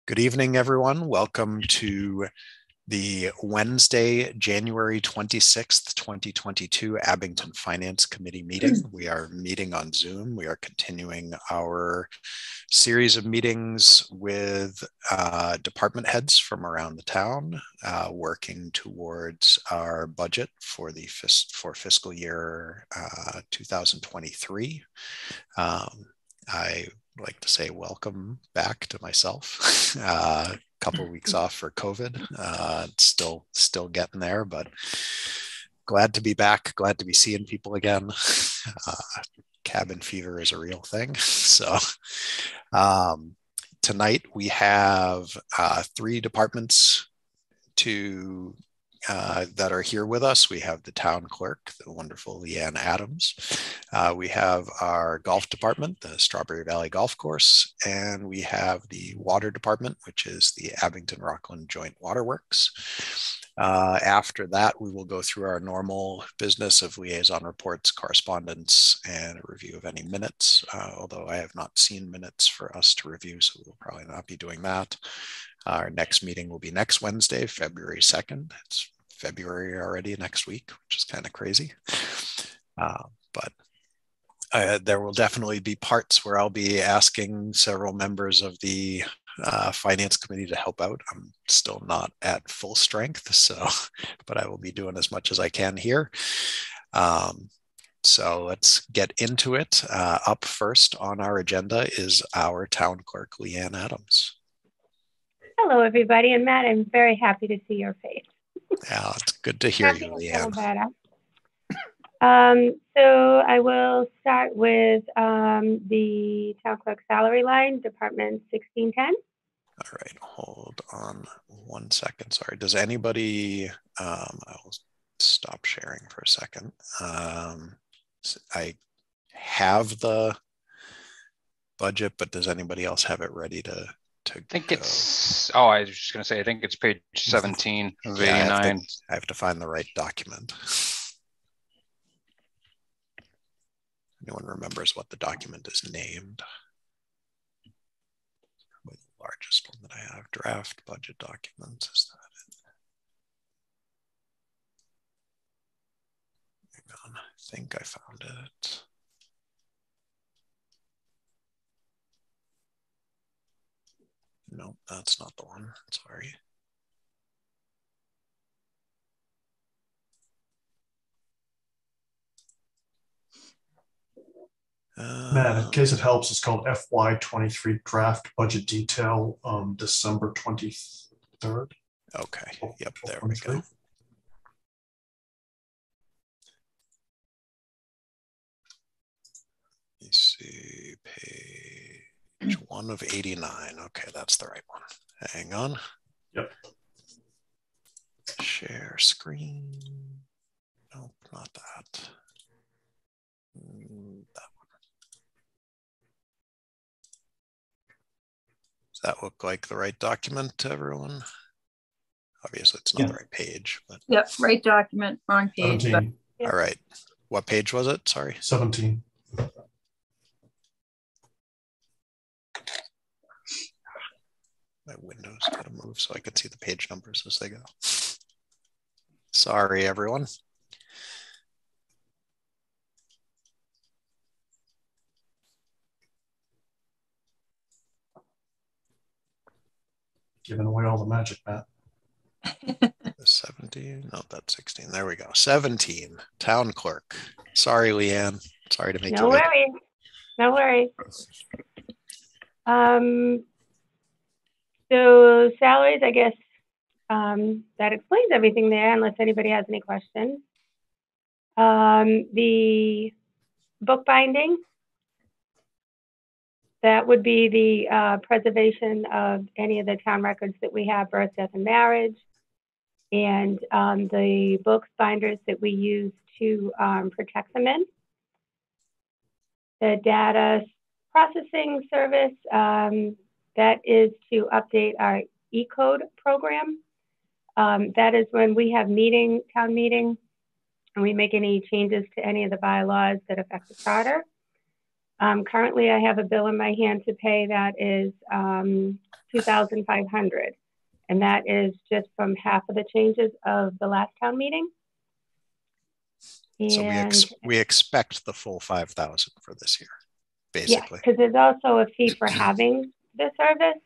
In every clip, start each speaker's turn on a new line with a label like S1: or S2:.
S1: Good evening, everyone. Welcome to the Wednesday, January 26th, 2022 Abington Finance Committee meeting. We are meeting on Zoom. We are continuing our series of meetings with department heads from around the town, working towards our budget for the fiscal year 2023. I like to say welcome back to myself. A couple of weeks off for COVID. Still getting there, but glad to be back. Glad to be seeing people again. Cabin fever is a real thing. So tonight we have three departments that are here with us. We have the town clerk, the wonderful Leanne Adams. We have our golf department, the Strawberry Valley Golf Course, and we have the water department, which is the Abington Rockland Joint Waterworks. After that, we will go through our normal business of liaison reports, correspondence, and a review of any minutes, although I have not seen minutes for us to review, so we'll probably not be doing that. Our next meeting will be next Wednesday, February 2nd. It's February already next week, which is kind of crazy. But there will definitely be parts where I'll be asking several members of the finance committee to help out. I'm still not at full strength, but I will be doing as much as I can here. So let's get into it. Up first on our agenda is our town clerk, Leanne Adams.
S2: Hello, everybody. And Matt, I'm very happy to see your face.
S1: Yeah, it's good to hear you, Leanne.
S2: So I will start with the town clerk salary line, Department 1610.
S1: All right, hold on 1 second. Sorry, does anybody, I'll stop sharing for a second. I have the budget, but does anybody else have it ready to
S3: I think go? I was just going to say, I think it's page 17 of 89.
S1: I have to find the right document. Anyone remembers what the document is named? Probably the largest one that I have, draft budget documents. Is that it? Hang on, I think I found it. No, that's not the one. Sorry.
S4: Matt, in case it helps, it's called FY23 Draft Budget Detail, December 23rd.
S1: Okay. Yep, there we go. You see page 1 of 89. Okay, that's the right one. Hang on.
S4: Yep.
S1: Share screen. Nope, not that. That one. Does that look like the right document to everyone? Obviously, it's not the right page. But...
S5: Yep, right document, wrong page.
S4: 17.
S1: All right. What page was it? Sorry.
S4: 17.
S1: My window's got to move so I can see the page numbers as they go. Sorry, everyone.
S4: Giving away all the magic, Matt.
S1: 17, no, that's 16. There we go. 17, town clerk. Sorry, Leanne. Sorry to make you wait.
S2: No worries. So salaries, I guess that explains everything there, unless anybody has any questions. The bookbinding, that would be the preservation of any of the town records that we have, birth, death, and marriage, and the books binders that we use to protect them in. The data processing service, that is to update our E-code program. That is when we have town meeting, and we make any changes to any of the bylaws that affect the charter. Currently, I have a bill in my hand to pay that is $2,500, and that is just from half of the changes of the last town meeting.
S1: So
S2: And
S1: we expect the full 5,000 for this year, basically.
S2: because there's also a fee for having the service,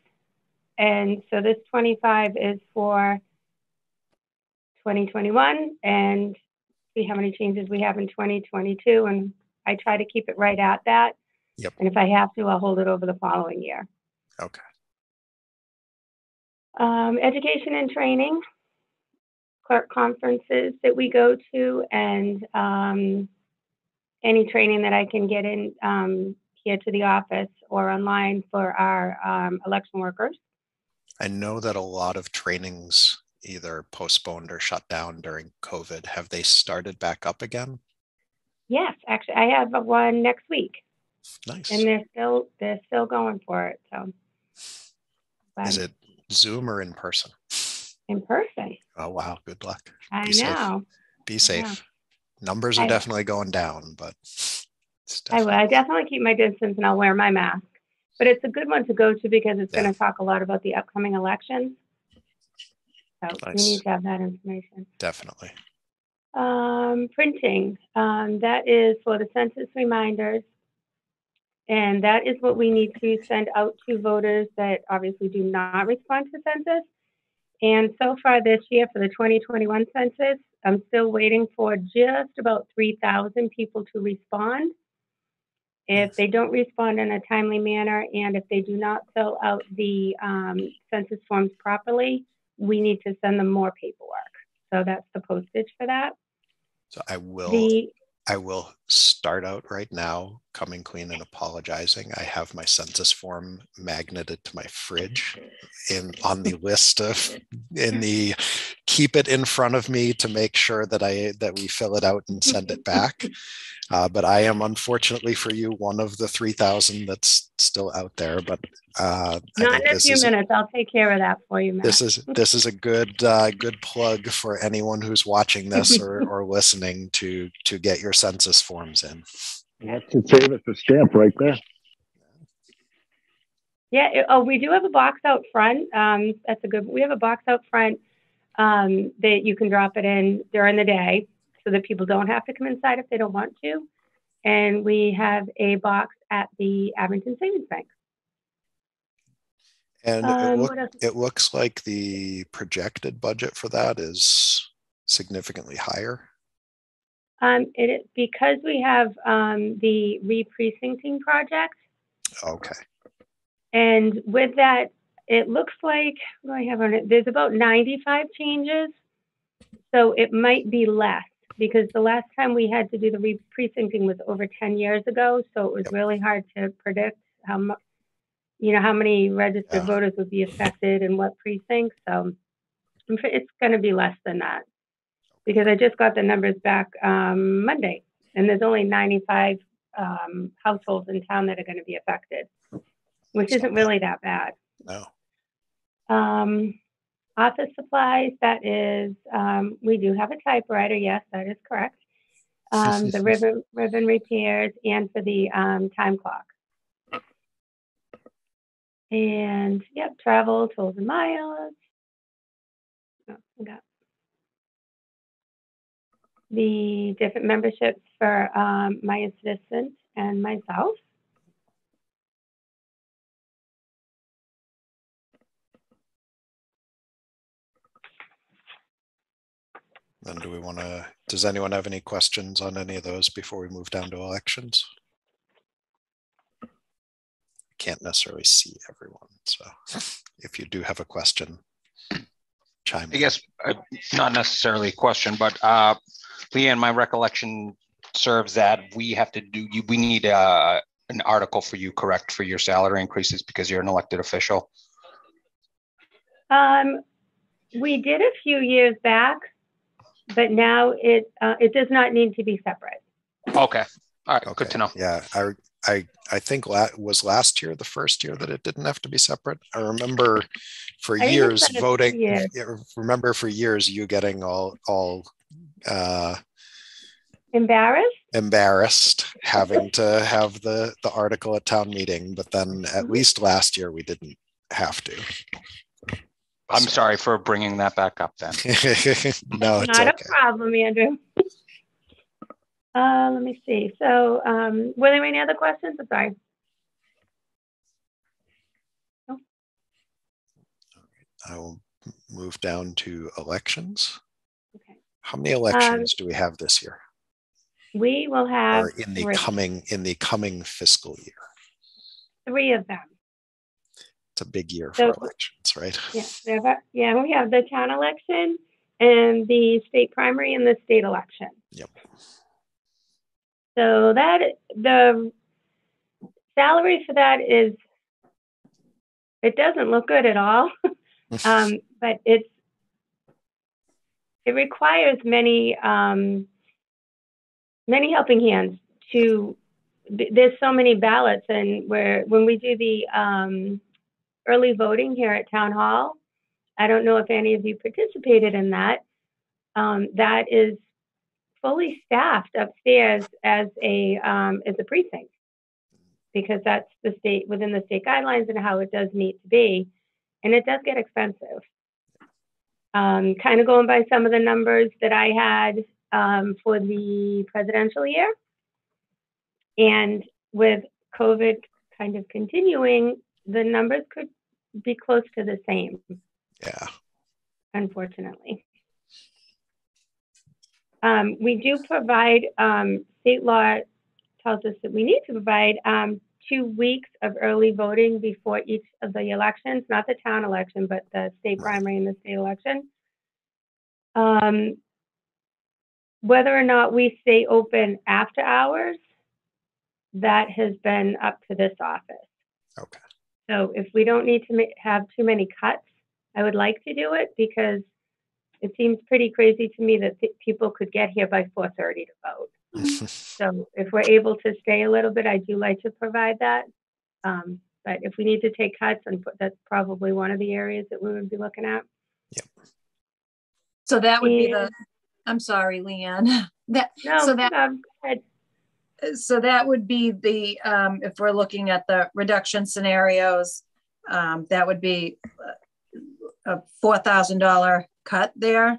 S2: and so this 25 is for 2021, and see how many changes we have in 2022, and I try to keep it right at that.
S1: Yep.
S2: And if I have to, I'll hold it over the following year.
S1: Okay.
S2: Education and training, clerk conferences that we go to, and any training that I can get in here to the office or online for our election workers.
S1: I know that a lot of trainings either postponed or shut down during COVID. Have they started back up again?
S2: Yes, actually, I have one next week.
S1: Nice.
S2: And they're still going for it. So,
S1: is it Zoom or in person?
S2: In person.
S1: Oh wow! Good luck.
S2: I know.
S1: Safe. Be safe. Numbers are definitely going down, but
S2: I will. I definitely keep my distance and I'll wear my mask. But it's a good one to go to because it's going to talk a lot about the upcoming elections. So we need to have that information.
S1: Definitely.
S2: Printing. That is for the Census Reminders. And that is what we need to send out to voters that obviously do not respond to census. And so far this year for the 2021 census, I'm still waiting for just about 3,000 people to respond. If they don't respond in a timely manner, and if they do not fill out the census forms properly, we need to send them more paperwork. So that's the postage for that.
S1: So I will start out right now, coming clean and apologizing. I have my census form magneted to my fridge on the list keep it in front of me to make sure that we fill it out and send it back. But I am, unfortunately for you, one of the 3,000 that's still out there. But
S2: not in a few minutes. I'll take care of that for you, Matt.
S1: This is a good plug for anyone who's watching this or listening to get your census forms in.
S6: That's your favorite for stamp right there.
S2: Yeah. We do have a box out front. We have a box out front that you can drop it in during the day so that people don't have to come inside if they don't want to. And we have a box at the Abington Savings Bank.
S1: And it looks like the projected budget for that is significantly higher.
S2: It is because we have the re-precincting project.
S1: Okay.
S2: And with that, it looks like what do I have on it? There's about 95 changes. So it might be less because the last time we had to do the re-precincting was over 10 years ago. So it was really hard to predict how many registered voters would be affected and what precincts. So it's going to be less than that because I just got the numbers back Monday, and there's only 95 households in town that are going to be affected, which isn't really that bad.
S1: No.
S2: Office supplies, that is, we do have a typewriter. Yes, that is correct. The ribbon repairs and for the time clock. And travel, tolls and miles. Got the different memberships for my assistant and myself.
S1: Then does anyone have any questions on any of those before we move down to elections? Can't necessarily see everyone, so if you do have a question, chime in.
S3: I guess not necessarily a question, but Leanne, my recollection serves that we need an article for you, correct, for your salary increases because you're an elected official.
S2: We did a few years back, but now it does not need to be separate.
S3: Okay. All right. Okay. Good to know.
S1: Yeah. I think was last year the first year that it didn't have to be separate. I remember for years voting. Remember for years you getting all
S2: embarrassed.
S1: embarrassed having to have the article at town meeting, but then at least last year we didn't have to.
S3: I'm sorry for bringing that back up then.
S1: No, it's
S2: Not
S1: okay.
S2: a problem, Andrew. Let me see. So were there any other questions? I'm sorry. No?
S1: I will move down to elections.
S2: Okay.
S1: How many elections do we have this year?
S2: We will have
S1: Or in the coming fiscal year?
S2: 3 of them.
S1: It's a big year for elections, right?
S2: Yeah, we have the town election and the state primary and the state election.
S1: Yep.
S2: So that the salary for that is, it doesn't look good at all, but it requires many many helping hands to. There's so many ballots, and when we do the early voting here at Town Hall, I don't know if any of you participated in that. That is fully staffed upstairs as a precinct, because that's the state, within the state guidelines and how it does need to be, and it does get expensive. Kind of going by some of the numbers that I had for the presidential year, and with COVID kind of continuing, the numbers could be close to the same.
S1: Yeah.
S2: Unfortunately. We do provide, state law tells us that we need to provide 2 weeks of early voting before each of the elections, not the town election, but the state primary and the state election. Whether or not we stay open after hours, that has been up to this office.
S1: Okay.
S2: So if we don't need to have too many cuts, I would like to do it, because it seems pretty crazy to me that people could get here by 4:30 to vote. So if we're able to stay a little bit, I do like to provide that. But if we need to take cuts, and that's probably one of the areas that we would be looking at.
S1: Yep.
S5: So that would be I'm sorry, Leanne. So that would be the, if we're looking at the reduction scenarios, that would be a $4,000 cut there.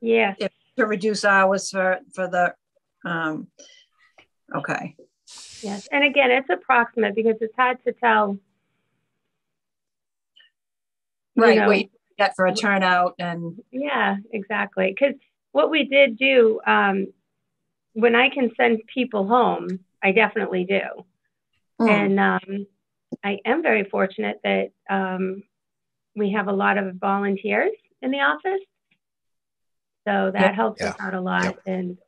S2: Yeah.
S5: To reduce hours for the, okay.
S2: Yes, and again, it's approximate, because it's hard to tell.
S5: Right, what you get for a turnout and.
S2: Yeah, exactly. Because what we did do, when I can send people home, I definitely do. And I am very fortunate that we have a lot of volunteers in the office. So that helps us out a lot.
S1: Yep.
S2: And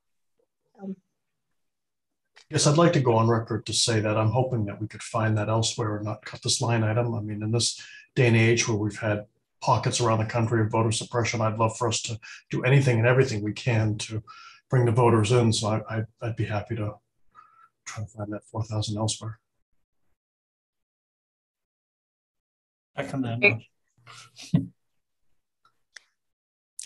S4: Yes, I'd like to go on record to say that I'm hoping that we could find that elsewhere and not cut this line item. I mean, in this day and age where we've had pockets around the country of voter suppression, I'd love for us to do anything and everything we can to bring the voters in. So I'd be happy to try to find that 4,000 elsewhere.
S7: Second that motion.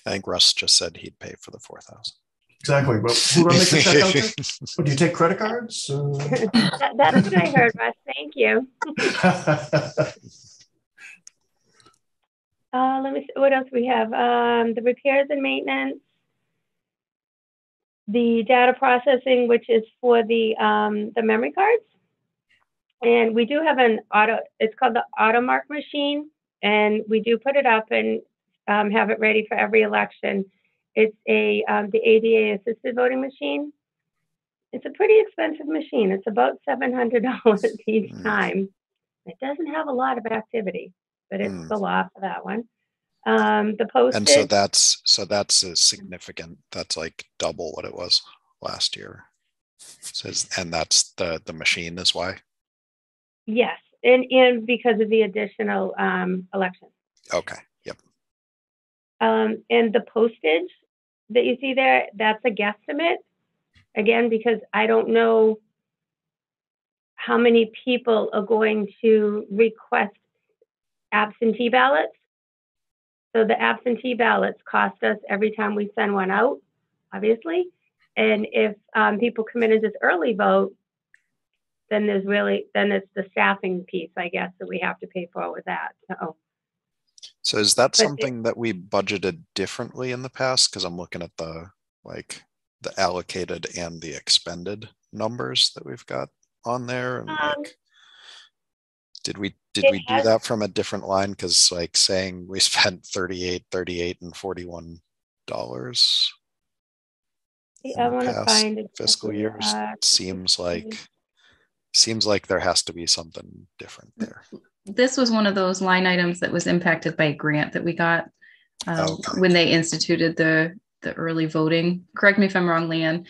S1: I think Russ just said he'd pay for the 4,000.
S4: Exactly. But who do I make the check out to? But do you take credit cards?
S2: that is what I heard, Russ. Thank you. Let me see what else we have. The repairs and maintenance, the data processing, which is for the memory cards, and we do have it's called the AutoMark machine, and we do put it up and have it ready for every election. It's the ADA assisted voting machine. It's a pretty expensive machine. It's about $700 each time. It doesn't have a lot of activity, but it's the law for that one. The postage.
S1: And so that's a significant. That's like double what it was last year. And that's the machine is why.
S2: Yes, and because of the additional elections.
S1: Okay. Yep.
S2: And the postage that you see there, that's a guesstimate. Again, because I don't know how many people are going to request absentee ballots. So the absentee ballots cost us every time we send one out, obviously. And if people come in and just early vote, then it's the staffing piece, I guess, that we have to pay for with that.
S1: So is that something that we budgeted differently in the past? Because I'm looking at the allocated and the expended numbers that we've got on there, and did we do that from a different line? Because like saying we spent 38, and $41
S2: I want to find
S1: fiscal years seems like there has to be something different there.
S8: This was one of those line items that was impacted by a grant that we got when they instituted the early voting. Correct me if I'm wrong, Leanne.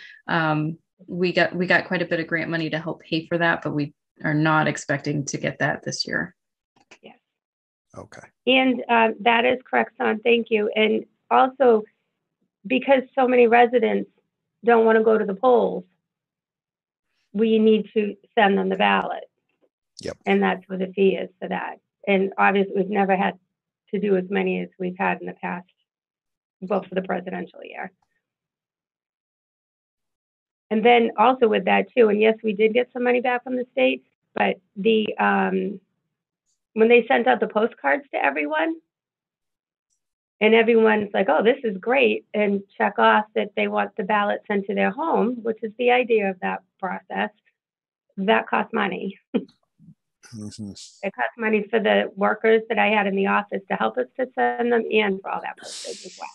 S8: We got quite a bit of grant money to help pay for that, but we are not expecting to get that this year.
S2: Yes.
S1: Okay.
S2: And that is correct, Son. Thank you. And also, because so many residents don't want to go to the polls, we need to send them the ballot.
S1: Yep.
S2: And that's what the fee is for that. And obviously, we've never had to do as many as we've had in the past, both for the presidential year. And then also with that too, and yes, we did get some money back from the state, but when they sent out the postcards to everyone, and everyone's like, oh, this is great, and check off that they want the ballot sent to their home, which is the idea of that process, that costs money.
S1: Mm-hmm.
S2: It costs money for the workers that I had in the office to help us to send them, and for all that postage as well.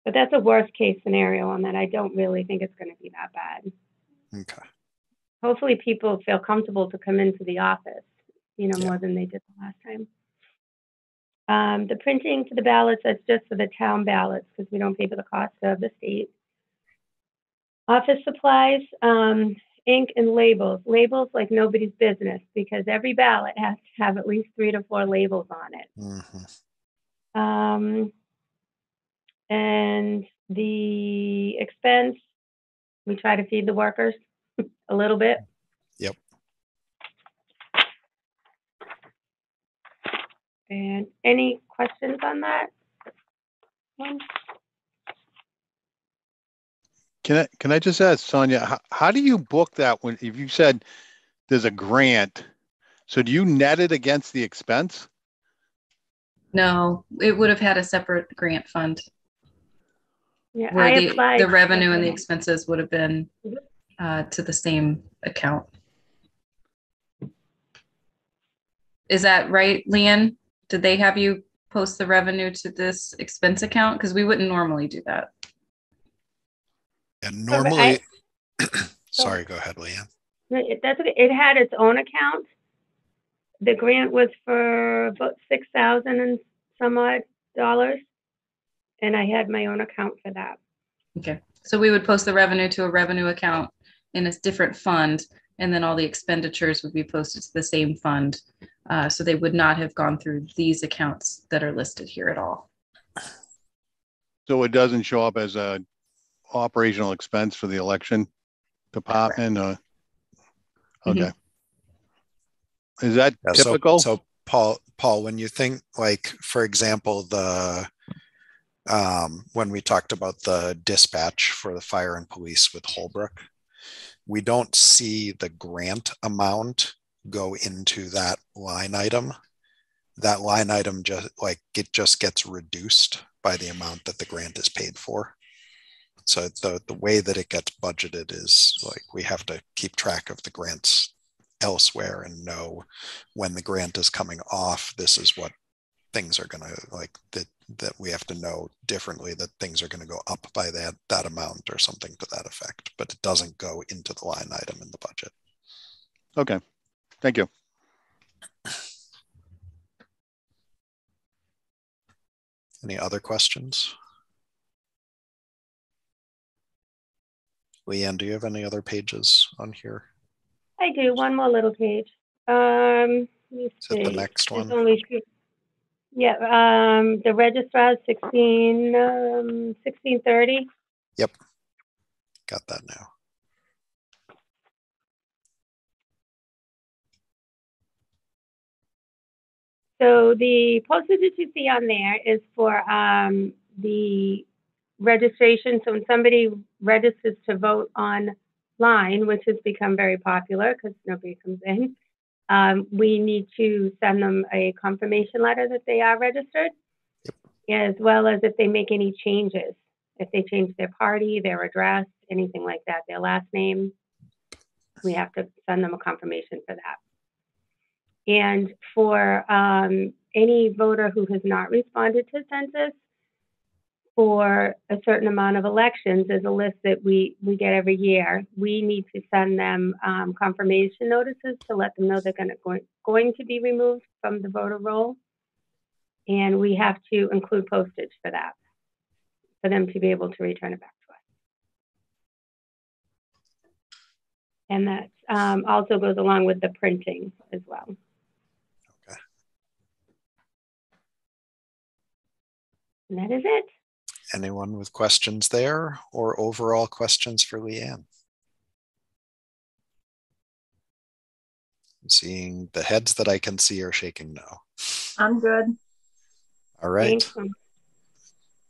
S2: But that's a worst case scenario on that. I don't really think it's going to be that bad.
S1: Okay.
S2: Hopefully people feel comfortable to come into the office, more than they did the last time. The printing for the ballots, that's just for the town ballots because we don't pay for the cost of the state. Office supplies, ink and labels. Labels like nobody's business because every ballot has to have at least 3 to 4 labels on it.
S1: Mm-hmm.
S2: And the expense, we try to feed the workers a little bit.
S1: Yep.
S2: And any questions on that one?
S9: Can I just ask Sonia, how do you book that if you said there's a grant, so do you net it against the expense?
S8: No, it would have had a separate grant fund.
S2: Yeah,
S8: where the revenue and the expenses would have been to the same account. Is that right, Leanne? Did they have you post the revenue to this expense account? Because we wouldn't normally do that.
S1: And normally, sorry, go ahead, Leanne.
S2: That's okay. It had its own account. The grant was for about $6,000 and some odd dollars. And I had my own account for that.
S8: Okay. So we would post the revenue to a revenue account in a different fund, and then all the expenditures would be posted to the same fund. So they would not have gone through these accounts that are listed here at all. So
S9: it doesn't show up as a operational expense for the election department? Okay. Mm-hmm. Is that typical?
S1: So Paul, when you think for example, when we talked about the dispatch for the fire and police with Holbrook, we don't see the grant amount go into that line item. That line item just gets reduced by the amount that the grant is paid for. So the way that it gets budgeted is we have to keep track of the grants elsewhere and know when the grant is coming off, this is what things are going to that we have to know differently, that things are going to go up by that amount or something to that effect, but it doesn't go into the line item in the budget.
S9: Okay, thank you.
S1: Any other questions? Leanne, do you have any other pages on here?
S2: I do, one more little page. Let me see.
S1: Is it the next one?
S2: Yeah, the registrar 1630.
S1: Yep, got that now.
S2: So the postage that you see on there is for the registration. So when somebody registers to vote online, which has become very popular because nobody comes in, we need to send them a confirmation letter that they are registered, as well as if they make any changes, if they change their party, their address, anything like that, their last name, we have to send them a confirmation for that. And for any voter who has not responded to census for a certain amount of elections, there's a list that we get every year. We need to send them confirmation notices to let them know they're going to be removed from the voter roll. And we have to include postage for that, for them to be able to return it back to us. And that also goes along with the printing as well.
S1: Okay.
S2: And that is it.
S1: Anyone with questions there or overall questions for Leanne? Seeing the heads that I can see are shaking no.
S5: I'm good.
S1: All right.
S2: Thanks.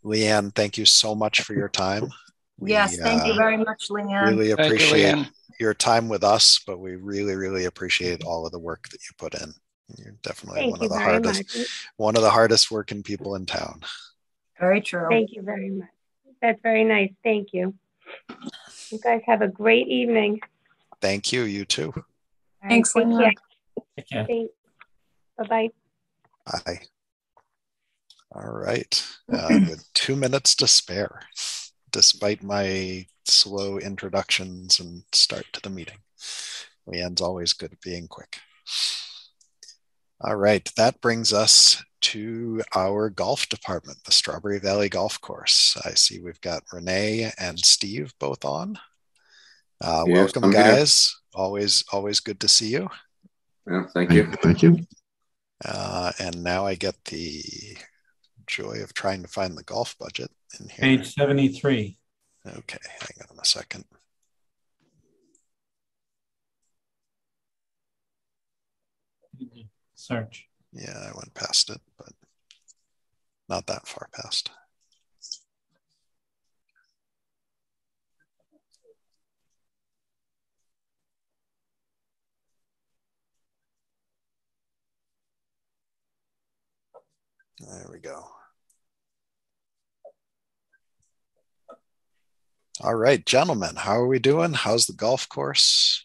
S1: Leanne, thank you so much for your time.
S5: Yes, thank you very much, Leanne.
S1: Really
S3: Thank you,
S1: appreciate
S3: Leanne.
S1: your time with us, but we really, really appreciate all of the work that you put in. You're definitely
S2: Thank you very much.
S1: one of the hardest working people in town.
S5: Very true.
S2: Thank you very much. That's very nice. Thank you. You guys have a great evening.
S1: Thank you. You too.
S5: Thanks,
S2: take
S5: Leanne.
S2: care.
S7: Take care.
S2: Thanks. Bye-bye.
S1: Bye. All right. With 2 minutes to spare, despite my slow introductions and start to the meeting. Leanne's always good at being quick. All right. That brings us to our golf department, the Strawberry Valley Golf Course. I see we've got Renee and Steve both on.
S10: Yes,
S1: welcome, guys. Always good to see you.
S10: Yeah, thank you.
S6: Thank you.
S1: And now I get the joy of trying to find the golf budget in here.
S7: Page 73.
S1: Okay, hang on a second.
S7: Search.
S1: Yeah, I went past it, but not that far past. There we go. All right, gentlemen, how are we doing? How's the golf course?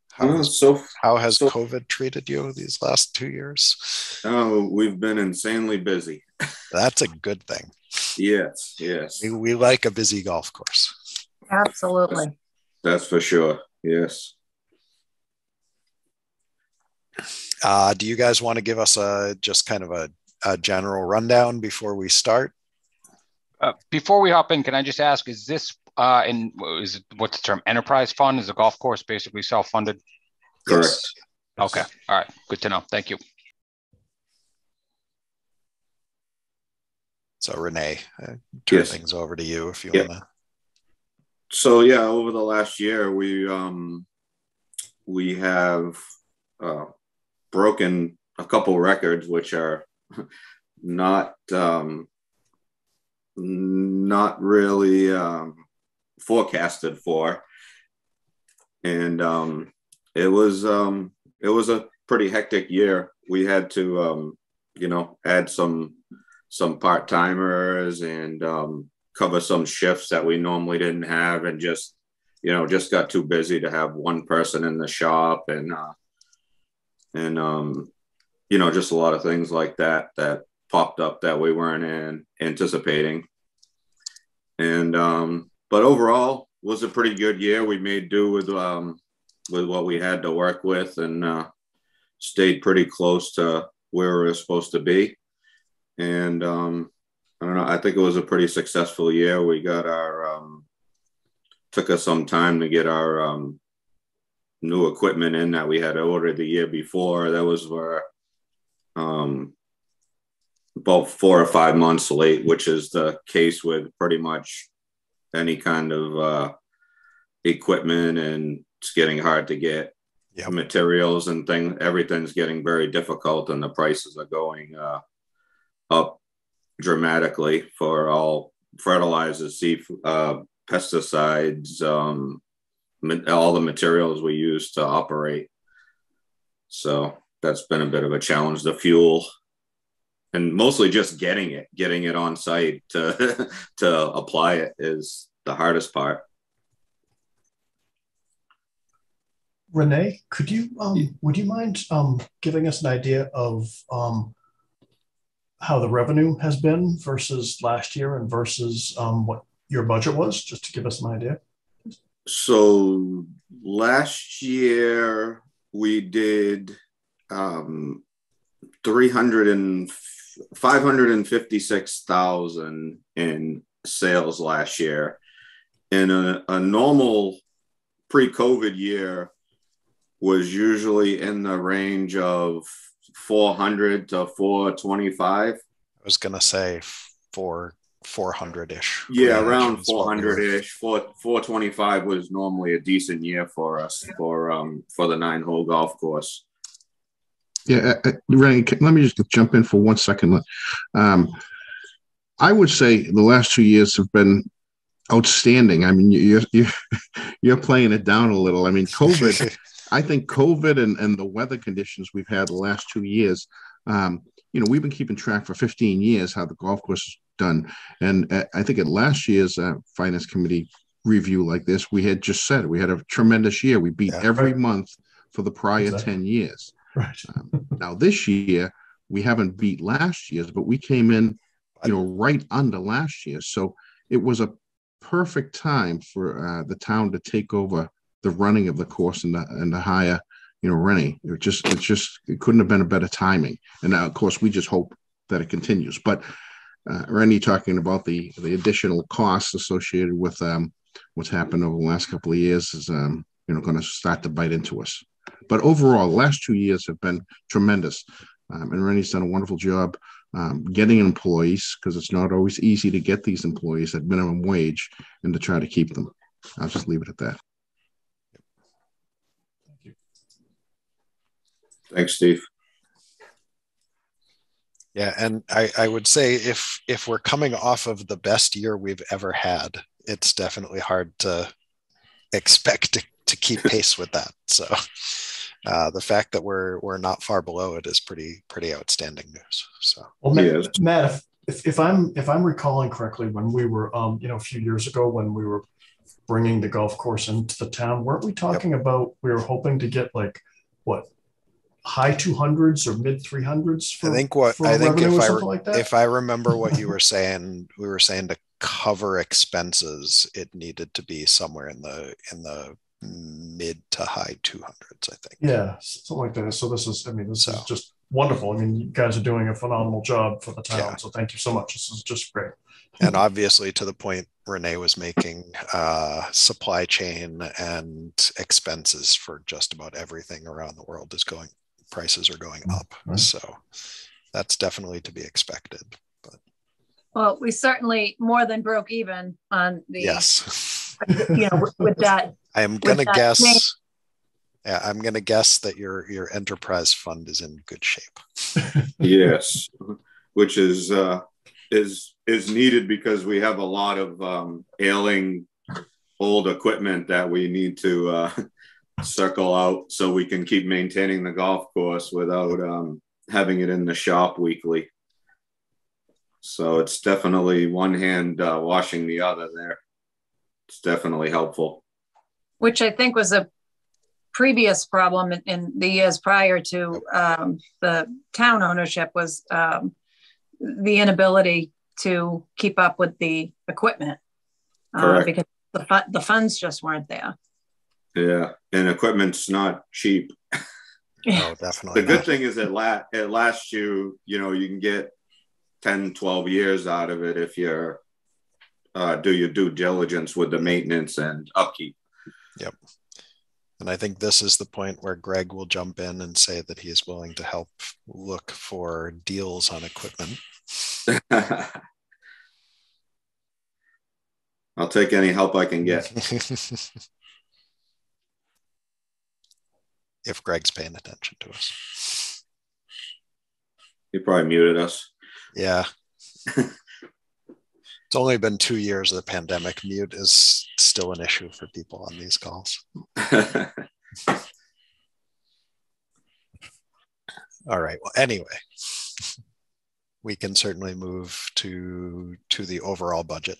S1: How has COVID treated you these last 2 years?
S10: Oh, we've been insanely busy.
S1: That's a good thing.
S10: Yes.
S1: We like a busy golf course.
S5: Absolutely.
S10: That's for sure. Yes.
S1: Do you guys want to give us just kind of a general rundown before we start?
S3: Before we hop in, can I just ask, is this what's the term, enterprise fund? Is the golf course basically self-funded?
S10: Correct.
S1: Yes.
S3: Okay. All right. Good to know. Thank you.
S1: So Renee, turn things over to you if you want to.
S10: So yeah, over the last year, we have broken a couple records, which are not really forecasted for, and it was a pretty hectic year. We had to add some part-timers and cover some shifts that we normally didn't have, and just got too busy to have one person in the shop, and just a lot of things like that popped up that we weren't anticipating. And but overall was a pretty good year. We made do with what we had to work with, and stayed pretty close to where we were supposed to be. And I don't know, I think it was a pretty successful year. We got took us some time to get our new equipment in that we had ordered the year before. That was about 4 or 5 months late, which is the case with pretty much any kind of equipment, and it's getting hard to get. materials and everything's getting very difficult, and the prices are going up dramatically for all fertilizers, pesticides, all the materials we use to operate. So that's been a bit of a challenge. The fuel, and mostly just getting it on site to apply it is the hardest part.
S4: Renee, would you mind giving us an idea of how the revenue has been versus last year and versus what your budget was, just to give us an idea?
S10: So last year we did 556,000 in sales last year. In a normal pre-COVID year was usually in the range of 400 to 425.
S1: I was gonna say 400-ish.
S10: Yeah, around 400-ish. 425 was normally a decent year for us for the 9-hole golf course.
S11: Yeah, Renee, let me just jump in for 1 second. I would say the last 2 years have been outstanding. I mean, you're playing it down a little. I mean, COVID. I think COVID and the weather conditions we've had the last 2 years, we've been keeping track for 15 years how the golf course is done. And I think at last year's finance committee review like this, we had just said we had a tremendous year. We beat every month for the prior 10 years.
S4: Right.
S11: Now this year, we haven't beat last year's, but we came in, right under last year. So it was a perfect time for the town to take over the running of the course and the hire, Rennie. It couldn't have been a better timing. And now, of course, we just hope that it continues. But Rennie talking about the additional costs associated with what's happened over the last couple of years is going to start to bite into us. But overall, the last 2 years have been tremendous. And Rennie's done a wonderful job getting employees, because it's not always easy to get these employees at minimum wage and to try to keep them. I'll just leave it at that.
S10: Thanks, Steve.
S1: Yeah, and I would say if we're coming off of the best year we've ever had, it's definitely hard to expect to keep pace with that. So the fact that we're not far below it is pretty outstanding news. So,
S4: well, Matt, if I'm recalling correctly, when we were a few years ago when we were bringing the golf course into the town, weren't we talking about we were hoping to get high 200s or mid 300s for,
S1: if I remember what you were saying, we were saying to cover expenses, it needed to be somewhere in the mid to high 200s, I think.
S4: Yeah, something like that. So this is just wonderful. I mean, you guys are doing a phenomenal job for the town. Yeah. So thank you so much. This is just great.
S1: And obviously, to the point Renee was making, supply chain and expenses for just about everything around the world prices are going up. Right. So that's definitely to be expected. But
S5: well, we certainly more than broke even on the with that.
S1: I'm gonna guess. Yeah, I'm gonna guess that your enterprise fund is in good shape.
S10: Yes, which is needed because we have a lot of ailing old equipment that we need to circle out so we can keep maintaining the golf course without having it in the shop weekly. So it's definitely one hand washing the other there. It's definitely helpful.
S5: Which I think was a previous problem in the years prior to the town ownership was the inability to keep up with the equipment because the funds just weren't there.
S10: Yeah, and equipment's not cheap.
S1: No, definitely.
S10: The good thing is it lasts you can get 10, 12 years out of it if you're do your due diligence with the maintenance and upkeep.
S1: Yep. And I think this is the point where Greg will jump in and say that he is willing to help look for deals on equipment.
S10: I'll take any help I can get.
S1: if Greg's paying attention to us.
S10: He probably muted us.
S1: Yeah. It's only been 2 years of the pandemic. Mute is still an issue for people on these calls. All right. Well, anyway, we can certainly move to the overall budget.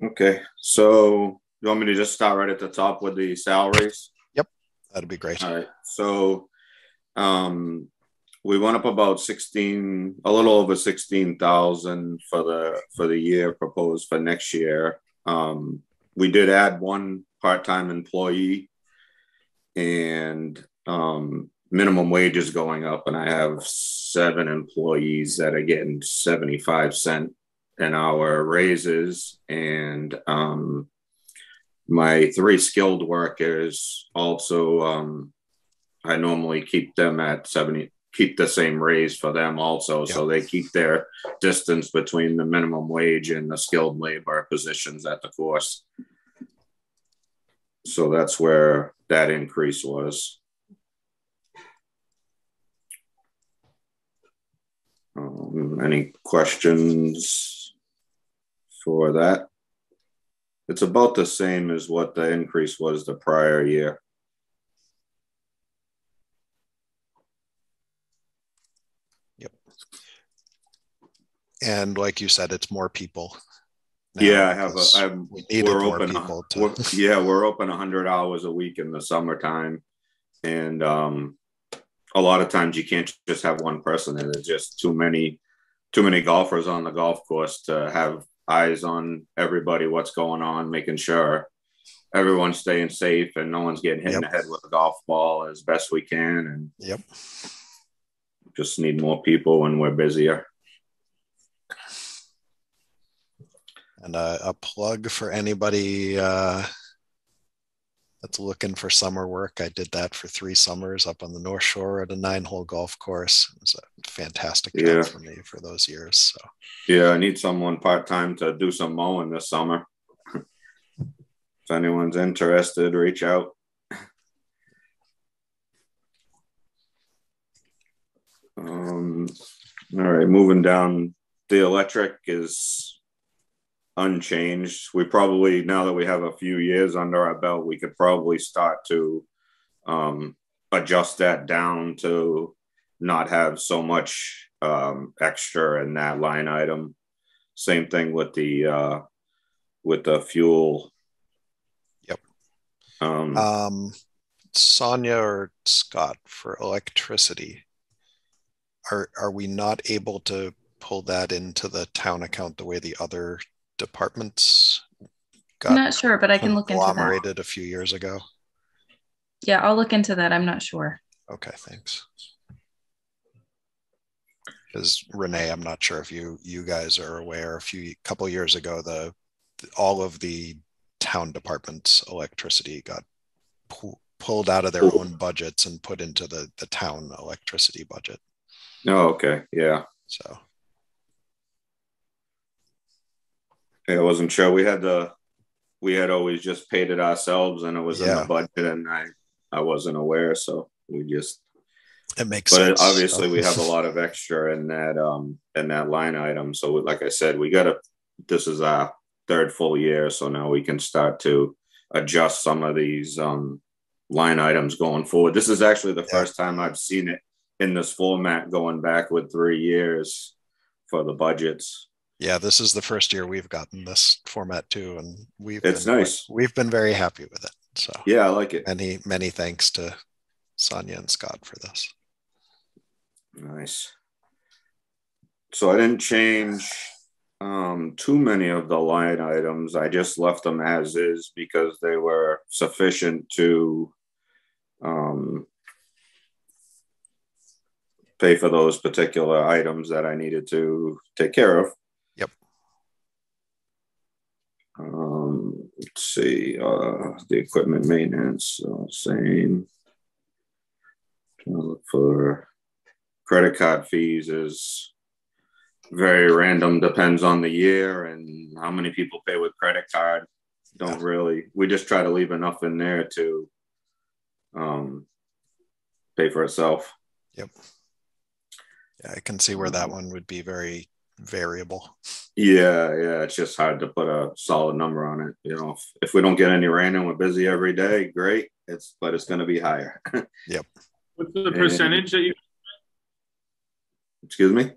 S10: Okay. So you want me to just start right at the top with the salaries?
S1: Yep. That'd be great.
S10: All right. So we went up about a little over 16,000 for the year proposed for next year. We did add one part-time employee, and minimum wage is going up, and I have 7 employees that are getting 75 cents an hour raises, and my 3 skilled workers also, I normally keep them at 70, keep the same raise for them also. Yep. So they keep their distance between the minimum wage and the skilled labor positions at the course. So that's where that increase was. Any questions for that? It's about the same as what the increase was the prior year.
S1: Yep. And like you said, it's more people.
S10: Yeah,
S1: we're open
S10: 100 hours a week in the summertime, and a lot of times you can't just have one person, and it's just too many golfers on the golf course to have eyes on everybody, what's going on, making sure everyone's staying safe and no one's getting hit in the head with a golf ball as best we can. And just need more people when we're busier.
S1: And a plug for anybody that's looking for summer work. I did that for 3 summers up on the North Shore at a 9-hole golf course. It was a fantastic job for me for those years. So
S10: yeah, I need someone part-time to do some mowing this summer. If anyone's interested, reach out. All right, moving down, the electric is unchanged. We probably, now that we have a few years under our belt, we could probably start to adjust that down to not have so much extra in that line item. Same thing with the fuel.
S1: Yep. Sonia or Scott, for electricity, are we not able to pull that into the town account the way the other departments got?
S8: I'm not sure, but I can look into that.
S1: Conglomerated a few years ago.
S8: Yeah, I'll look into that. I'm not sure.
S1: Okay, thanks. Because Renee, I'm not sure if you guys are aware, a couple years ago, all of the town departments' electricity got pulled out of their own budgets and put into the town electricity budget.
S10: Oh, okay, yeah.
S1: So
S10: I wasn't sure. We had always just paid it ourselves, and it was in the budget, and I wasn't aware, so we just.
S1: It makes sense.
S10: But obviously, we have a lot of extra in that line item. So, like I said, this is our 3rd full year, so now we can start to adjust some of these line items going forward. This is actually the first time I've seen it in this format, going back with 3 years for the budgets.
S1: Yeah, this is the first year we've gotten this format too, and
S10: nice.
S1: We've been very happy with it. So
S10: yeah, I like it.
S1: Many thanks to Sonia and Scott for this.
S10: Nice. So I didn't change too many of the line items. I just left them as is because they were sufficient to pay for those particular items that I needed to take care of.
S1: Yep.
S10: Let's see, the equipment maintenance, same. Trying to look for credit card fees is very random, depends on the year and how many people pay with credit card. We just try to leave enough in there to pay for itself.
S1: Yep. Yeah, I can see where that one would be very variable.
S10: Yeah, it's just hard to put a solid number on it. You know, if we don't get any rain and we're busy every day, great. But it's going to be higher.
S1: Yep.
S12: What's the percentage that you?
S10: Excuse me?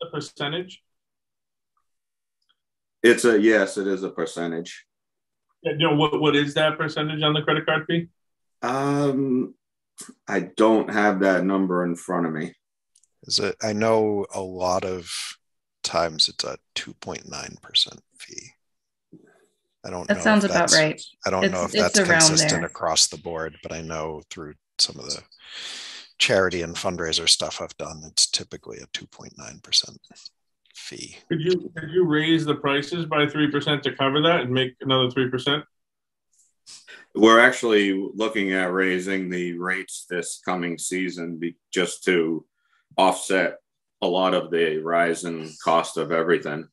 S12: The percentage?
S10: Yes, it is a percentage.
S12: Yeah, you know what is that percentage on the credit card fee?
S10: I don't have that number in front of me.
S1: I know a lot of times it's a 2.9% fee. I don't know.
S8: That sounds about right.
S1: I don't know if that's consistent across the board, but I know through some of the charity and fundraiser stuff I've done, it's typically a 2.9% fee.
S12: Could you raise the prices by 3% to cover that and make another 3%?
S10: We're actually looking at raising the rates this coming season just to offset a lot of the rise in cost of everything.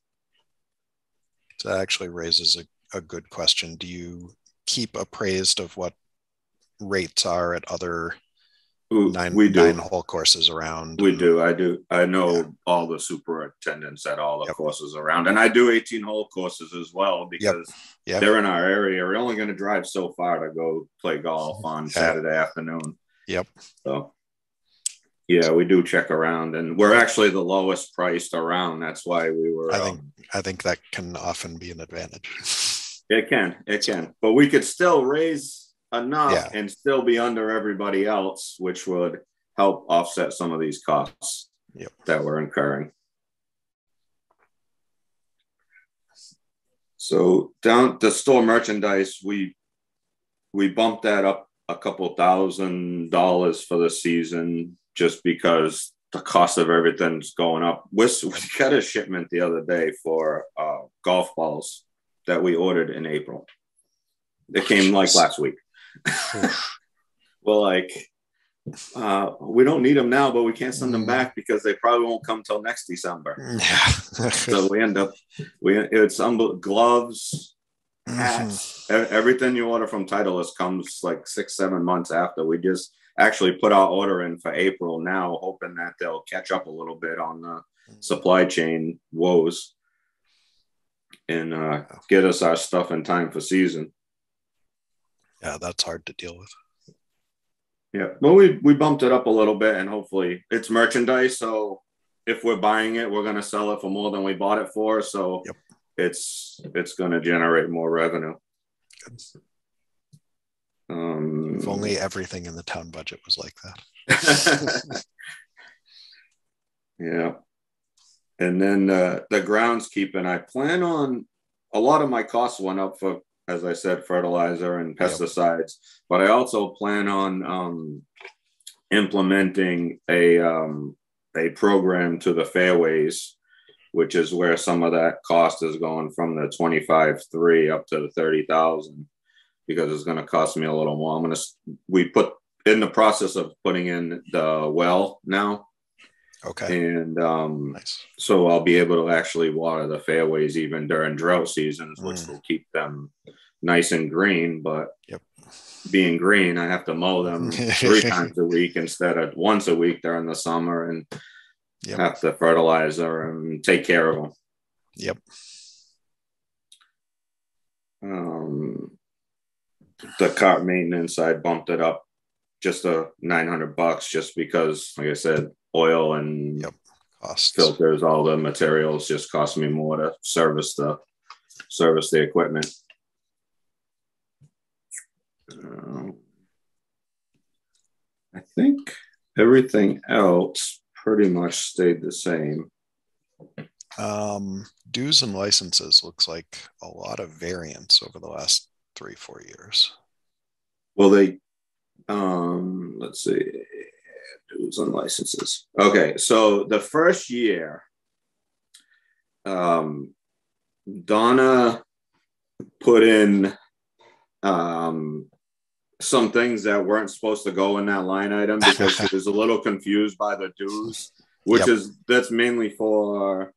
S1: So that actually raises a good question. Do you keep appraised of what rates are at other nine hole courses around?
S10: We do. I do. I know all the superintendents at all the courses around, and I do 18-hole courses as well because they're in our area. We're only going to drive so far to go play golf on Saturday afternoon.
S1: Yep.
S10: So, yeah, we do check around, and we're actually the lowest priced around. That's why we were.
S1: I think that can often be an advantage.
S10: It can, but we could still raise enough and still be under everybody else, which would help offset some of these costs that we're incurring. So down the store merchandise, we bumped that up a couple $1,000 for the season just because the cost of everything's going up. We got a shipment the other day for golf balls that we ordered in April. It came like last week. Well, we don't need them now, but we can't send them back because they probably won't come till next December. So we end up it's gloves, hats, everything you order from Titleist comes like 6-7 months after. We just actually put our order in for April now, hoping that they'll catch up a little bit on the supply chain woes and get us our stuff in time for season.
S1: Yeah, that's hard to deal with.
S10: Yeah, well, we bumped it up a little bit, and hopefully it's merchandise. So if we're buying it, we're going to sell it for more than we bought it for. So it's going to generate more revenue.
S1: If only everything in the town budget was like that.
S10: Yeah. And then the groundskeeping, I plan on, a lot of my costs went up for, as I said, fertilizer and pesticides, but I also plan on implementing a program to the fairways, which is where some of that cost is going from the 25,300 up to the 30,000, because it's going to cost me a little more. We put in the process of putting in the well now.
S1: Okay.
S10: And so I'll be able to actually water the fairways even during drought seasons, which will keep them nice and green. But being green, I have to mow them 3 times a week instead of once a week during the summer, and have to fertilizer and take care of them.
S1: Yep.
S10: The cart maintenance, I bumped it up just $900 just because, like I said, oil and filters, all the materials just cost me more to service the equipment. I think everything else pretty much stayed the same.
S1: Dues and licenses looks like a lot of variance over the last 3-4 years.
S10: Well, they let's see, dues and licenses. Okay, so the first year, Donna put in some things that weren't supposed to go in that line item because she was a little confused by the dues, which that's mainly for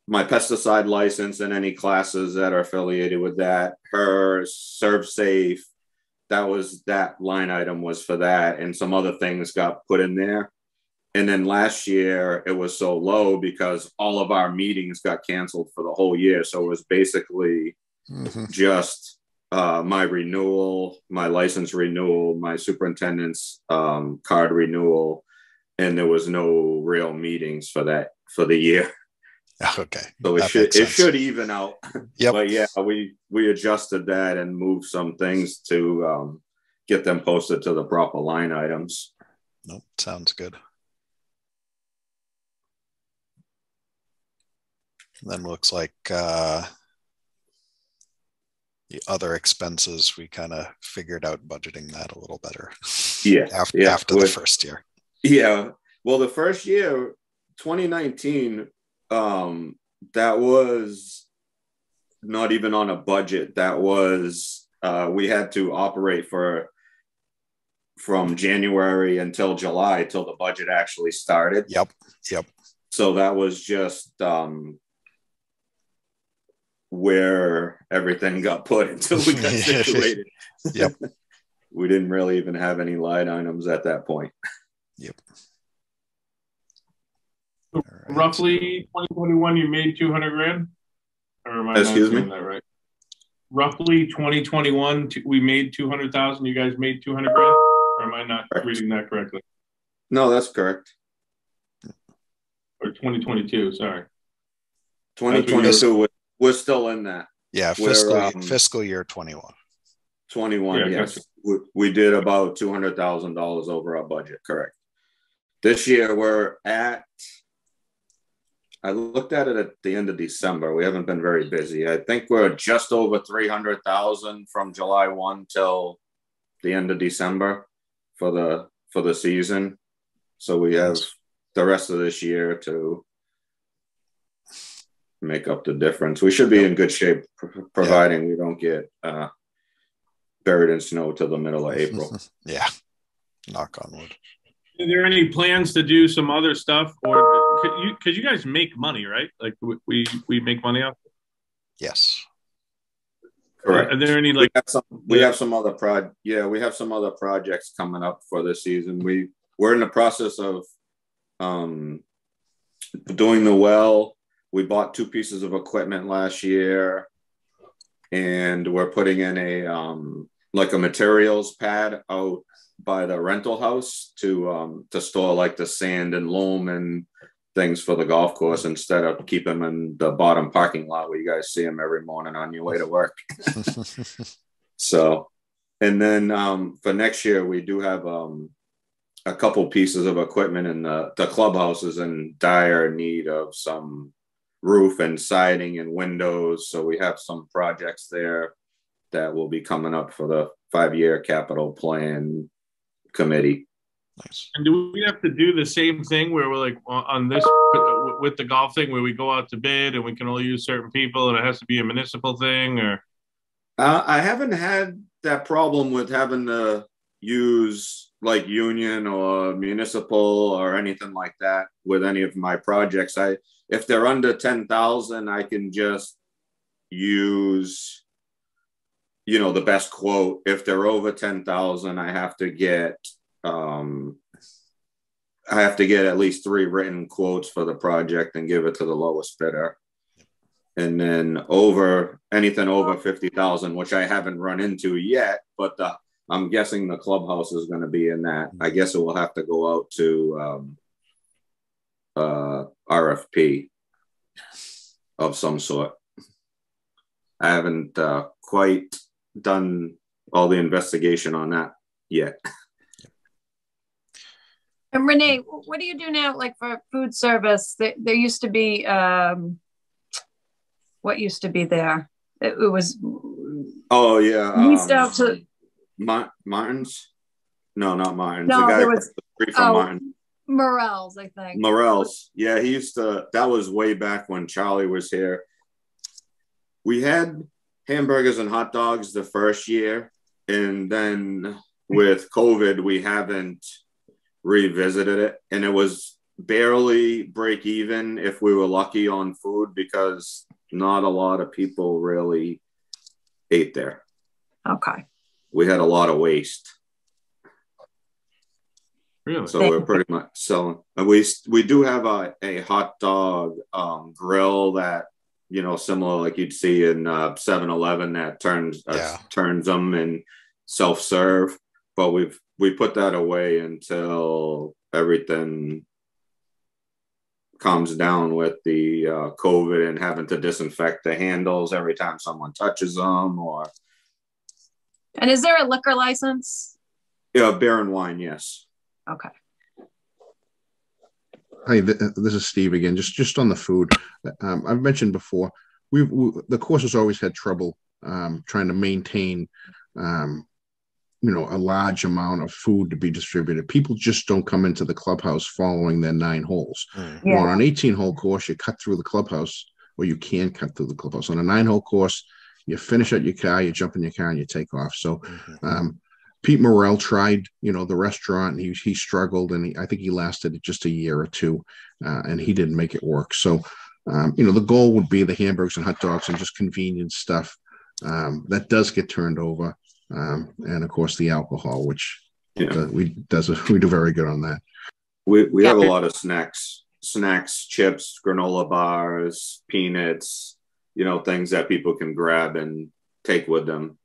S10: my pesticide license and any classes that are affiliated with that. Her Serve Safe, that line item was for that, and some other things got put in there. And then last year it was so low because all of our meetings got canceled for the whole year. So it was basically just my renewal, my license renewal, my superintendent's card renewal, and there was no real meetings for the year.
S1: Okay.
S10: So it should even out.
S1: Yep.
S10: But yeah, we adjusted that and moved some things to get them posted to the proper line items.
S1: Nope. Sounds good. And then looks like the other expenses, we kind of figured out budgeting that a little better.
S10: Yeah.
S1: After the first year.
S10: Yeah. Well, the first year, 2019, that was not even on a budget. That was, we had to operate from January until July, till the budget actually started.
S1: Yep.
S10: So that was just where everything got put until we got situated.
S1: Yep.
S10: We didn't really even have any line items at that point.
S1: Yep.
S12: Right. Roughly 2021, you made 200 grand? Or am I not saying that right? Roughly 2021, we made 200,000. You guys made 200 grand? Or am I not reading that correctly?
S10: No, that's correct.
S12: Or 2022, sorry.
S10: 2022, we're still in that.
S1: Yeah, fiscal year 21.
S10: 21,
S12: yeah,
S10: yes. We did about $200,000 over our budget, correct. This year we're at, I looked at it at the end of December. We haven't been very busy. I think we're just over 300,000 from July 1 till the end of December for the season. So we have the rest of this year to make up the difference. We should be in good shape, providing we don't get buried in snow till the middle of April.
S1: Yeah, knock on wood.
S12: Are there any plans to do some other stuff, or because you guys make money, right? Like we make money off.
S1: Yes.
S10: Correct.
S12: Are there any
S10: we have some other projects coming up for this season. We're in the process of doing the well. We bought 2 pieces of equipment last year, and we're putting in a like a materials pad out by the rental house to store like the sand and loam and things for the golf course, instead of keep them in the bottom parking lot where you guys see them every morning on your way to work. So, and then for next year, we do have a couple pieces of equipment, and the clubhouse is in dire need of some roof and siding and windows. So we have some projects there that will be coming up for the 5-year capital plan committee.
S1: Nice.
S12: And do we have to do the same thing where we're like on this with the golf thing, where we go out to bid and we can only use certain people and it has to be a municipal thing? Or
S10: I haven't had that problem with having to use like union or municipal or anything like that with any of my projects. If they're under 10,000, I can just use, the best quote. If they're over 10,000, I have to get at least 3 written quotes for the project and give it to the lowest bidder. And then anything over 50,000, which I haven't run into yet, but I'm guessing the clubhouse is going to be in that. I guess it will have to go out to RFP of some sort. I haven't quite done all the investigation on that yet.
S5: And Renee, what do you do now, like for food service? There used to be, what used to be there? It was.
S10: Oh yeah.
S5: Leased out to
S10: Martin's. No, not Martin's.
S5: No,
S10: the guy
S5: there was
S10: from Martin.
S5: Morel's, I think.
S10: Morel's. Yeah, he used to. That was way back when Charlie was here. We had hamburgers and hot dogs the first year, and then with COVID, we haven't revisited it. And it was barely break even if we were lucky on food, because not a lot of people really ate there.
S5: Okay.
S10: We had a lot of waste.
S12: Really?
S10: So we're pretty much selling. And we do have a hot dog grill that, you know, similar like you'd see in 7-Eleven that turns them and self-serve. But we put that away until everything calms down with the COVID and having to disinfect the handles every time someone touches them.
S5: And is there a liquor license?
S10: Yeah, beer and wine, yes.
S5: Okay.
S11: Hi, this is Steve again. Just on the food, I've mentioned before, the course has always had trouble trying to maintain, you know, a large amount of food to be distributed. People just don't come into the clubhouse following their 9 holes.
S5: Yeah.
S11: You know, on an 18-hole course, you cut through the clubhouse, or you can cut through the clubhouse. On a 9-hole course, you finish at your car, you jump in your car, and you take off. So. Pete Morrell tried, you know, the restaurant, and he struggled, and I think he lasted just a year or two, and he didn't make it work. So, you know, the goal would be the hamburgers and hot dogs and just convenient stuff that does get turned over, and of course the alcohol, which we do very good on that.
S10: We have a lot of snacks, chips, granola bars, peanuts, you know, things that people can grab and take with them.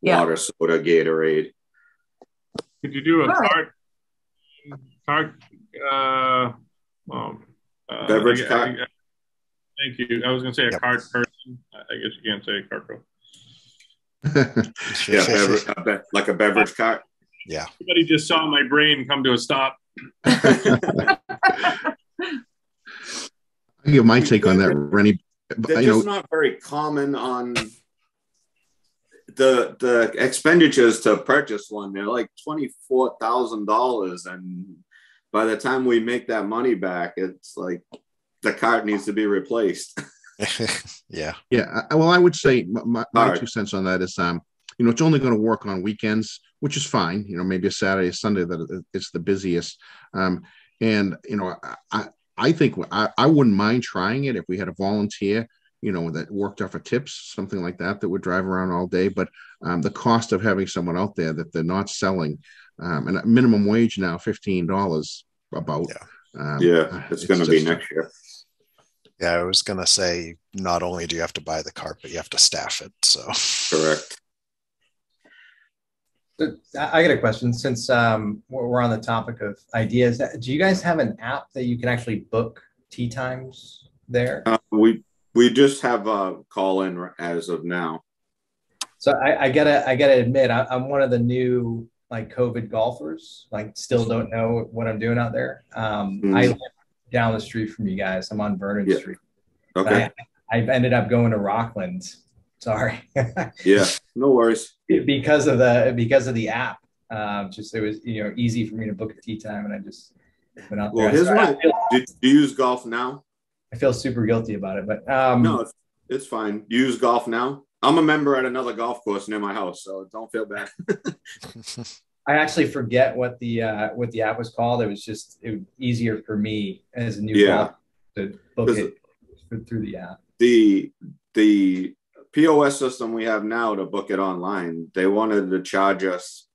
S5: Yeah.
S10: Water, soda, Gatorade.
S12: Could you do a
S10: beverage cart?
S12: Thank you. I was going to say a cart person. I guess you can't say a cart girl.
S10: Yeah, like a beverage cart.
S1: Yeah.
S12: Everybody just saw my brain come to a stop.
S11: I give my take on that, Rennie.
S10: They're just not very common on the expenditures to purchase one. They're like $24,000, and by the time we make that money back, it's like the cart needs to be replaced.
S1: Yeah.
S11: Well, I would say my 2 cents on that is, you know, it's only going to work on weekends, which is fine. You know, maybe a Saturday, Sunday that it's the busiest. And you know, I think I wouldn't mind trying it if we had a volunteer, you know, that worked off of tips, something like that would drive around all day. But the cost of having someone out there that they're not selling, and at minimum wage now, $15 about.
S10: It's going to be next year.
S1: Yeah, I was going to say, not only do you have to buy the cart, but you have to staff it. So
S10: correct.
S13: I got a question. Since we're on the topic of ideas, do you guys have an app that you can actually book tea times there?
S10: We just have a call in as of now.
S13: So I gotta admit, I'm one of the new like COVID golfers. Like, still don't know what I'm doing out there. I live down the street from you guys. I'm on Vernon Street.
S10: Okay.
S13: I've ended up going to Rockland. Sorry.
S10: Yeah, no worries.
S13: Because of the app. Just it was, you know, easy for me to book a tea time, and I just went out there.
S10: Do you use Golf Now?
S13: I feel super guilty about it, but
S10: no, it's fine. You use Golf Now? I'm a member at another golf course near my house, so don't feel bad.
S13: I actually forget what the app was called. It was easier for me as a new golfer to book it through the app.
S10: The POS system we have now to book it online, they wanted to charge us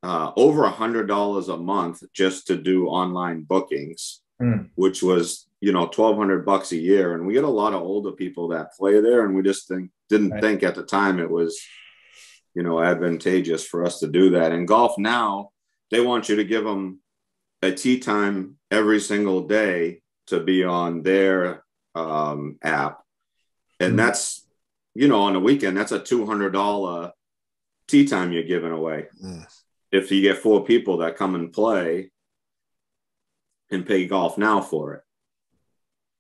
S10: over $100 a month just to do online bookings, which was, you know, $1,200 a year. And we get a lot of older people that play there, and we just didn't think at the time it was, you know, advantageous for us to do that. And Golf Now, they want you to give them a tea time every single day to be on their app. And that's, you know, on the weekend, that's a $200 tea time you're giving away. If you get 4 people that come and play and pay Golf Now for it.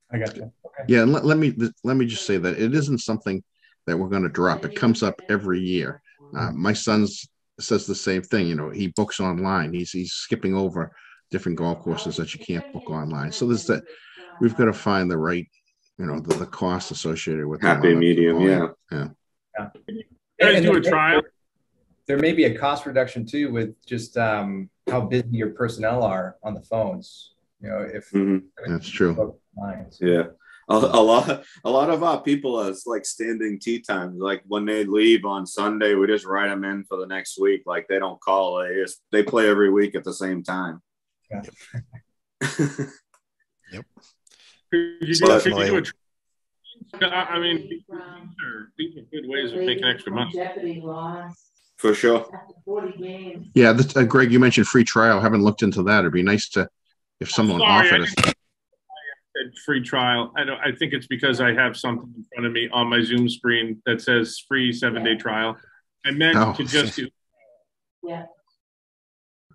S13: I got you. Okay.
S11: Yeah, and let me just say that it isn't something that we're going to drop. It comes up every year. My son says the same thing. You know, he books online. He's skipping over different golf courses that you can't book online. So there's that. We've got to find the right, you know, the cost associated with
S10: happy medium.
S11: Yeah.
S12: Guys do a trial.
S13: There may be a cost reduction too with just how busy your personnel are on the phones. You know, if
S9: that's true.
S10: Yeah. A lot of our people are like standing tea times. Like when they leave on Sunday, we just write them in for the next week. Like they don't call. They play every week at the same time.
S13: Yeah.
S1: Yep.
S12: Could you do I mean, these are good ways of making extra money.
S10: For sure.
S11: Yeah, Greg, you mentioned free trial. I haven't looked into that. It'd be nice to, if someone offered us.
S12: Free trial. I think it's because I have something in front of me on my Zoom screen that says free 7-day trial. I meant to just do.
S2: Yeah.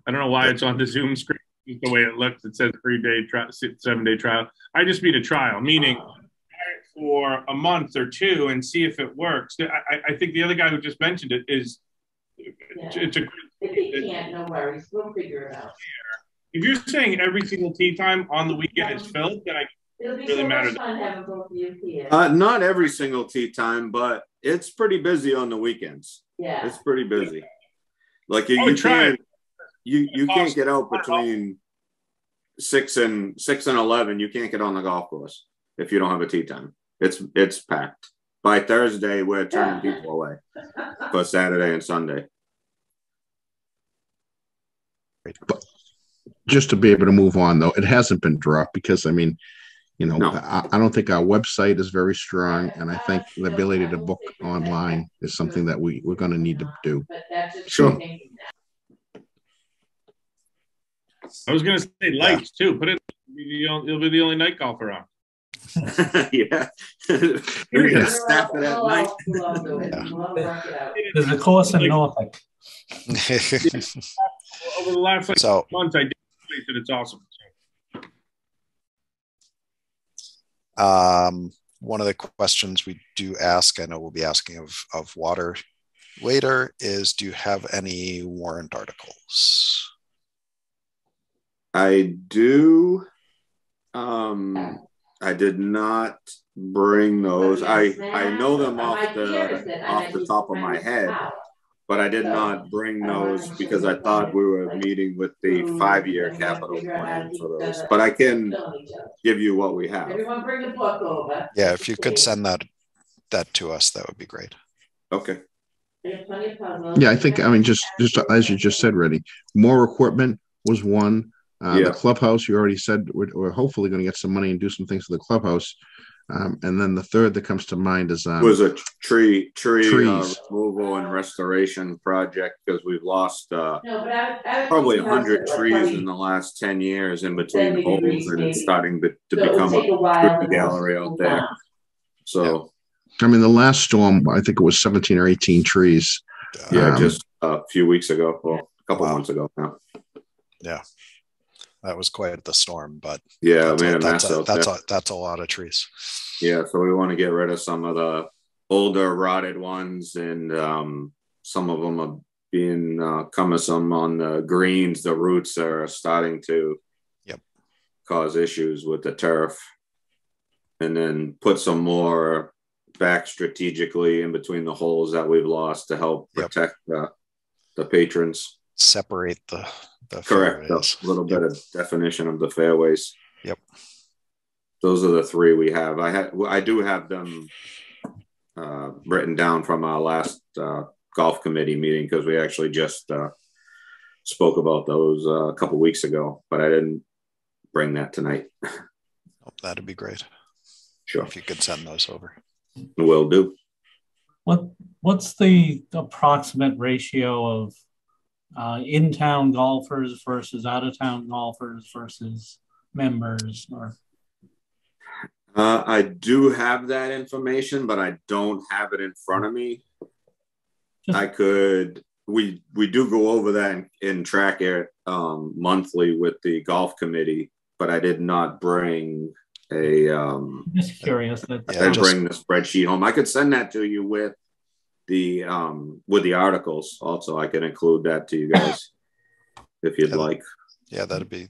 S12: I don't know why it's on the Zoom screen. The way it looks, it says 7-day trial. I just mean a trial, meaning for a month or two and see if it works. I think the other guy who just mentioned it is. It's a.
S2: If he can't, no worries. We'll figure it out.
S12: If you're saying every single tea time on the weekend is filled, then
S2: it'll be really so much fun having both of you here.
S10: Not every single tea time, but it's pretty busy on the weekends.
S2: Yeah,
S10: it's pretty busy. Like you can't get out between 6 and 11. You can't get on the golf course if you don't have a tea time. It's packed. By Thursday, we're turning people away for Saturday and Sunday.
S11: But just to be able to move on, though, it hasn't been dropped because, I mean, I don't think our website is very strong, and I think the ability to book online is something that we're going to need to do.
S10: Sure.
S12: I was going to say lights too. Put it. You'll be the only night golfer on.
S10: Yeah. We're going to staff it at night.
S7: There's a course in Norfolk.
S12: Over the last months, I did it. It's awesome.
S1: One of the questions we do ask, I know we'll be asking of water later, is do you have any warrant articles?
S10: I do. I did not bring those. I know them off the top of my head, but I did not bring those because I thought we were meeting with the 5-year capital plan for those. But I can give you what we have.
S2: Everyone bring a book over.
S1: Yeah, if you could send that to us, that would be great.
S10: Okay.
S11: Yeah, I think, I mean, just as you just said, Reddy, more equipment was one. The clubhouse, you already said we're hopefully going to get some money and do some things for the clubhouse. And then the third that comes to mind is
S10: was a tree removal and restoration project because we've lost probably 100 trees in the last 10 years in between holes, and it's starting to become a tree gallery out there. So,
S11: I mean, the last storm, I think it was 17 or 18 trees.
S10: Yeah, just a few weeks ago, well, a couple months ago now.
S1: Yeah. That was quite the storm, but
S10: yeah,
S1: that's a lot of trees.
S10: Yeah, so we want to get rid of some of the older rotted ones, and some of them are being cumbersome on the greens. The roots are starting to cause issues with the turf, and then put some more back strategically in between the holes that we've lost to help protect the patrons.
S1: Separate the
S10: correct
S1: fairways.
S10: A little bit of definition of the fairways.
S1: Yep.
S10: Those are the three we have. I do have them written down from our last golf committee meeting because we actually just spoke about those a couple weeks ago, but I didn't bring that tonight.
S1: Oh, that'd be great.
S10: Sure.
S1: If you could send those over.
S10: Will do.
S7: What's the approximate ratio of in-town golfers versus out-of-town golfers versus members? Or
S10: I do have that information, but I don't have it in front of me. We do go over that and track it monthly with the golf committee, but I did not bring
S7: just curious.
S10: Bring the spreadsheet home. I could send that to you with the articles. Also, I can include that to you guys if you'd like.
S1: Yeah, that'd be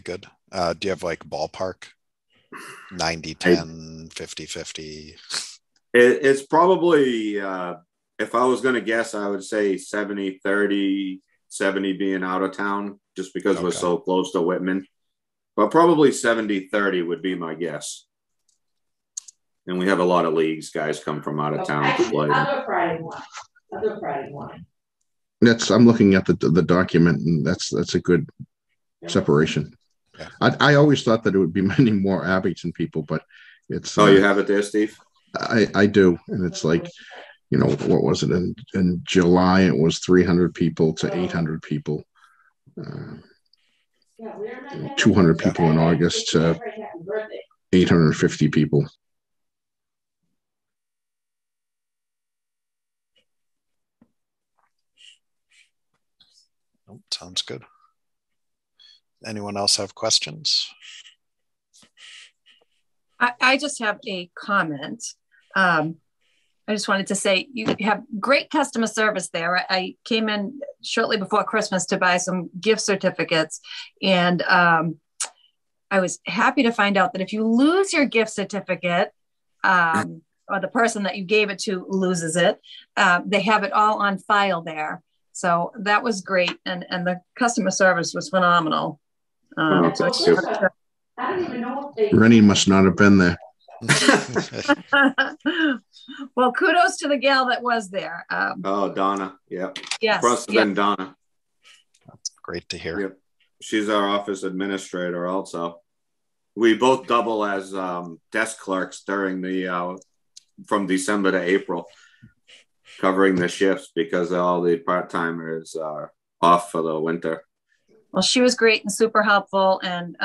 S1: good. Do you have like ballpark 90-10, 50-50?
S10: It's probably if I was going to guess, I would say 70-30, 70 being out of town just because we're so close to Whitman. but probably 70-30 would be my guess. And we have a lot of leagues. Guys come from out of town to play.
S14: Other Friday one.
S11: I'm looking at the document, and that's a good separation.
S1: Yeah.
S11: I always thought that it would be many more Abington people, but it's.
S10: Oh, you have it there, Steve?
S11: I do, and it's like, what was it in July? It was 300 people to 800 people. 200 people in August to 850 people.
S1: Oh, sounds good. Anyone else have questions?
S5: I just have a comment. I just wanted to say you have great customer service there. I came in shortly before Christmas to buy some gift certificates, and I was happy to find out that if you lose your gift certificate, or the person that you gave it to loses it, they have it all on file there. So that was great, and the customer service was phenomenal.
S14: I don't even know if they.
S11: Rennie must not have been there.
S5: Well, kudos to the gal that was there.
S10: Donna. Yep.
S5: Yes.
S10: Must have been Donna.
S1: That's great to hear.
S10: Yep. She's our office administrator also. We both double as desk clerks during the from December to April, covering the shifts because all the part-timers are off for the winter.
S5: Well, she was great and super helpful, and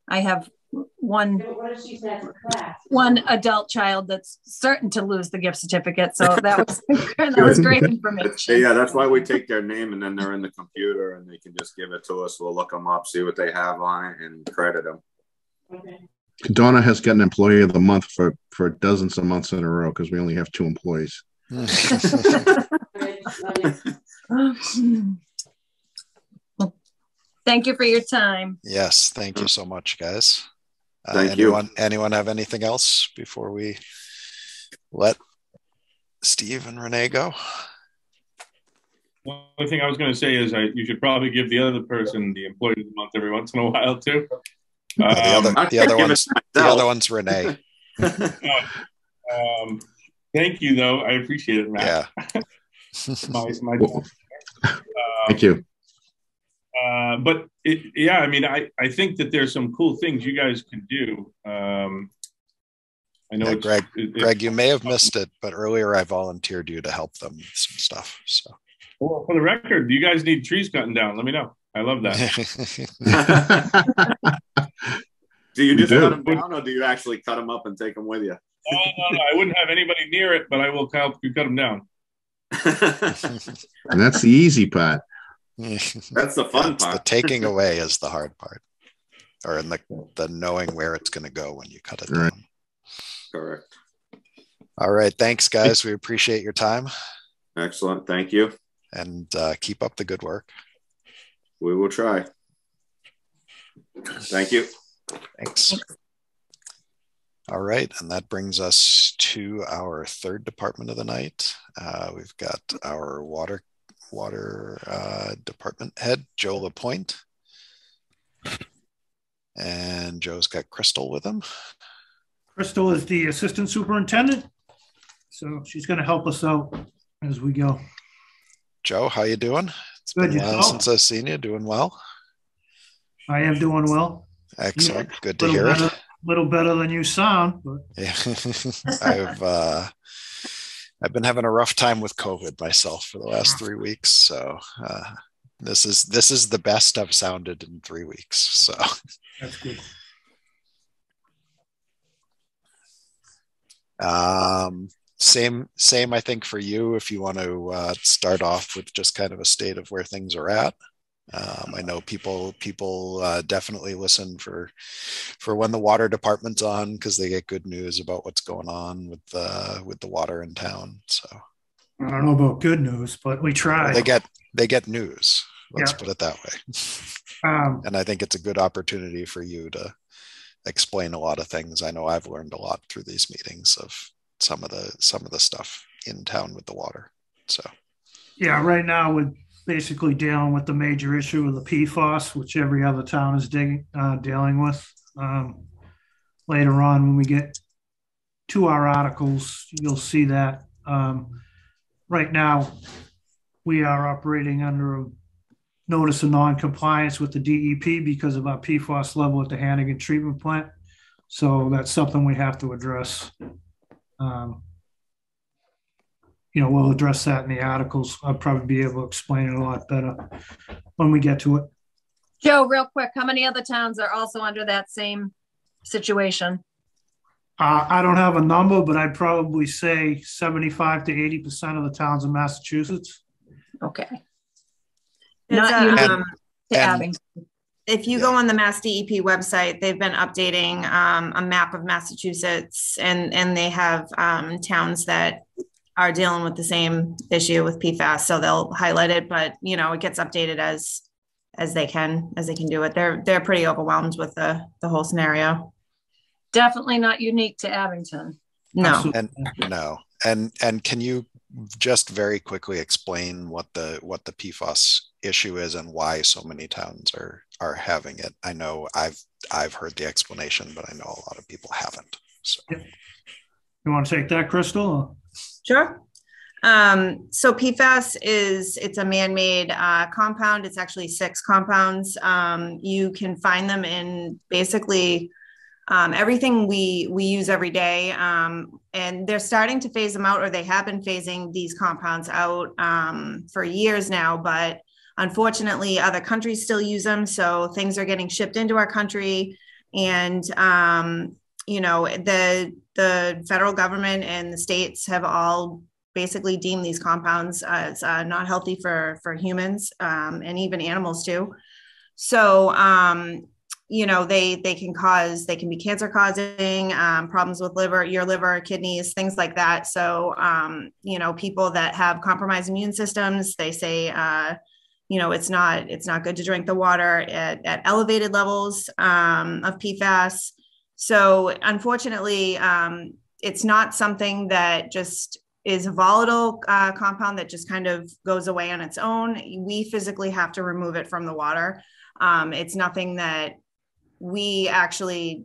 S5: I have one adult child that's certain to lose the gift certificate, so that was great information.
S10: Yeah, that's why we take their name, and then they're in the computer, and they can just give it to us. We'll look them up, see what they have on it, and credit them.
S14: Okay.
S11: Donna has gotten Employee of the Month for dozens of months in a row because we only have 2 employees.
S5: Thank you for your time.
S1: Yes, thank you so much, guys.
S10: Thank you.
S1: Anyone have anything else before we let Steve and Renee go?
S12: The only thing I was going to say is you should probably give the other person the Employee of the Month every once in a while too.
S1: The other one's Renee.
S12: Thank you, though. I appreciate it, Matt.
S1: Yeah.
S11: Thank you.
S12: But I mean, I think that there's some cool things you guys can do. I know,
S1: Greg, you may have missed it, but earlier I volunteered you to help them with some stuff. So,
S12: well, for the record, you guys need trees cutting down. Let me know. I love that.
S10: Do you just cut them down, or do you actually cut them up and take them with you?
S12: No. I wouldn't have anybody near it, but I will help you cut them down.
S11: And that's the easy part.
S10: That's the fun part.
S1: The taking away is the hard part, or in the knowing where it's going to go when you cut it down.
S10: Correct.
S1: All right. Thanks, guys. We appreciate your time.
S10: Excellent. Thank you.
S1: And keep up the good work.
S10: We will try. Thank you.
S1: Thanks. All right. And that brings us to our third department of the night. We've got our water department head, Joe LaPointe. And Joe's got Crystal with him.
S15: Crystal is the assistant superintendent, so she's going to help us out as we go.
S1: Joe, how you doing? It's
S15: good.
S1: Been a while since I've seen you. Doing well?
S15: I am doing well.
S1: Excellent. Good to hear it.
S15: A little better than you sound. But.
S1: Yeah, I've been having a rough time with COVID myself for the last 3 weeks. So this is the best I've sounded in 3 weeks. So
S15: that's good.
S1: Same, I think, for you, if you want to start off with just kind of a state of where things are at. I know people definitely listen for when the water department's on, because they get good news about what's going on with the water in town. So
S15: I don't know about good news, but we try.
S1: Well, they get news. Let's put it that way. And I think it's a good opportunity for you to explain a lot of things. I know I've learned a lot through these meetings of some of the stuff in town with the water. So
S15: yeah, right now with basically dealing with the major issue of the PFOS, which every other town is dealing with. Later on, when we get to our articles, you'll see that right now we are operating under a notice of non-compliance with the DEP because of our PFOS level at the Hannigan treatment plant. So that's something we have to address. We'll address that in the articles. I'll probably be able to explain it a lot better when we get to it.
S5: Joe, real quick, how many other towns are also under that same situation?
S15: I don't have a number, but I'd probably say 75 to 80% of the towns in Massachusetts.
S5: Okay.
S16: If you go on the Mass DEP website, they've been updating a map of Massachusetts, and they have towns that are dealing with the same issue with PFAS. So they'll highlight it, but it gets updated as they can do it. They're pretty overwhelmed with the whole scenario.
S5: Definitely not unique to Abington.
S16: No.
S1: And can you just very quickly explain what the PFAS issue is and why so many towns are having it? I know I've heard the explanation, but I know a lot of people haven't. So
S15: you want to take that, Crystal?
S16: Sure. So PFAS it's a man-made compound. It's actually 6 compounds. You can find them in basically everything we use every day. And they're starting to phase them out, or they have been phasing these compounds out for years now. But unfortunately, other countries still use them. So things are getting shipped into our country. And, the federal government and the states have all basically deemed these compounds as not healthy for humans and even animals too. So, they can be cancer causing, problems with your liver, kidneys, things like that. So, people that have compromised immune systems, they say, it's not good to drink the water at elevated levels of PFAS. So unfortunately, it's not something that just is a volatile compound that just kind of goes away on its own. We physically have to remove it from the water. It's nothing that we actually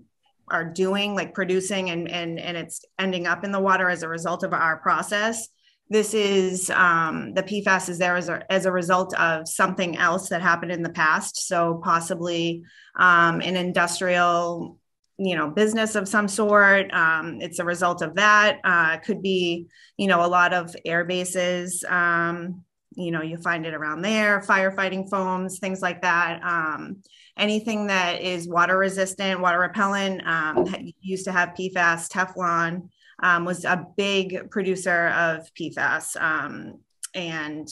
S16: are doing, like producing and it's ending up in the water as a result of our process. This is the PFAS is there as a result of something else that happened in the past. So possibly an industrial business of some sort. It's a result of that. Could be, a lot of air bases. You find it around there, firefighting foams, things like that. Anything that is water resistant, water repellent, used to have PFAS. Teflon was a big producer of PFAS. And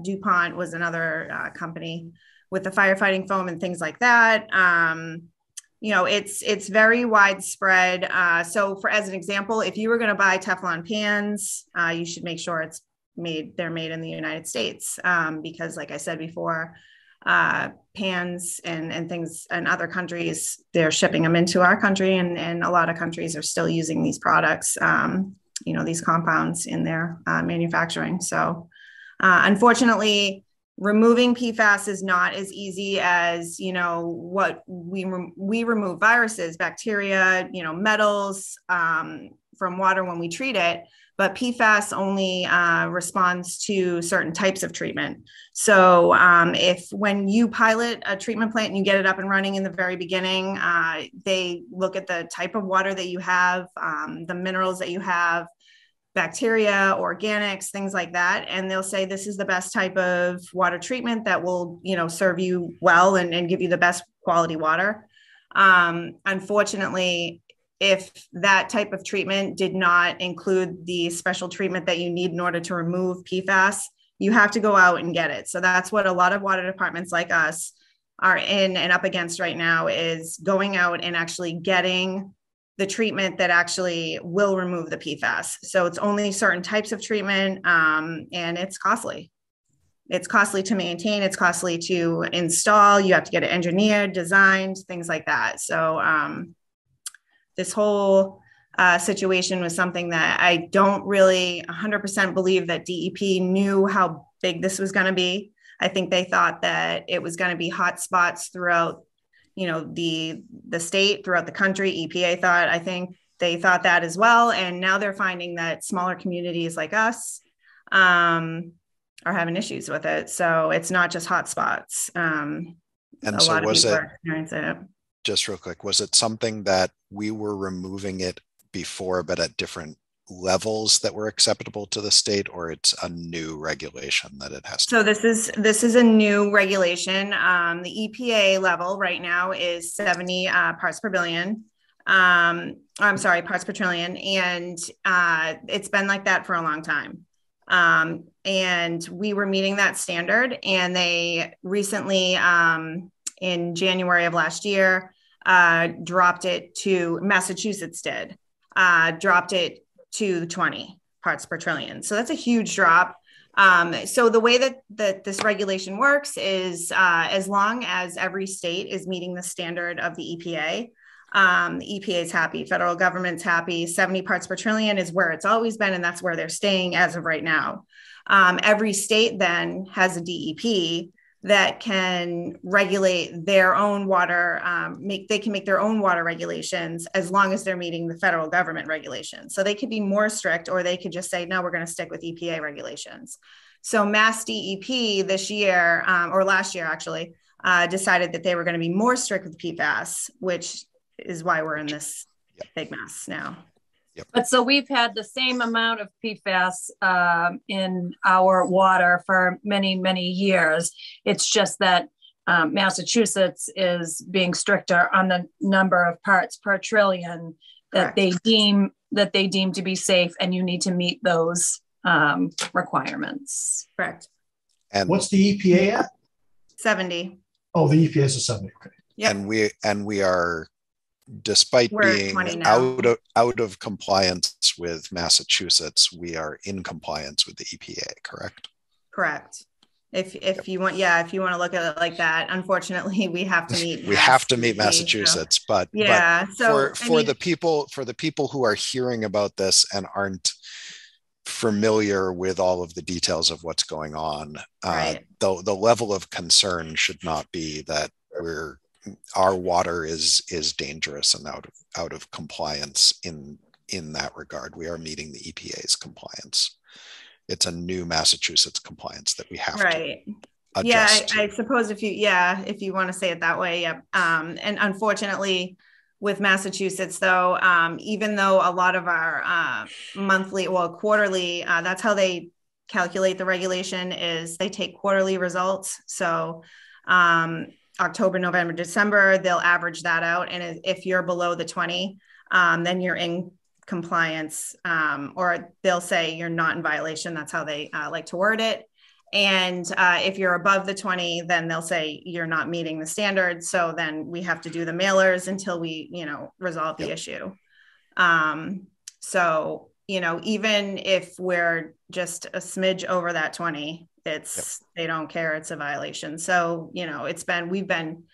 S16: DuPont was another company with the firefighting foam and things like that. It's very widespread. So as an example, if you were going to buy Teflon pans, you should make sure they're made in the United States. Because like I said before, pans and things in other countries, they're shipping them into our country, and a lot of countries are still using these products, these compounds in their manufacturing. So unfortunately, removing PFAS is not as easy as, what we remove viruses, bacteria, metals from water when we treat it. But PFAS only responds to certain types of treatment. So when you pilot a treatment plant and you get it up and running in the very beginning, they look at the type of water that you have, the minerals that you have, bacteria, organics, things like that. And they'll say, this is the best type of water treatment that will, serve you well and give you the best quality water. Unfortunately, if that type of treatment did not include the special treatment that you need in order to remove PFAS, you have to go out and get it. So that's what a lot of water departments like us are in and up against right now, is going out and actually getting the treatment that actually will remove the PFAS. So it's only certain types of treatment, and it's costly. It's costly to maintain. It's costly to install. You have to get it engineered, designed, things like that. So this whole situation was something that I don't really 100% believe that DEP knew how big this was going to be. I think they thought that it was going to be hot spots throughout, the state, throughout the country. EPA thought, I think they thought that as well. And now they're finding that smaller communities like us are having issues with it. So it's not just hot spots.
S1: And
S16: a
S1: so
S16: lot of
S1: was
S16: people
S1: it,
S16: are experiencing it.
S1: just real quick, was it something that we were removing it before, but at different levels that were acceptable to the state, or it's a new regulation that it has to?
S16: So this is a new regulation. The EPA level right now is 70 parts per billion. I'm sorry, parts per trillion. And it's been like that for a long time. And we were meeting that standard, and they recently, in January of last year, dropped it to, Massachusetts did, dropped it to 20 parts per trillion. So that's a huge drop. So the way that this regulation works is as long as every state is meeting the standard of the EPA, the EPA is happy, federal government's happy. 70 parts per trillion is where it's always been, and that's where they're staying as of right now. Every state then has a DEP that can regulate their own water, they can make their own water regulations as long as they're meeting the federal government regulations. So they could be more strict, or they could just say, no, we're going to stick with EPA regulations. So Mass DEP this year, or last year actually, decided that they were going to be more strict with PFAS, which is why we're in this big mess now.
S5: But so we've had the same amount of PFAS in our water for many, many years. It's just that Massachusetts is being stricter on the number of parts per trillion that they deem to be safe, and you need to meet those requirements.
S16: Correct.
S4: And what's the EPA at?
S16: 70.
S4: Oh, the EPA is a 70. Okay.
S16: Yeah.
S1: And we are, despite being out of compliance with Massachusetts, we are in compliance with the EPA, correct?
S16: Correct. If you want, if you want to look at it like that, unfortunately, we have to meet.
S1: We have to meet Massachusetts, but
S16: so
S1: for the people who are hearing about this and aren't familiar with all of the details of what's going on, the level of concern should not be that our water is dangerous and out of compliance in that regard. We are meeting the EPA's compliance. It's a new Massachusetts compliance that we have to adjust.
S16: I suppose if you want to say it that way, and unfortunately with Massachusetts though, even though a lot of our quarterly, that's how they calculate the regulation, is they take quarterly results. So October, November, December, they'll average that out. And if you're below the 20, then you're in compliance, or they'll say you're not in violation. That's how they like to word it. And if you're above the 20, then they'll say you're not meeting the standards. So then we have to do the mailers until we, resolve the issue. So, even if we're just a smidge over that 20, they don't care. It's a violation. So, we've been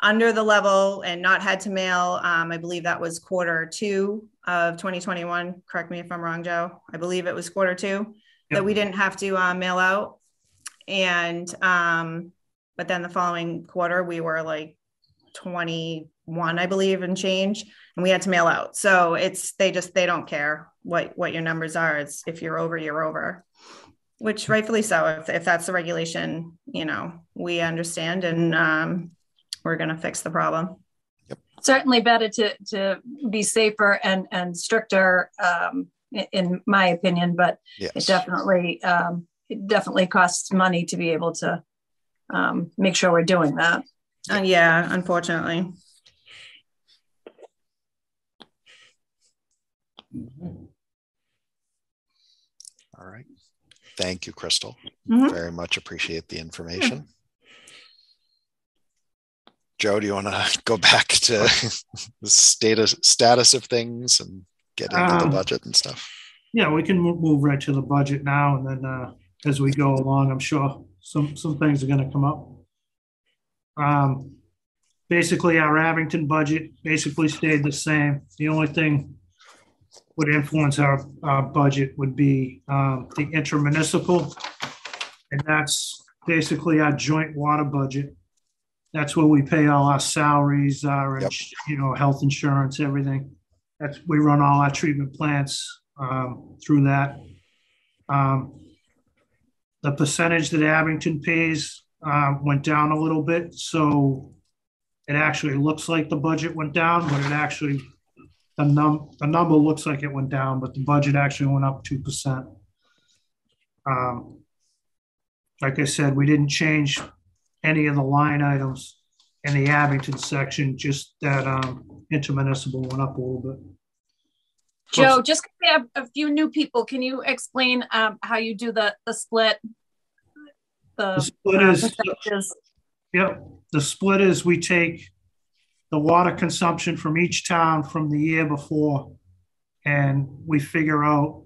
S16: under the level and not had to mail. I believe that was Q2 of 2021. Correct me if I'm wrong, Joe. I believe it was Q2 that we didn't have to mail out. And, but then the following quarter, we were like 21, I believe, and change, and we had to mail out. So they don't care what your numbers are. It's if you're over, you're over. Which rightfully so, if that's the regulation, we understand, and we're going to fix the problem.
S5: Certainly better to be safer and stricter, in my opinion, but it definitely costs money to be able to make sure we're doing that.
S16: Unfortunately.
S1: All right. Thank you, Crystal. Very much appreciate the information. Joe, do you want to go back to the status of things and get into the budget and stuff?
S15: Yeah, we can move right to the budget now, and then as we go along, I'm sure some things are going to come up. Basically, our Abington budget basically stayed the same. The only thing would influence our budget would be the intermunicipal, and that's basically our joint water budget. That's where we pay all our salaries, our health insurance, everything. We run all our treatment plants through that. The percentage that Abington pays went down a little bit, so it actually looks like the budget went down, but it actually the number looks like it went down, but the budget actually went up 2%. Like I said, we didn't change any of the line items in the Abington section, just that intermunicipal went up a little bit.
S5: Joe, just because we have a few new people, can you explain how you do the split? The split
S15: is, the split is we take the water consumption from each town from the year before, and we figure out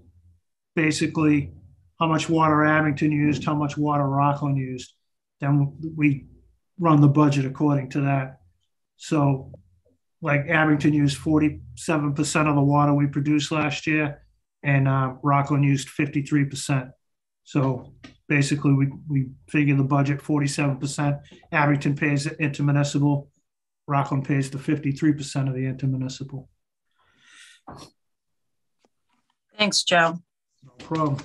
S15: basically how much water Abington used, how much water Rockland used. Then we run the budget according to that. So like Abington used 47% of the water we produced last year, and Rockland used 53%. So basically we figure the budget 47%. Abington pays the intermunicipal, Rockland pays the 53% of the intermunicipal.
S5: Thanks, Joe.
S15: No problem.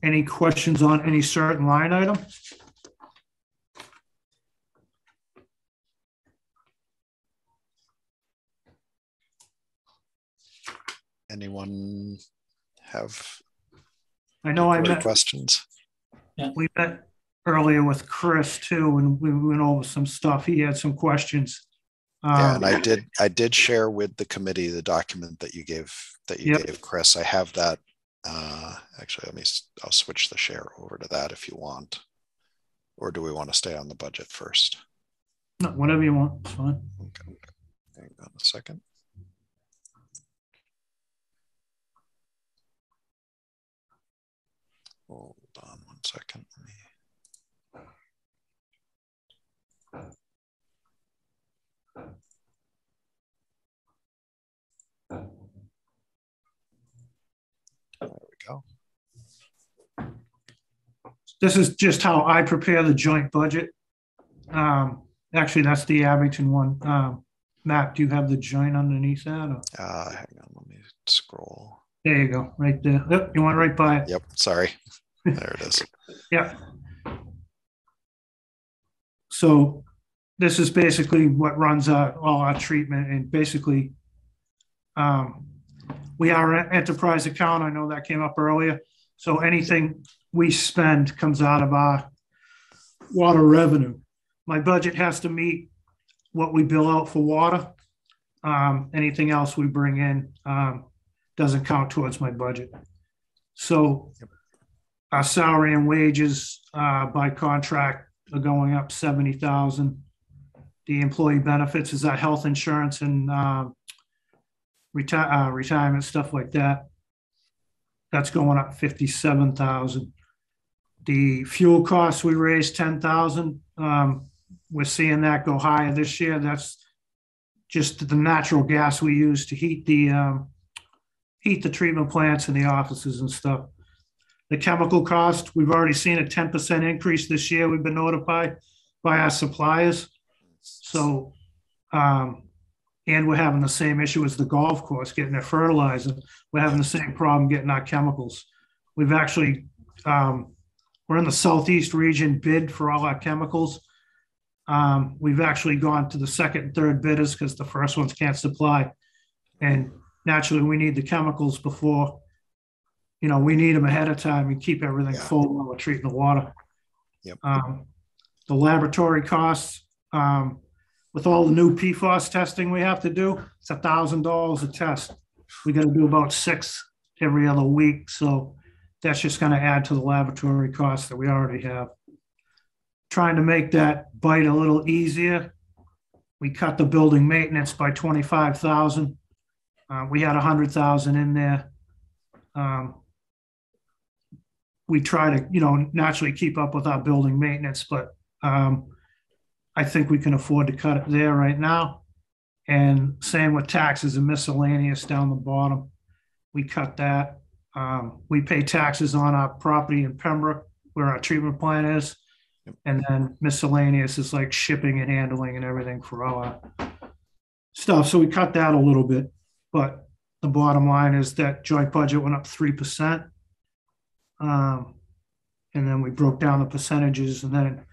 S15: Any questions on any certain line item?
S1: Anyone have
S15: I know I met
S1: questions?
S15: We met earlier with Chris too, and we went over some stuff. He had some questions.
S1: Yeah, and I did share with the committee the document that you gave gave Chris. I have that. Actually, I'll switch the share over to that if you want, or do we want to stay on the budget first?
S15: No, whatever you want, it's fine.
S1: Okay, hang on a second. Hold on one second. There we go.
S15: This is just how I prepare the joint budget. Actually, that's the Abington one. Matt, do you have the joint underneath that? Or?
S1: Hang on, let me scroll.
S15: There you go, right there. Yep, you went right by it.
S1: Yep, sorry. There it is.
S15: Yeah. So this is basically what runs all our treatment, and basically we are an enterprise account. I know that came up earlier. So anything we spend comes out of our water revenue. My budget has to meet what we bill out for water. Anything else we bring in doesn't count towards my budget. So our salary and wages by contract are going up $70,000. The employee benefits is our health insurance and retirement, stuff like that. That's going up $57,000. The fuel costs, we raised $10,000. We're seeing that go higher this year. That's just the natural gas we use to heat the treatment plants and the offices and stuff. The chemical cost, we've already seen a 10% increase this year. We've been notified by our suppliers. So, and we're having the same issue as the golf course, getting their fertilizer. We're having the same problem getting our chemicals. We've actually, we're in the Southeast region bid for all our chemicals. We've actually gone to the second and third bidders because the first ones can't supply. And naturally, we need the chemicals before, we need them ahead of time and keep everything full while we're treating the water.
S1: Yep.
S15: The laboratory costs, with all the new Pfos testing we have to do, it's $1,000 a test. We got to do about 6 every other week. So that's just going to add to the laboratory costs that we already have. Trying to make that bite a little easier, we cut the building maintenance by $25,000. We had $100,000 in there. We try to, naturally keep up with our building maintenance, but I think we can afford to cut it there right now. And same with taxes and miscellaneous down the bottom. We cut that. We pay taxes on our property in Pembroke where our treatment plant is. And then miscellaneous is like shipping and handling and everything for all our stuff. So we cut that a little bit, but the bottom line is that joint budget went up 3%. And then we broke down the percentages, and then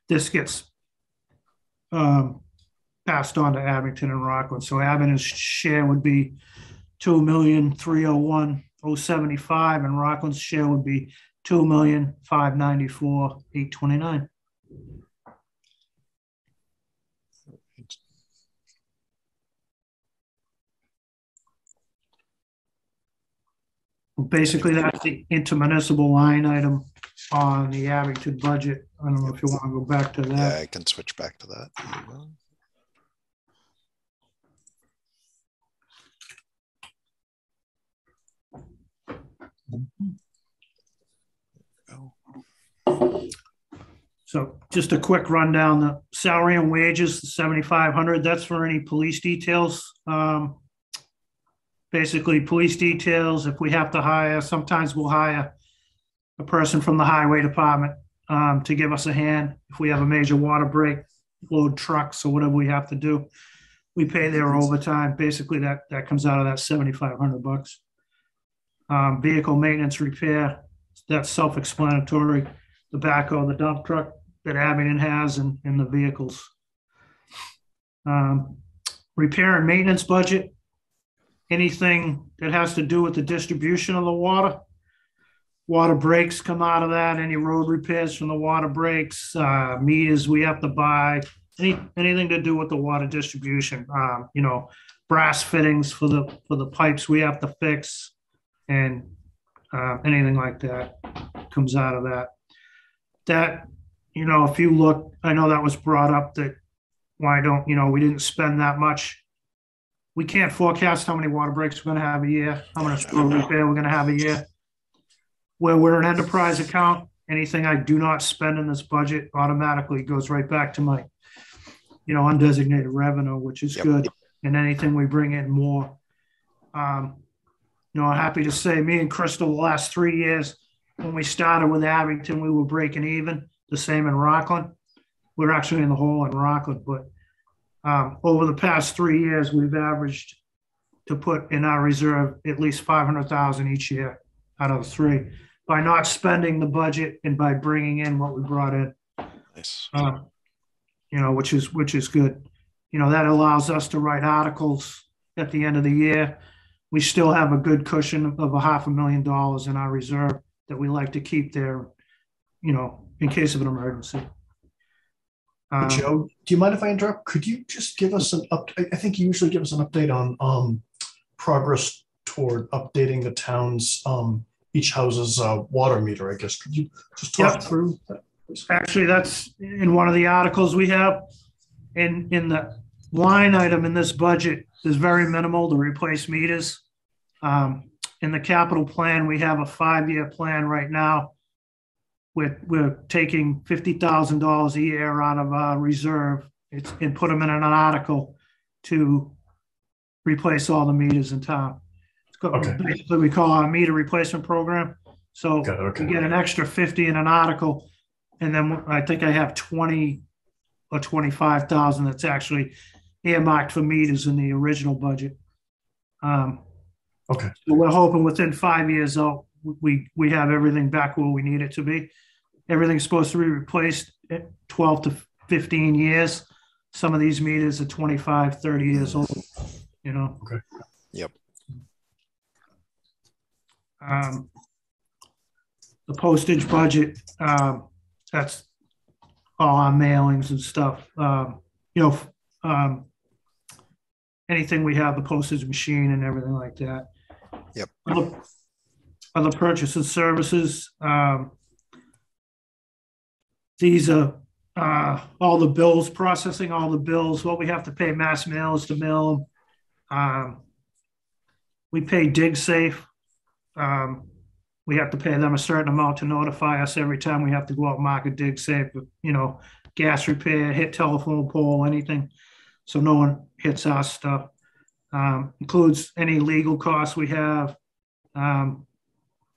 S15: this gets passed on to Abington and Rockland. So Abington's share would be 2,301,075, and Rockland's share would be 2,594,829. Basically, that's the intermunicipal line item on the Abington budget. I don't know if you want to go back to that.
S1: Yeah, I can switch back to that.
S15: So just a quick rundown, the salary and wages, the 7,500, that's for any police details. Basically police details, if we have to hire, sometimes we'll hire a person from the highway department to give us a hand. If we have a major water break, load trucks or whatever we have to do, we pay their overtime. Basically that comes out of that 7,500 bucks. Vehicle maintenance repair, that's self-explanatory. The backhoe, the dump truck that Abington has and the vehicles. Repair and maintenance budget, anything that has to do with the distribution of the water. Water breaks come out of that, any road repairs from the water breaks, meters we have to buy, anything to do with the water distribution, brass fittings for the pipes we have to fix, and anything like that comes out of that. That, if you look, I know that was brought up that why don't, we didn't spend that much. We can't forecast how many water breaks we're going to have a year, how much road repair we're going to have a year. Where we're an enterprise account, anything I do not spend in this budget automatically goes right back to my, undesignated revenue, which is good. And anything we bring in more. I'm happy to say me and Crystal, the last 3 years, when we started with Abington, we were breaking even, the same in Rockland. We're actually in the hole in Rockland, but over the past 3 years, we've averaged to put in our reserve at least 500,000 each year out of the three by not spending the budget and by bringing in what we brought in.
S1: Nice.
S15: Which is good. That allows us to write articles at the end of the year. We still have a good cushion of $500,000 in our reserve that we like to keep there, in case of an emergency.
S4: Joe, do you mind if I interrupt? Could you just give us an update? I think you usually give us an update on progress toward updating the town's each house's water meter, I guess. Could you just talk through that, please?
S15: Actually, that's in one of the articles we have. In the line item in this budget is very minimal to replace meters. In the capital plan, we have a 5-year plan right now. We're taking $50,000 a year out of our reserve and put them in an article to replace all the meters in town. Basically, we call it a meter replacement program. So we get an extra 50 in an article, and then I think I have 20 or 25,000 that's actually earmarked for meters in the original budget. So we're hoping within 5 years out, we have everything back where we need it to be. Everything's supposed to be replaced at 12 to 15 years. Some of these meters are 25, 30 years old,
S1: Yep.
S15: The postage budget, that's all our mailings and stuff. Anything we have, the postage machine and everything like that.
S1: Yep.
S15: Other purchase and services. These are all the bills, processing all the bills, what we have to pay mass mailers to mail them. We pay DigSafe. We have to pay them a certain amount to notify us every time we have to go out and mark a DigSafe, gas repair, hit telephone pole, anything. So no one hits our stuff. Includes any legal costs we have.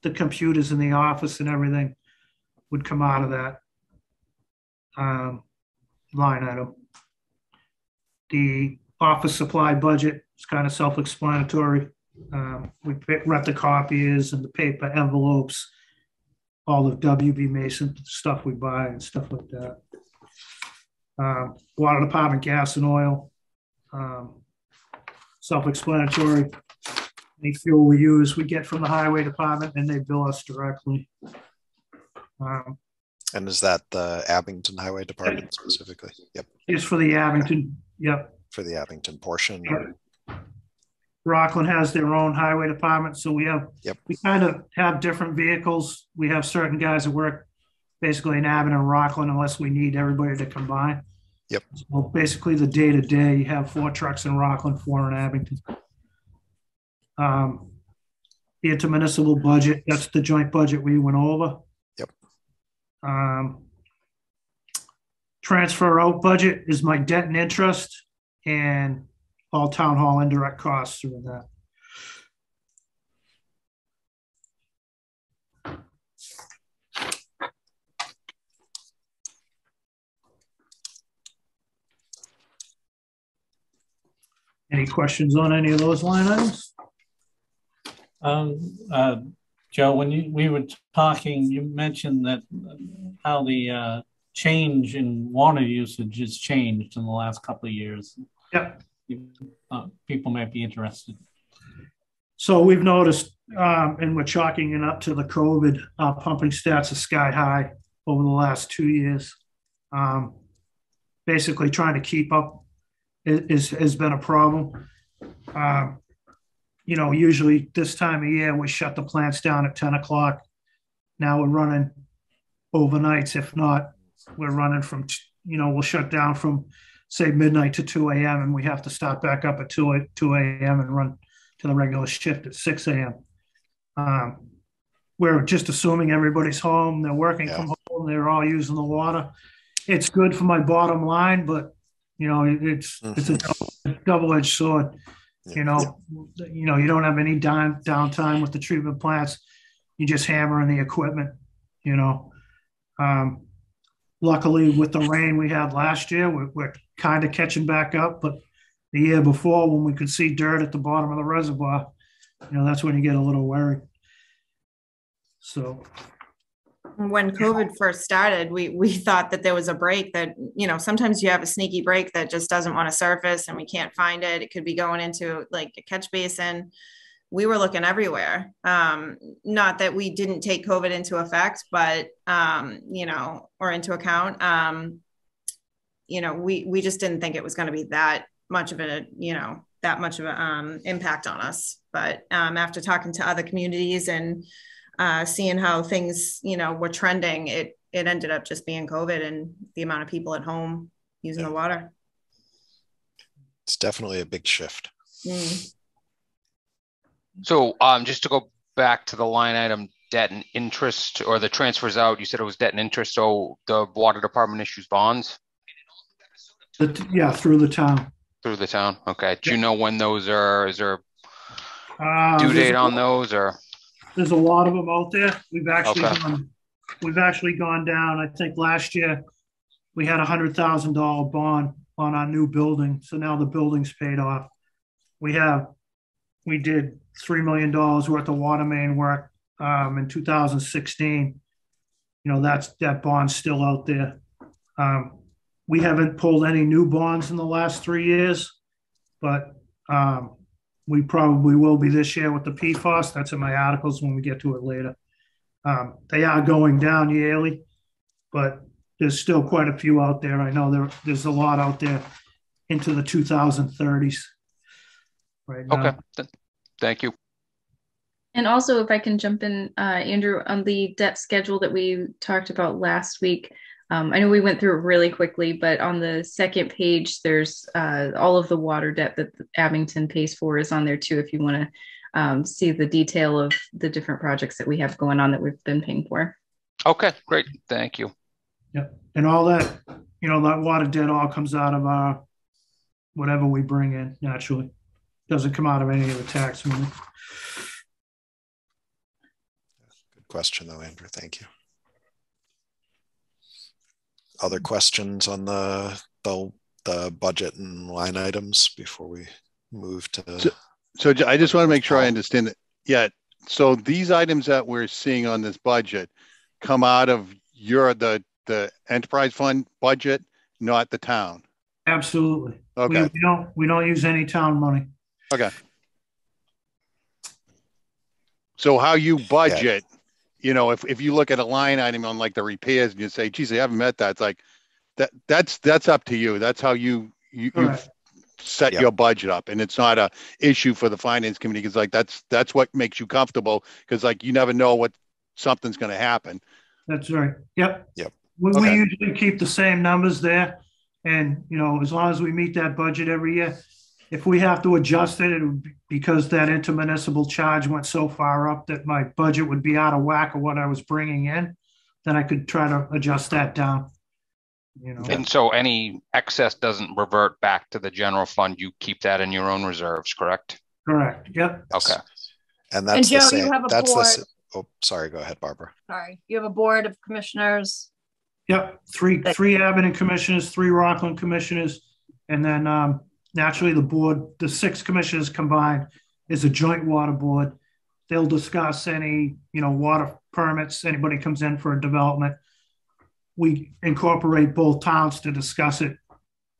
S15: the computers in the office and everything would come out of that line item. The office supply budget is kind of self-explanatory. We rent the copiers and the paper envelopes, all of WB Mason stuff we buy and stuff like that. Water department, gas and oil, self-explanatory. Any fuel we use, we get from the highway department and they bill us directly.
S1: And is that the Abington Highway Department specifically? Yep.
S15: It's for the Abington, yep.
S1: For the Abington portion.
S15: Yep. Rockland has their own highway department, so we kind of have different vehicles. We have certain guys that work basically in Abington and Rockland unless we need everybody to combine.
S1: Yep.
S15: So basically the day-to-day, you have 4 trucks in Rockland, 4 in Abington. The intermunicipal budget, that's the joint budget we went over.
S1: Yep.
S15: Transfer out budget is my debt and interest and all town hall indirect costs through that. Any questions on any of those line items?
S7: Joe, when we were talking, you mentioned that how the change in water usage has changed in the last couple of years.
S15: Yep.
S7: People might be interested.
S15: So we've noticed, and we're chalking it up to the COVID, pumping stats are sky high over the last 2 years. Basically trying to keep up has been a problem. You know, usually this time of year, we shut the plants down at 10 o'clock. Now we're running overnights. If not, we're running from, you know, we'll shut down from, say, midnight to 2 a.m. and we have to start back up at 2 a.m. and run to the regular shift at 6 a.m. We're just assuming everybody's home. They're working from home. They're all using the water. It's good for my bottom line, but, you know, it's a double-edged sword. You know, you don't have any downtime with the treatment plants. You just hammering the equipment, you know. Luckily, with the rain we had last year, we're kind of catching back up. But the year before, when we could see dirt at the bottom of the reservoir, you know, that's when you get a little worried. So
S16: when COVID first started, we thought that there was a break that, you know, sometimes you have a sneaky break that just doesn't want to surface and we can't find it. It could be going into like a catch basin. We were looking everywhere. Not that we didn't take COVID into effect, but, you know, or into account, you know, we just didn't think it was going to be that much of a, you know, that much of an impact on us. But after talking to other communities and seeing how things, you know, were trending, it ended up just being COVID and the amount of people at home using the water.
S1: It's definitely a big shift.
S3: So just to go back to the line item, debt and interest, or the transfers out, you said it was debt and interest. So the water department issues bonds?
S15: Yeah, through the town.
S3: Through the town. Okay. Do you know when those are, is there a due date on those, or?
S15: There's a lot of them out there. We've actually gone down. I think last year we had $100,000 bond on our new building. So now the building's paid off. We did $3 million worth of water main work in 2016. You know, that bond's still out there. We haven't pulled any new bonds in the last 3 years, but we probably will be this year with the Pfos. That's in my articles when we get to it later. They are going down yearly, but there's still quite a few out there. I know there's a lot out there into the 2030s right now.
S3: Okay, thank you.
S8: And also, if I can jump in, Andrew, on the debt schedule that we talked about last week, I know we went through it really quickly, but on the second page, there's all of the water debt that Abington pays for is on there too, if you want to see the detail of the different projects that we have going on that we've been paying for.
S3: Okay, great. Thank you.
S15: Yep. And all that, you know, that water debt all comes out of our, whatever we bring in naturally. Doesn't come out of any of the tax money.
S1: question though, Andrew. Thank you. Other questions on the budget and line items before we move to?
S9: So I just want to make sure I understand it. Yeah. So these items that we're seeing on this budget come out of the enterprise fund budget, not the town.
S15: Absolutely.
S9: Okay.
S15: We don't use any town money.
S9: Okay. So how you budget, you know, if you look at a line item on like the repairs and you say, geez, I haven't met that. It's like that's up to you. That's how you set your budget up, and it's not a issue for the finance committee because like that's what makes you comfortable because like you never know what something's going to happen.
S15: That's right. Yep. We
S9: Okay.
S15: usually keep the same numbers there, and you know, as long as we meet that budget every year. If we have to adjust it, it would be because that intermunicipal charge went so far up that my budget would be out of whack of what I was bringing in, then I could try to adjust that down. You know.
S3: And so any excess doesn't revert back to the general fund. You keep that in your own reserves, correct?
S15: Correct. Yep.
S3: Okay.
S1: And that's
S5: Joe,
S1: the same.
S5: you have a
S1: That's
S5: board.
S1: oh, sorry. Go ahead, Barbara.
S5: Sorry, you have a board of commissioners.
S15: Yep. Three Abington commissioners, 3 Rockland commissioners, and then naturally the 6 commissioners combined is a joint water board. They'll discuss any, you know, water permits, anybody comes in for a development. We incorporate both towns to discuss it.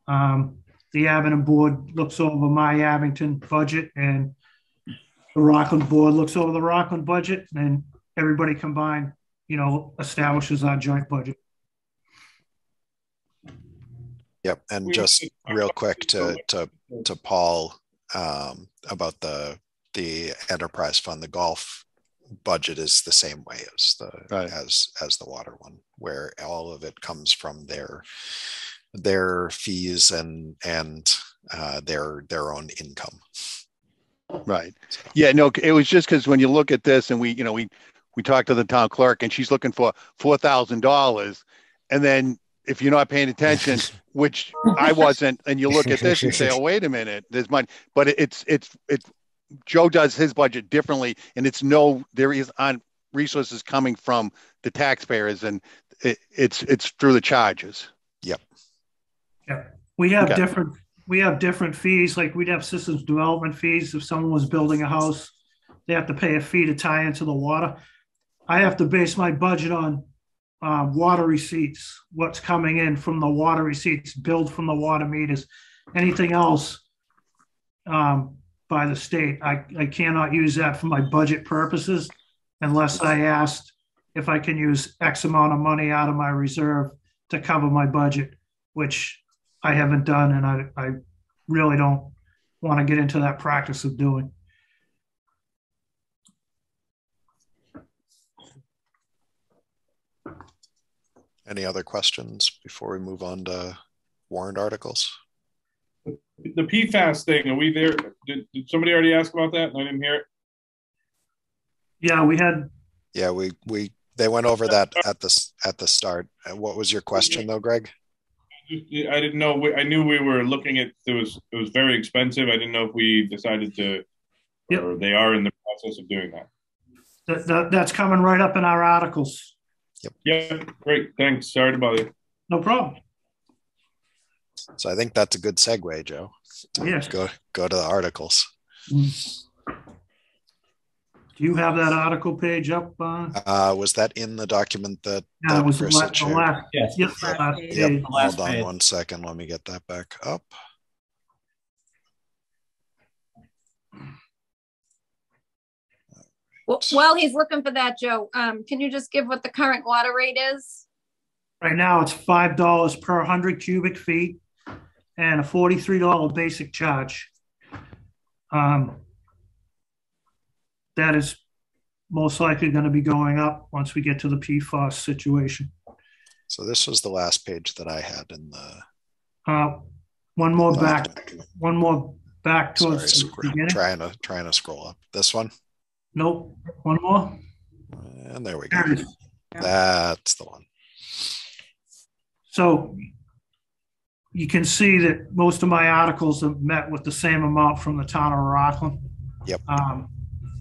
S15: The Abington board looks over my Abington budget and the Rockland board looks over the Rockland budget, and everybody combined, you know, establishes our joint budget.
S1: Yep, and just real quick to Paul about the enterprise fund, the golf budget is the same way as the water one, where all of it comes from their fees and their own income.
S9: Right. Yeah. No, it was just because when you look at this and we talked to the town clerk and she's looking for $4,000, and then if you're not paying attention, which I wasn't, and you look at this and say, oh, wait a minute, there's money, but it's Joe does his budget differently, and there is on resources coming from the taxpayers, and it's through the charges.
S1: Yep.
S15: Yeah. We have different fees. Like we'd have systems development fees. If someone was building a house, they have to pay a fee to tie into the water. I have to base my budget on water receipts, what's coming in from the water receipts, billed from the water meters. Anything else by the state, I cannot use that for my budget purposes unless I asked if I can use X amount of money out of my reserve to cover my budget, which I haven't done, and I really don't want to get into that practice of doing.
S1: Any other questions before we move on to warrant articles?
S12: The PFAS thing, are we there? Did somebody already ask about that? I didn't hear it.
S15: Yeah, we had.
S1: Yeah, they went over that at the start. What was your question though, Greg?
S12: I didn't know. I knew we were looking at. It was very expensive. I didn't know if we decided to, or they are in the process of doing that.
S15: That's coming right up in our articles.
S1: Yep.
S12: Yeah, great. Thanks. Sorry to bother you.
S15: No problem.
S1: So I think that's a good segue, Joe.
S15: Yes.
S1: Go to the articles.
S15: Do you have that article page up?
S1: Was that in the document that
S15: it was
S1: Chris had shared?
S15: Yes.
S1: Yep. Hold on 1 second. Let me get that back up.
S5: Well, while he's looking for that, Joe, can you just give what the current water rate is?
S15: Right now, it's $5 per 100 cubic feet and a $43 basic charge. That is most likely going to be going up once we get to the PFOS situation.
S1: So this was the last page that I had in the.
S15: One more back towards the beginning.
S1: Trying to scroll up. This one.
S15: Nope. One more.
S1: And there we go. That's the one.
S15: So you can see that most of my articles have met with the same amount from the town of Rockland.
S1: Yep.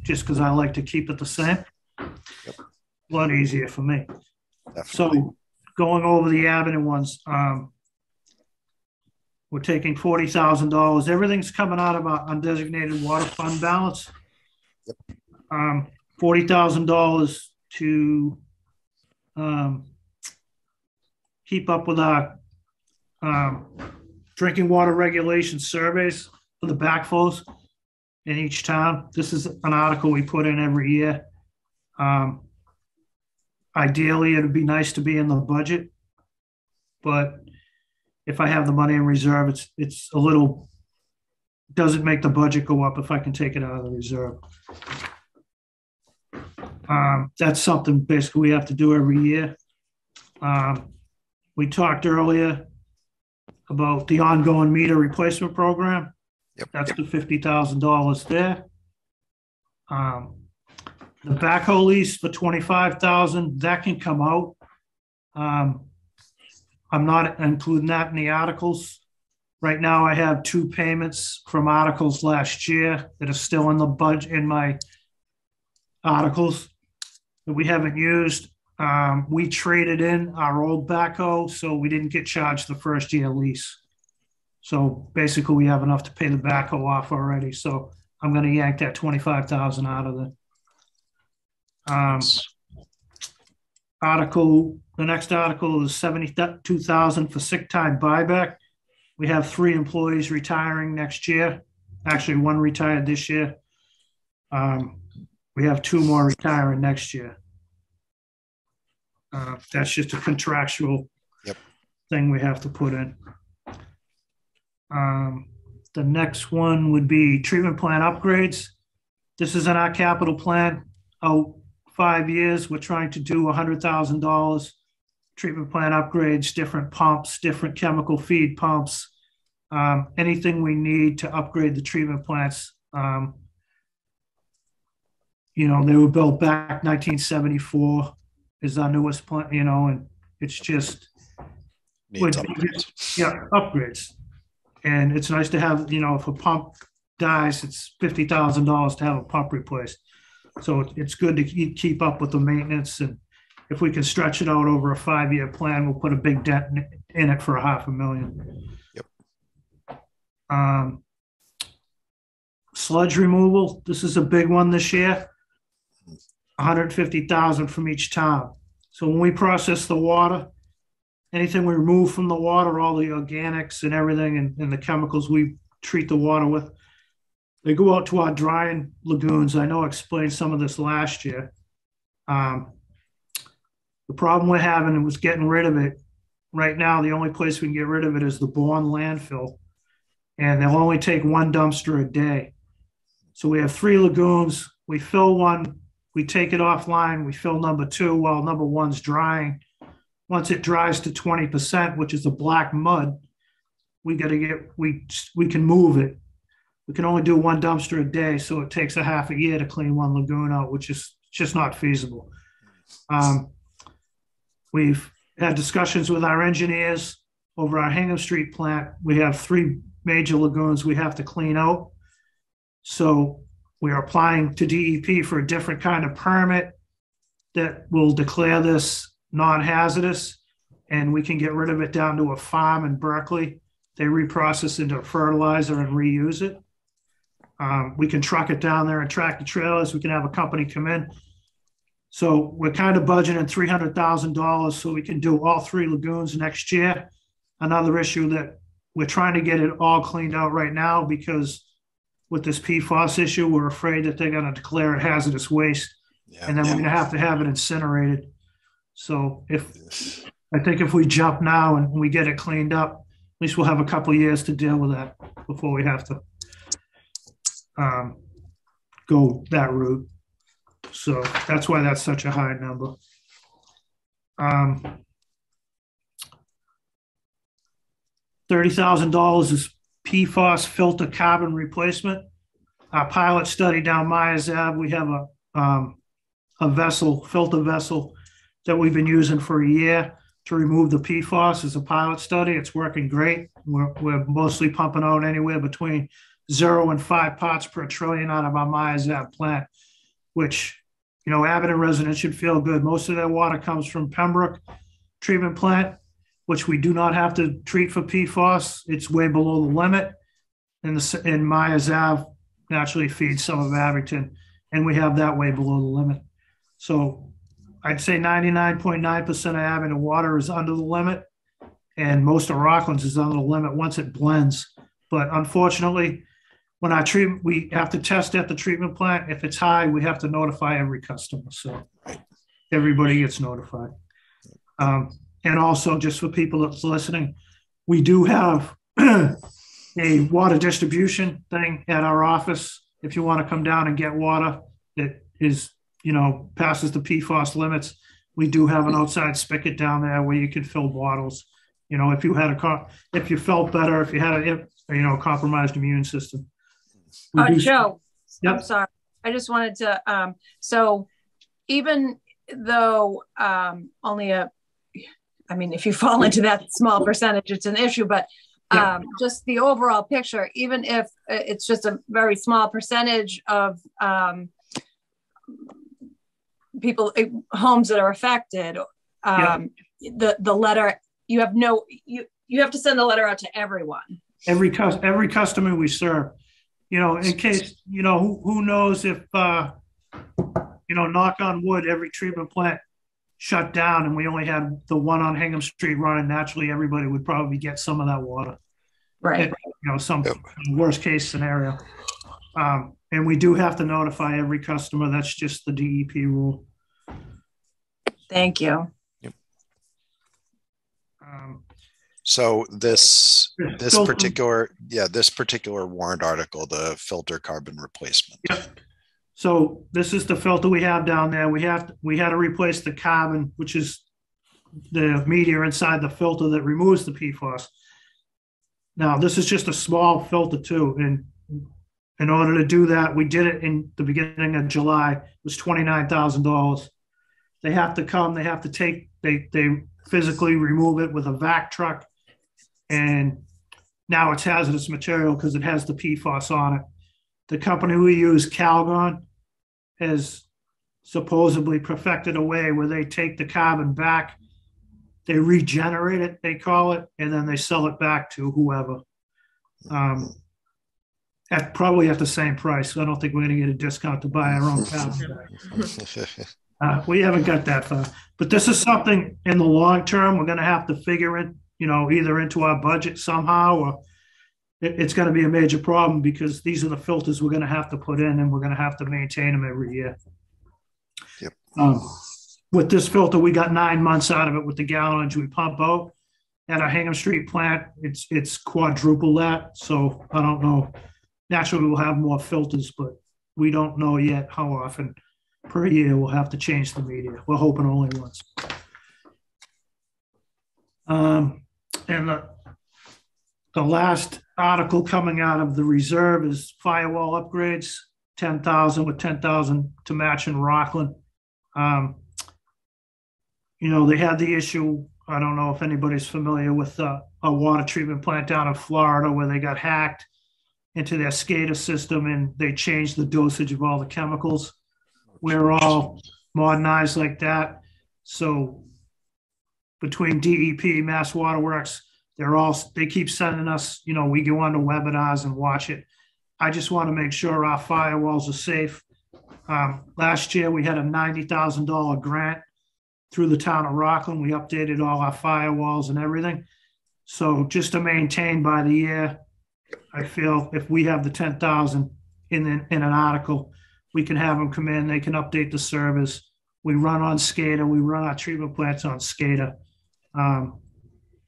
S15: Just because I like to keep it the same.
S1: Yep.
S15: a lot easier for me.
S1: Definitely.
S15: So going over the Avenue ones, we're taking $40,000. Everything's coming out of our undesignated water fund balance.
S1: Yep.
S15: $40,000 to keep up with our drinking water regulation surveys for the backflows in each town. This is an article we put in every year. Ideally, it'd be nice to be in the budget, but if I have the money in reserve, it's a little, doesn't make the budget go up if I can take it out of the reserve. That's something basically we have to do every year. We talked earlier about the ongoing meter replacement program.
S1: Yep.
S15: That's the $50,000 there. The backhoe lease for $25,000, that can come out. I'm not including that in the articles. Right now, I have 2 payments from articles last year that are still in the budget in my articles that we haven't used. We traded in our old backhoe, so we didn't get charged the first year lease. So basically, we have enough to pay the backhoe off already. So I'm going to yank that $25,000 out of it. The next article is $72,000 for sick time buyback. We have 3 employees retiring next year. Actually, 1 retired this year. We have 2 more retiring next year. That's just a contractual thing we have to put in. The next one would be treatment plant upgrades. This is in our capital plan. 5 years, we're trying to do $100,000 treatment plant upgrades, different pumps, different chemical feed pumps, anything we need to upgrade the treatment plants. They were built back 1974 is our newest plant, and it's just upgrades. And it's nice to have, if a pump dies, it's $50,000 to have a pump replaced. So it's good to keep up with the maintenance. And if we can stretch it out over a 5-year plan, we'll put a big dent in it for $500,000.
S1: Yep.
S15: Sludge removal. This is a big one this year. $150,000 from each town. So when we process the water, anything we remove from the water, all the organics and everything and the chemicals we treat the water with, they go out to our drying lagoons. I know I explained some of this last year. The problem we're having was getting rid of it. Right now, the only place we can get rid of it is the Bourne landfill. And they'll only take 1 dumpster a day. So we have 3 lagoons. We fill one, we take it offline, we fill number 2 while number 1's drying. Once it dries to 20%, which is the black mud, we can move it. We can only do 1 dumpster a day, so it takes a half a year to clean 1 lagoon out, which is just not feasible. We've had discussions with our engineers over our Hingham Street plant. We have 3 major lagoons we have to clean out. So we are applying to DEP for a different kind of permit that will declare this non-hazardous, and we can get rid of it down to a farm in Berkeley. They reprocess into fertilizer and reuse it. We can truck it down there and tractor trailers. We can have a company come in. So we're kind of budgeting $300,000 so we can do all 3 lagoons next year. Another issue that we're trying to get it all cleaned out right now because with this Pfos issue, we're afraid that they're going to declare it hazardous waste, and then we're going to have it incinerated. So I think if we jump now and we get it cleaned up, at least we'll have a couple of years to deal with that before we have to go that route. So that's why that's such a high number. $30,000 is Pfos filter carbon replacement. Our pilot study down Myers Ave, we have a filter vessel that we've been using for a year to remove the Pfos as a pilot study. It's working great. We're mostly pumping out anywhere between 0 and 5 parts per trillion out of our Myers Ave plant, which Abington residents should feel good. Most of their water comes from Pembroke treatment plant, which we do not have to treat for PFOS. It's way below the limit. And Myers Ave naturally feeds some of Abington, and we have that way below the limit. So I'd say 99.9% of Abington water is under the limit, and most of Rockland's is under the limit once it blends. But unfortunately, when our treatment, we have to test at the treatment plant. If it's high, we have to notify every customer. So everybody gets notified. And also, just for people that's listening, we do have a water distribution thing at our office. If you want to come down and get water that is, passes the PFOS limits, we do have an outside spigot down there where you can fill bottles. If you had if you felt better, if you had a compromised immune system.
S5: Joe,
S15: yep.
S5: I'm sorry. I just wanted to, so even though if you fall into that small percentage, it's an issue, but just the overall picture, even if it's just a very small percentage of homes that are affected, the letter, you have to send the letter out to everyone.
S15: Every customer we serve. In case, who knows if, knock on wood, every treatment plant shut down and we only had the one on Hingham Street running, naturally everybody would probably get some of that water.
S5: Right.
S15: Some worst case scenario. And we do have to notify every customer. That's just the DEP rule.
S5: Thank you.
S1: Yep. So this particular warrant article, the filter carbon replacement.
S15: Yep. So this is the filter we have down there. We had to replace the carbon, which is the media inside the filter that removes the PFOS. Now this is just a small filter too, and in order to do that, we did it in the beginning of July. It was $29,000. They have to come. They have to take. They physically remove it with a vac truck. And now it's hazardous material because it has the PFOS on it. The company we use, Calgon, has supposedly perfected a way where they take the carbon back, they regenerate it, they call it, and then they sell it back to whoever. Probably at the same price. So I don't think we're going to get a discount to buy our own carbon back. We haven't got that far. But this is something in the long term we're going to have to figure in, either into our budget somehow, or it's going to be a major problem because these are the filters we're going to have to put in and we're going to have to maintain them every year.
S1: Yep.
S15: With this filter, we got 9 months out of it with the gallonage we pump out. At our Hingham Street plant, it's quadruple that. So I don't know. Naturally, we'll have more filters, but we don't know yet how often per year we'll have to change the media. We're hoping only once. And the last article coming out of the reserve is firewall upgrades, 10,000 with 10,000 to match in Rockland. They had the issue. I don't know if anybody's familiar with a water treatment plant down in Florida where they got hacked into their SCADA system and they changed the dosage of all the chemicals. We're all modernized like that. So between DEP, Mass Waterworks, they keep sending us, we go on to webinars and watch it. I just want to make sure our firewalls are safe. Last year, we had a $90,000 grant through the town of Rockland. We updated all our firewalls and everything. So just to maintain by the year, I feel if we have the 10,000 in an article, we can have them come in, they can update the servers. We run on SCADA, we run our treatment plants on SCADA.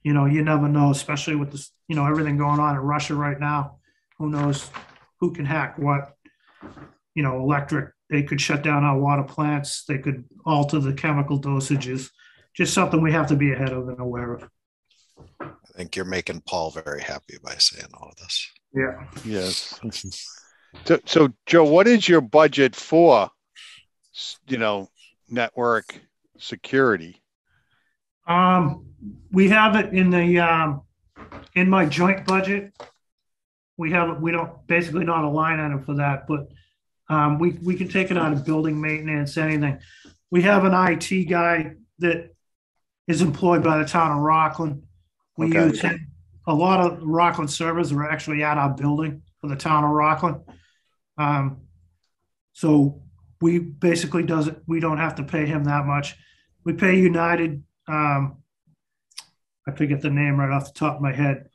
S15: You never know, especially with this, everything going on in Russia right now. Who knows who can hack what? Electric, they could shut down our water plants. They could alter the chemical dosages. Just something we have to be ahead of and aware of.
S1: I think you're making Paul very happy by saying all of this.
S15: Yeah.
S9: Yes. So Joe, what is your budget for, network security?
S15: We have it in the in my joint budget. We don't basically not a line item for that, but We can take it out of building maintenance, anything. We have an IT guy that is employed by the town of Rockland. We use him. A lot of Rockland servers are actually at our building for the town of Rockland. So we basically we don't have to pay him that much. We pay United, I forget the name right off the top of my head.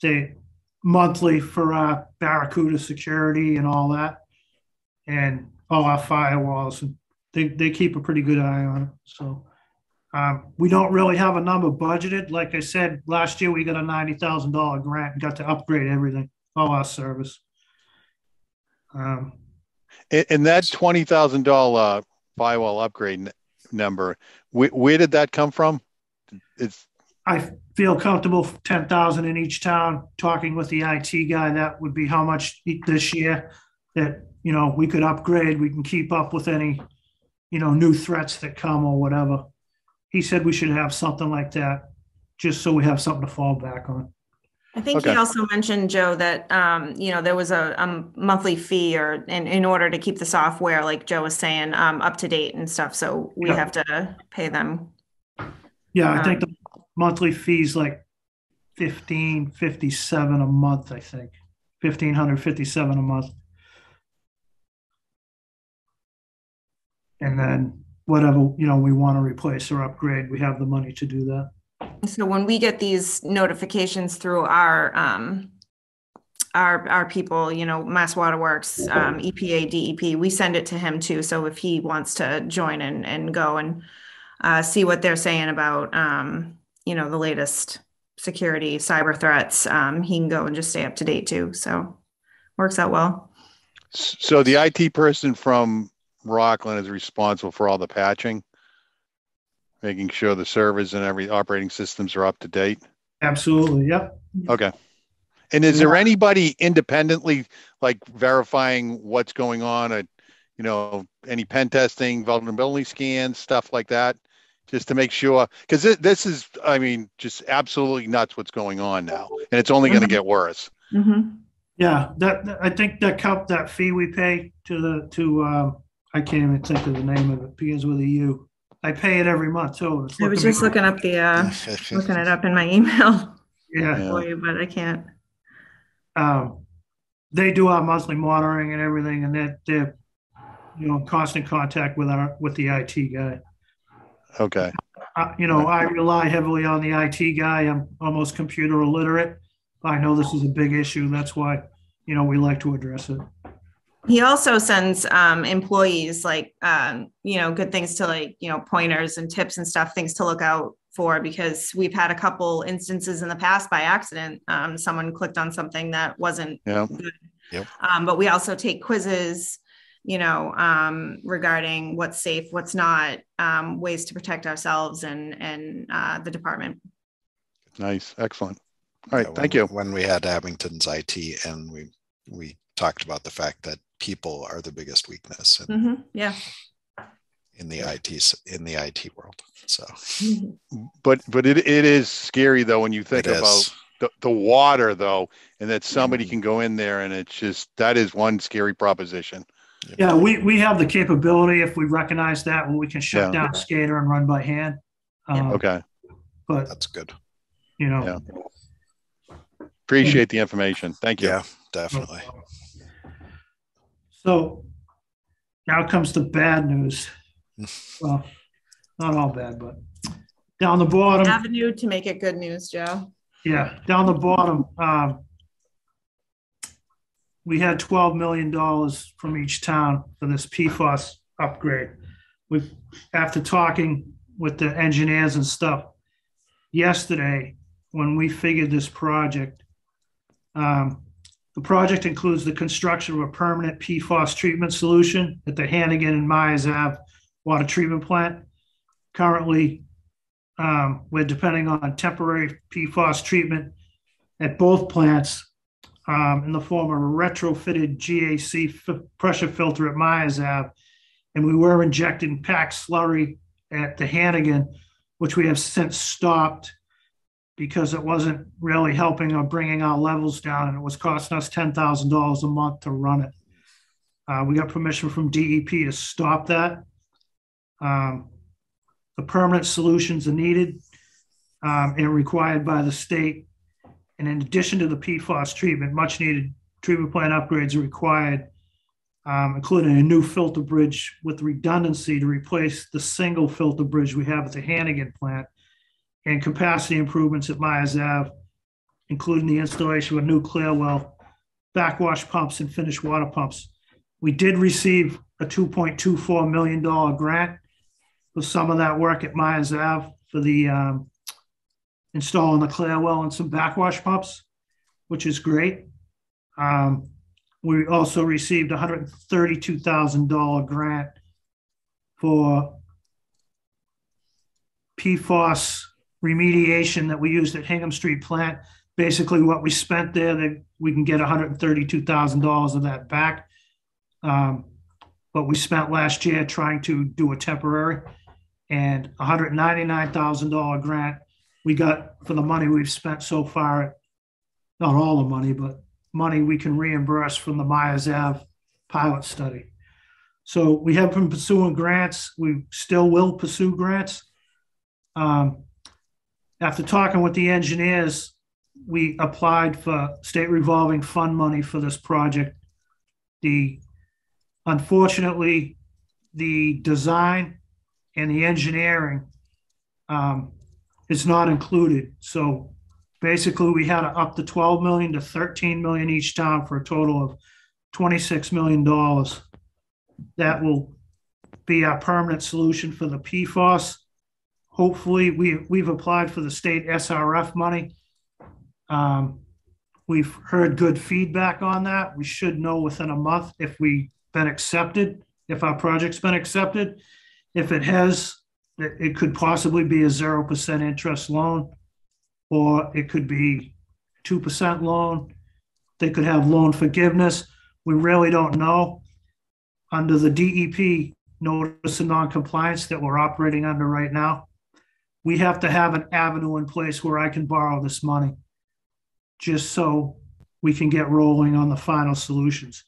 S15: They monthly for Barracuda security and all that, and all our firewalls. And they keep a pretty good eye on it. So we don't really have a number budgeted. Like I said, last year we got a $90,000 grant and got to upgrade everything, all our service.
S9: And that $20,000 firewall upgrade number, where did that come from?
S15: I feel comfortable 10,000 in each town. Talking with the IT guy, that would be how much this year that we could upgrade. We can keep up with any new threats that come or whatever. He said we should have something like that, just so we have something to fall back on.
S16: I think he also mentioned, Joe, that there was a monthly fee in order to keep the software, like Joe was saying, up to date and stuff. So we have to pay them.
S15: Yeah, I think the monthly fee's like $1,557 a month. I think $1,557 a month, and then whatever we want to replace or upgrade, we have the money to do that.
S16: So when we get these notifications through our people, Mass Waterworks, EPA, DEP, we send it to him too. So if he wants to join and go and see what they're saying about, the latest security, cyber threats, he can go and just stay up to date too. So works out well.
S9: So the IT person from Rockland is responsible for all the patching, making sure the servers and every operating systems are up to date.
S15: Absolutely. Yep.
S9: Okay. And is there anybody independently like verifying what's going on at, any pen testing, vulnerability scans, stuff like that, just to make sure? Because this is, just absolutely nuts what's going on now, and it's only going to get worse.
S16: Mm-hmm.
S15: Yeah, I think that fee we pay to I can't even think of the name of it. Begins with a U. I pay it every month too.
S16: I was just looking up looking it up in my email.
S15: Yeah,
S16: for you, but I can't.
S15: They do our monthly monitoring and everything, and they're in constant contact with the IT guy.
S9: Okay.
S15: I rely heavily on the IT guy. I'm almost computer illiterate. I know this is a big issue. That's why we like to address it.
S16: He also sends employees good things to pointers and tips and stuff, things to look out for, because we've had a couple instances in the past by accident. Someone clicked on something that wasn't good.
S1: Yep.
S16: But we also take quizzes, regarding what's safe, what's not, ways to protect ourselves and the department.
S9: Nice. Excellent. All right. Thank you.
S1: When we had Abington's IT, and we talked about the fact that people are the biggest weakness in the IT world. So,
S9: but it is scary though when you think about the water though, and that somebody can go in there, and it's just, that is one scary proposition.
S15: Yeah, we have the capability, if we recognize that, when we can shut down a SCADA and run by hand.
S9: Okay,
S15: but
S1: that's good.
S9: Appreciate the information. Thank you.
S1: Yeah, definitely.
S15: So now comes the bad news. Well, not all bad, but down the bottom.
S16: Avenue to make it good news, Joe.
S15: Yeah, down the bottom, we had $12 million from each town for this Pfos upgrade. After talking with the engineers and stuff yesterday, when we figured this project, the project includes the construction of a permanent Pfos treatment solution at the Hannigan and Myers Ave water treatment plant. Currently, we're depending on temporary Pfos treatment at both plants in the form of a retrofitted GAC pressure filter at Myers Ave. And we were injecting packed slurry at the Hannigan, which we have since stopped because it wasn't really helping or bringing our levels down, and it was costing us $10,000 a month to run it. We got permission from DEP to stop that. The permanent solutions are needed and required by the state. And in addition to the PFOS treatment, much needed treatment plant upgrades are required, including a new filter bridge with redundancy to replace the single filter bridge we have at the Hannigan plant, and capacity improvements at Myers Ave, including the installation of a new clear well, backwash pumps, and finished water pumps. We did receive a $2.24 million grant for some of that work at Myers Ave for the installing the clear well and some backwash pumps, which is great. We also received a $132,000 grant for PFOS remediation that we used at Hingham Street plant. Basically what we spent there, that we can get $132,000 of that back. But we spent last year trying to do a temporary, and $199,000 grant we got for the money we've spent so far. Not all the money, but money we can reimburse from the Myers Ave pilot study. So we have been pursuing grants. We still will pursue grants. After talking with the engineers, we applied for state revolving fund money for this project. Unfortunately, the design and the engineering is not included. So basically we had to up the 12 million to 13 million each time for a total of $26 million. That will be our permanent solution for the PFOS. Hopefully we've applied for the state SRF money. We've heard good feedback on that. We should know within a month if we've been accepted, if our project's been accepted. If it has, it could possibly be a 0% interest loan, or it could be 2% loan. They could have loan forgiveness. We really don't know. Under the DEP notice of non-compliance that we're operating under right now, we have to have an avenue in place where I can borrow this money just so we can get rolling on the final solutions.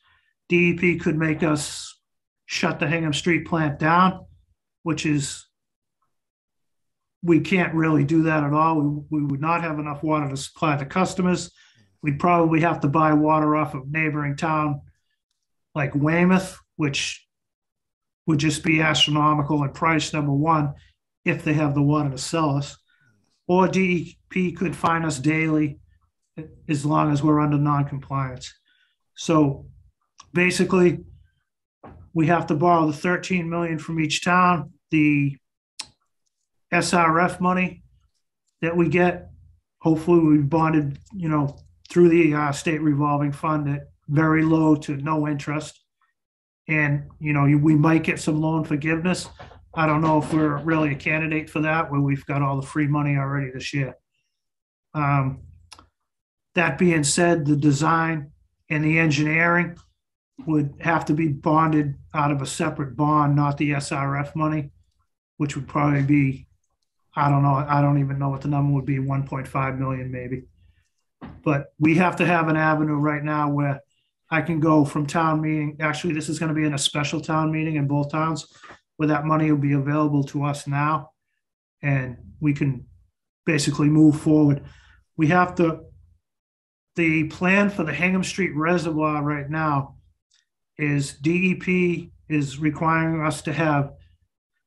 S15: DEP could make us shut the Hingham Street plant down, which is, we can't really do that at all. We would not have enough water to supply the customers. We'd probably have to buy water off of neighboring town like Weymouth, which would just be astronomical in price, number one, if they have the water to sell us. Or DEP could fine us daily as long as we're under non-compliance. So basically, we have to borrow the 13 million from each town. The SRF money that we get, hopefully we bonded, through the state revolving fund at very low to no interest. And, we might get some loan forgiveness. I don't know if we're really a candidate for that, where we've got all the free money already this year. That being said, the design and the engineering would have to be bonded out of a separate bond, not the SRF money, which would probably be, I don't know, I don't even know what the number would be, 1.5 million maybe. But we have to have an avenue right now where I can go from town meeting. Actually, this is going to be in a special town meeting in both towns, where that money will be available to us now, and we can basically move forward. We have to, the plan for the Hingham Street Reservoir right now is DEP is requiring us to have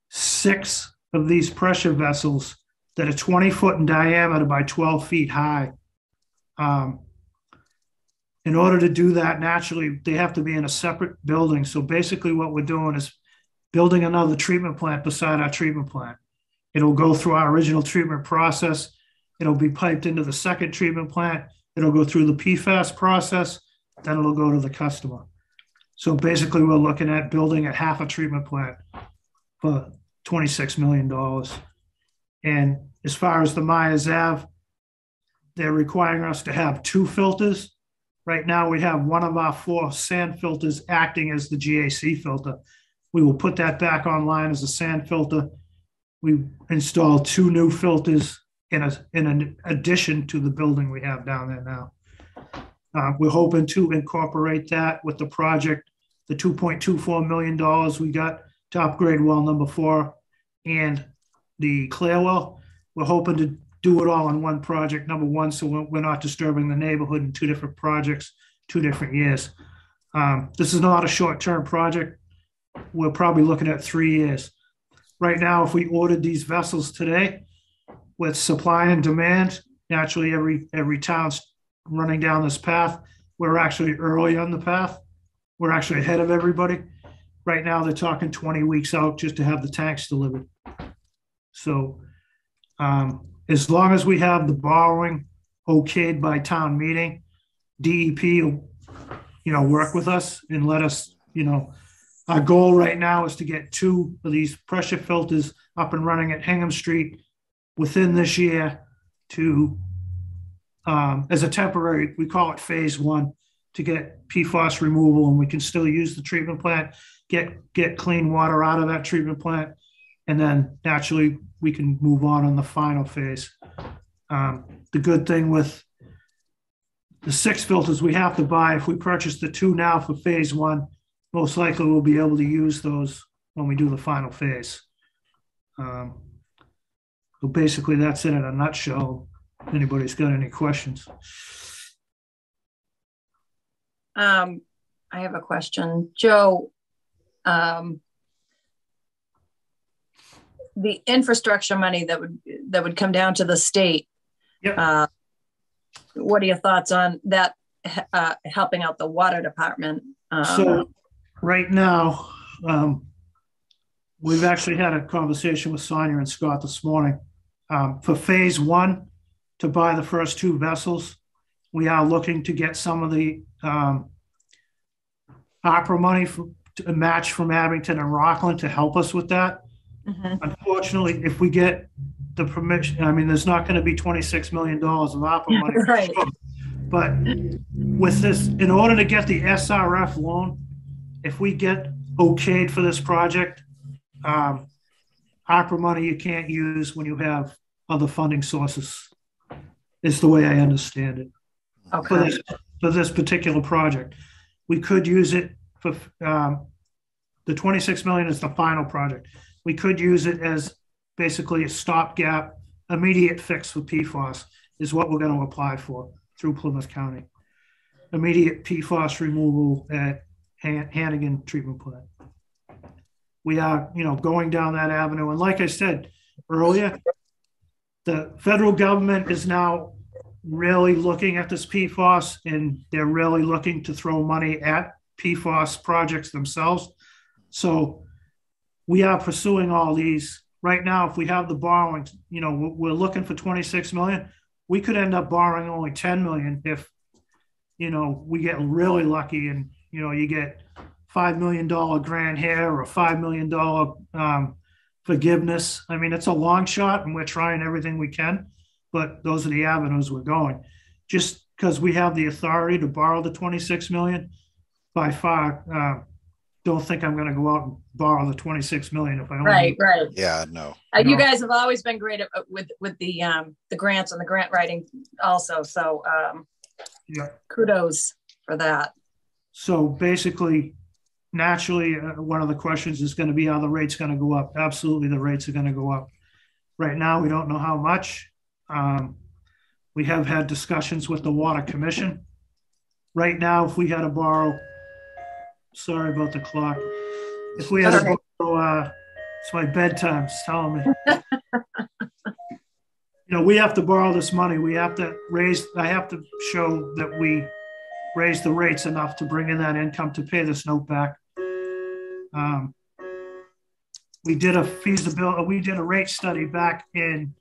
S15: 6 of these pressure vessels that are 20 foot in diameter by 12 feet high. In order to do that, naturally, they have to be in a separate building. So basically what we're doing is building another treatment plant beside our treatment plant. It'll go through our original treatment process. It'll be piped into the second treatment plant. It'll go through the PFAS process. Then it'll go to the customer. So basically we're looking at building a half a treatment plant for $26 million. And as far as the Myers Ave, they're requiring us to have 2 filters. Right now we have one of our 4 sand filters acting as the GAC filter. We will put that back online as a sand filter. We installed 2 new filters in an addition to the building we have down there now. We're hoping to incorporate that with the project the $2.24 million we got to upgrade well number 4 and the clear well. We're hoping to do it all in one project, number 1, so we're not disturbing the neighborhood in 2 different projects, 2 different years. This is not a short-term project. We're probably looking at 3 years. Right now, if we ordered these vessels today with supply and demand, naturally every town's running down this path. We're actually early on the path. We're actually ahead of everybody. Right now, they're talking 20 weeks out just to have the tanks delivered. So as long as we have the borrowing okayed by town meeting, DEP will, work with us and let us, our goal right now is to get 2 of these pressure filters up and running at Hingham Street within this year to, as a temporary, we call it phase 1, to get PFOS removal, and we can still use the treatment plant, get clean water out of that treatment plant, and then naturally we can move on the final phase. The good thing with the 6 filters we have to buy, if we purchase the 2 now for phase 1, most likely we'll be able to use those when we do the final phase. So basically that's it in a nutshell. If anybody's got any questions.
S5: I have a question. Joe, the infrastructure money that would come down to the state.
S15: Yep.
S5: What are your thoughts on that helping out the water department?
S15: So right now, we've actually had a conversation with Sonia and Scott this morning. For phase 1, to buy the first 2 vessels, we are looking to get some of the ARPA money to match from Abington and Rockland to help us with that. Unfortunately, if we get the permission, there's not going to be $26 million of ARPA money.
S5: Right.
S15: But with this, in order to get the SRF loan, if we get okayed for this project, ARPA money you can't use when you have other funding sources, is the way I understand it.
S5: Okay.
S15: For this particular project. We could use it for, the 26 million is the final project. We could use it as basically a stopgap, immediate fix for PFOS is what we're going to apply for through Plymouth County. Immediate PFOS removal at Hannigan treatment plant. We are, going down that avenue. And like I said earlier, the federal government is now really looking at this PFOS, and they're really looking to throw money at PFOS projects themselves. So we are pursuing all these right now. If we have the borrowings, we're looking for 26 million. We could end up borrowing only 10 million if, we get really lucky and, you get $5 million grant here or a $5 million forgiveness. It's a long shot and we're trying everything we can, but those are the avenues we're going. Just because we have the authority to borrow the 26 million, by far, don't think I'm going to go out and borrow the 26 million if I don't.
S5: Right.
S1: Yeah, no.
S5: You guys have always been great with the grants and the grant writing also. So kudos for that.
S15: So basically, naturally, one of the questions is going to be, are the rates going to go up? Absolutely, the rates are going to go up. Right now, we don't know how much. We have had discussions with the Water Commission. Right now, if we had to borrow, sorry about the clock. If we had to borrow, it's my bedtime, it's telling me. We have to borrow this money. We have to I have to show that we raise the rates enough to bring in that income to pay this note back. We did a rate study back in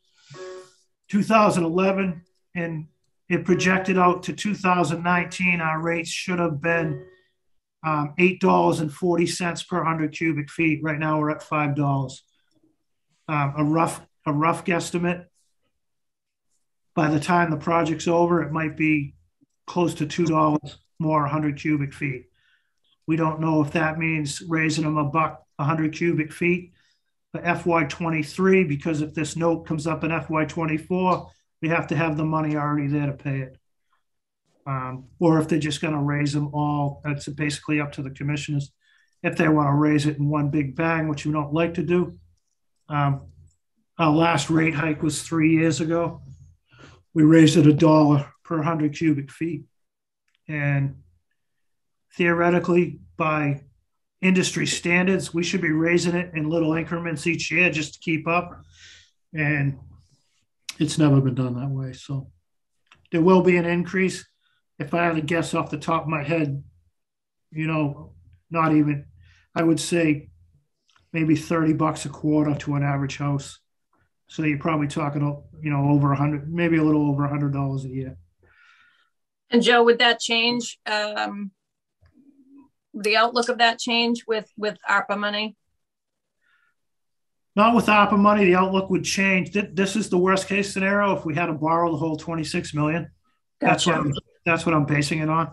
S15: 2011, and it projected out to 2019. Our rates should have been $8.40 per 100 cubic feet. Right now we're at $5. A rough guesstimate. By the time the project's over, it might be close to $2 more 100 cubic feet. We don't know if that means raising them $100 cubic feet for FY23, because if this note comes up in FY24, we have to have the money already there to pay it. Or if they're just going to raise them all, that's basically up to the commissioners. if they want to raise it in one big bang, which we don't like to do. Our last rate hike was 3 years ago. We raised it $1 per 100 cubic feet. And theoretically, by industry standards, we should be raising it in little increments each year just to keep up. And it's never been done that way. So there will be an increase. If I had to guess off the top of my head, not even, I would say maybe $30 a quarter to an average house. So you're probably talking, over 100, maybe a little over $100 a year.
S5: And Joe, would that change, the outlook of that change with ARPA money?
S15: Not with ARPA money, the outlook would change. This is the worst case scenario if we had to borrow the whole $26 million.
S5: Gotcha.
S15: That's what I'm basing it on.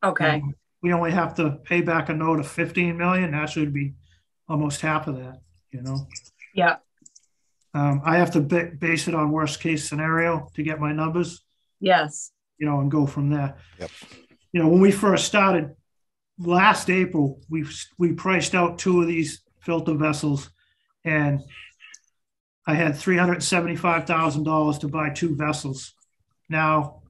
S5: Okay.
S15: We only have to pay back a note of $15 million. That should be almost half of that,
S5: Yeah.
S15: I have to base it on worst case scenario to get my numbers.
S5: Yes.
S15: And go from there.
S1: Yep.
S15: When we first started last April, we priced out 2 of these filter vessels, and I had $375,000 to buy 2 vessels. Now,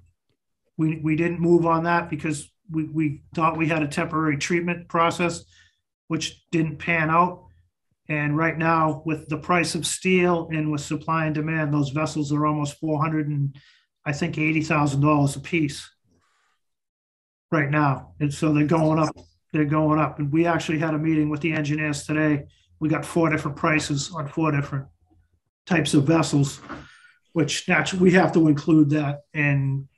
S15: we didn't move on that because we thought we had a temporary treatment process, which didn't pan out. And right now, with the price of steel and with supply and demand, those vessels are almost $80,000 a piece right now. And so they're going up. And we actually had a meeting with the engineers today. We got 4 different prices on 4 different types of vessels, which naturally we have to include that in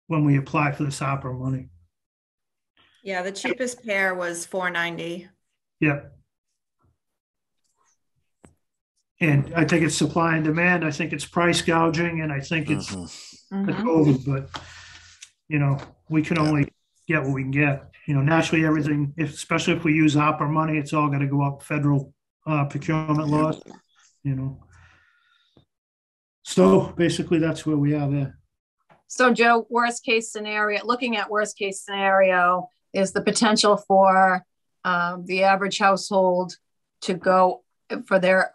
S15: when we apply for this opera money.
S16: Yeah, the cheapest pair was $490.
S15: Yep. And I think it's supply and demand. I think it's price gouging, and I think it's the COVID. But we can only get what we can get. Naturally, everything, especially if we use opera money, it's all got to go up federal procurement laws. So basically, that's where we are there.
S5: So, Joe, looking at worst case scenario is the potential for the average household to go for their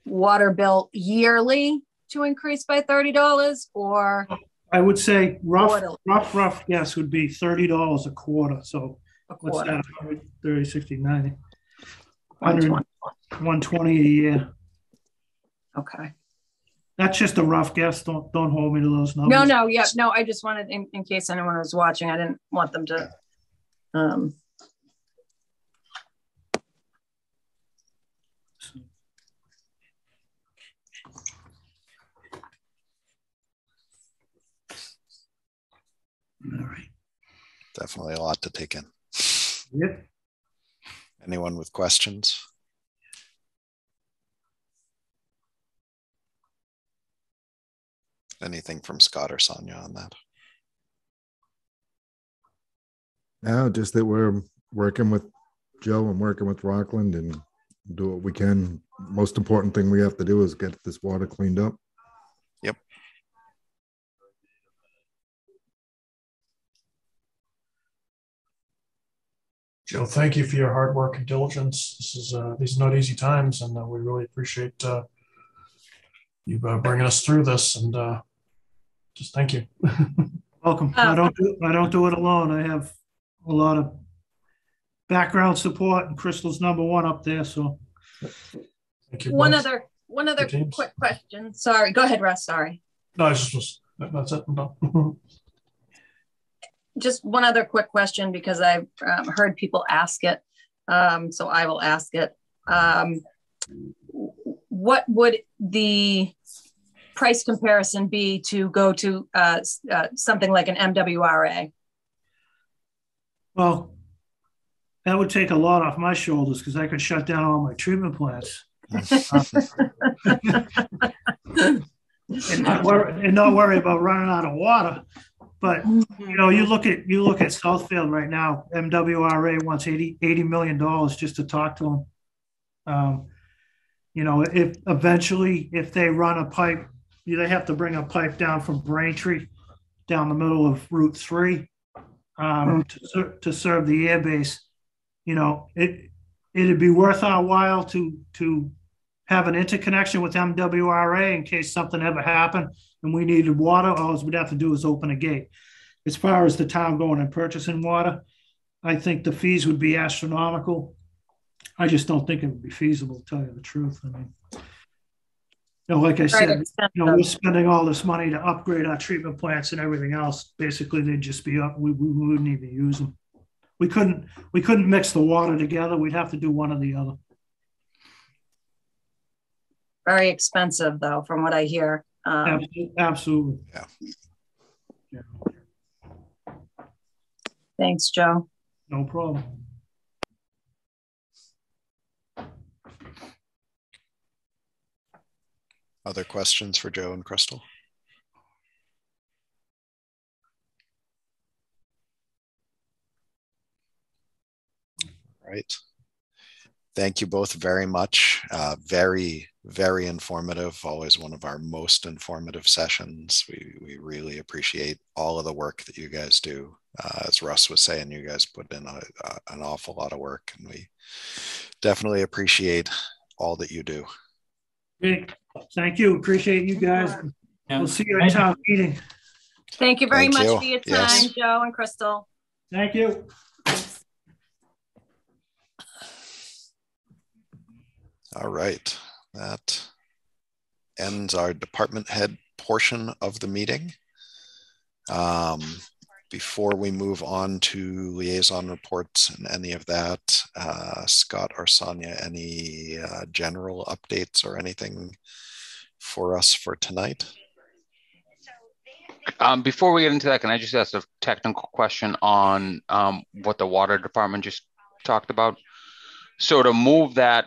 S5: water bill yearly to increase by $30, or
S15: I would say rough guess would be $30 a quarter. So what's that? 130, 60, 90, 120 a year.
S5: Okay.
S15: That's just a rough guess. Don't hold me to those numbers.
S5: No. I just wanted, in case anyone was watching, I didn't want them to.
S15: All right.
S1: Definitely a lot to take in.
S15: Yep.
S1: Anyone with questions? Anything from Scott or Sonia on that?
S17: No, just that we're working with Joe and working with Rockland and do what we can. Most important thing we have to do is get this water cleaned up.
S1: Yep.
S4: Joe, thank you for your hard work and diligence. These are not easy times, and we really appreciate you bringing us through this. And just thank you.
S15: Welcome. I don't do it alone. I have a lot of background support, and Crystal's #1 up there. So,
S4: thank you.
S5: One other quick question. Sorry, go ahead, Russ. Sorry.
S4: No, that's it. I'm done.
S5: Just one other quick question, because I've heard people ask it, so I will ask it. What would the price comparison be to go to something like an MWRA?
S15: Well, that would take a lot off my shoulders, because I could shut down all my treatment plants. and not worry about running out of water. But you look at Southfield right now. MWRA wants $80 million just to talk to them. If they run a pipe, they have to bring a pipe down from Braintree down the middle of Route 3 to serve the air base. it'd be worth our while to have an interconnection with MWRA in case something ever happened and we needed water. All we'd have to do is open a gate. As far as the town going and purchasing water, I think the fees would be astronomical. I just don't think it would be feasible, to tell you the truth. I mean, like I said, we're spending all this money to upgrade our treatment plants and everything else. Basically, they'd just be up. We wouldn't even use them. We couldn't mix the water together. We'd have to do one or the other.
S5: Very expensive, though, from what I hear.
S15: Absolutely.
S1: Yeah.
S5: Thanks, Joe.
S15: No problem.
S1: Other questions for Joe and Crystal? Right. Thank you both very much. Very, very informative. Always one of our most informative sessions. We really appreciate all of the work that you guys do. As Russ was saying, you guys put in an awful lot of work, and we definitely appreciate all that you do.
S15: Great. Thank you. Appreciate you guys. We'll see you at town meeting.
S5: Thank you very much for your time, Joe and Crystal.
S15: Thank you.
S1: All right. That ends our department head portion of the meeting. Before we move on to liaison reports and any of that, Scott or Sonia, any general updates or anything for us for tonight?
S3: Before we get into that, can I just ask a technical question on what the water department just talked about? So to move that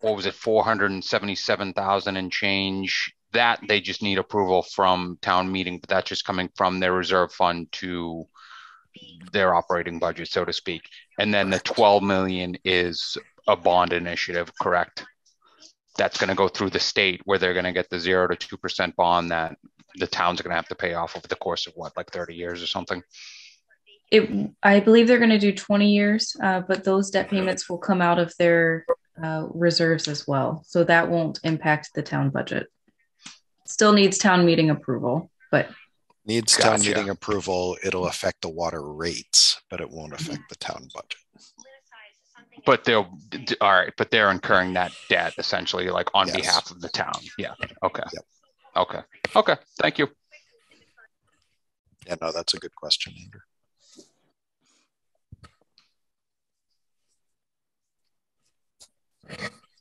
S3: what was it, 477,000 and change, that they just need approval from town meeting, but that's just coming from their reserve fund to their operating budget, so to speak. And then the 12 million is a bond initiative, correct? That's going to go through the state where they're going to get the 0 to 2% bond that the town's going to have to pay off over the course of what, like 30 years or something?
S8: I believe they're going to do 20 years, but those debt payments will come out of their reserves as well. So that won't impact the town budget. Still needs town meeting approval, but
S1: needs town meeting approval. It'll affect the water rates, but it won't affect the town budget.
S3: But they're incurring that debt essentially, like on behalf of the town. Yeah. Okay.
S1: Yep.
S3: Okay. Thank you.
S1: Yeah, no, that's a good question, Andrew.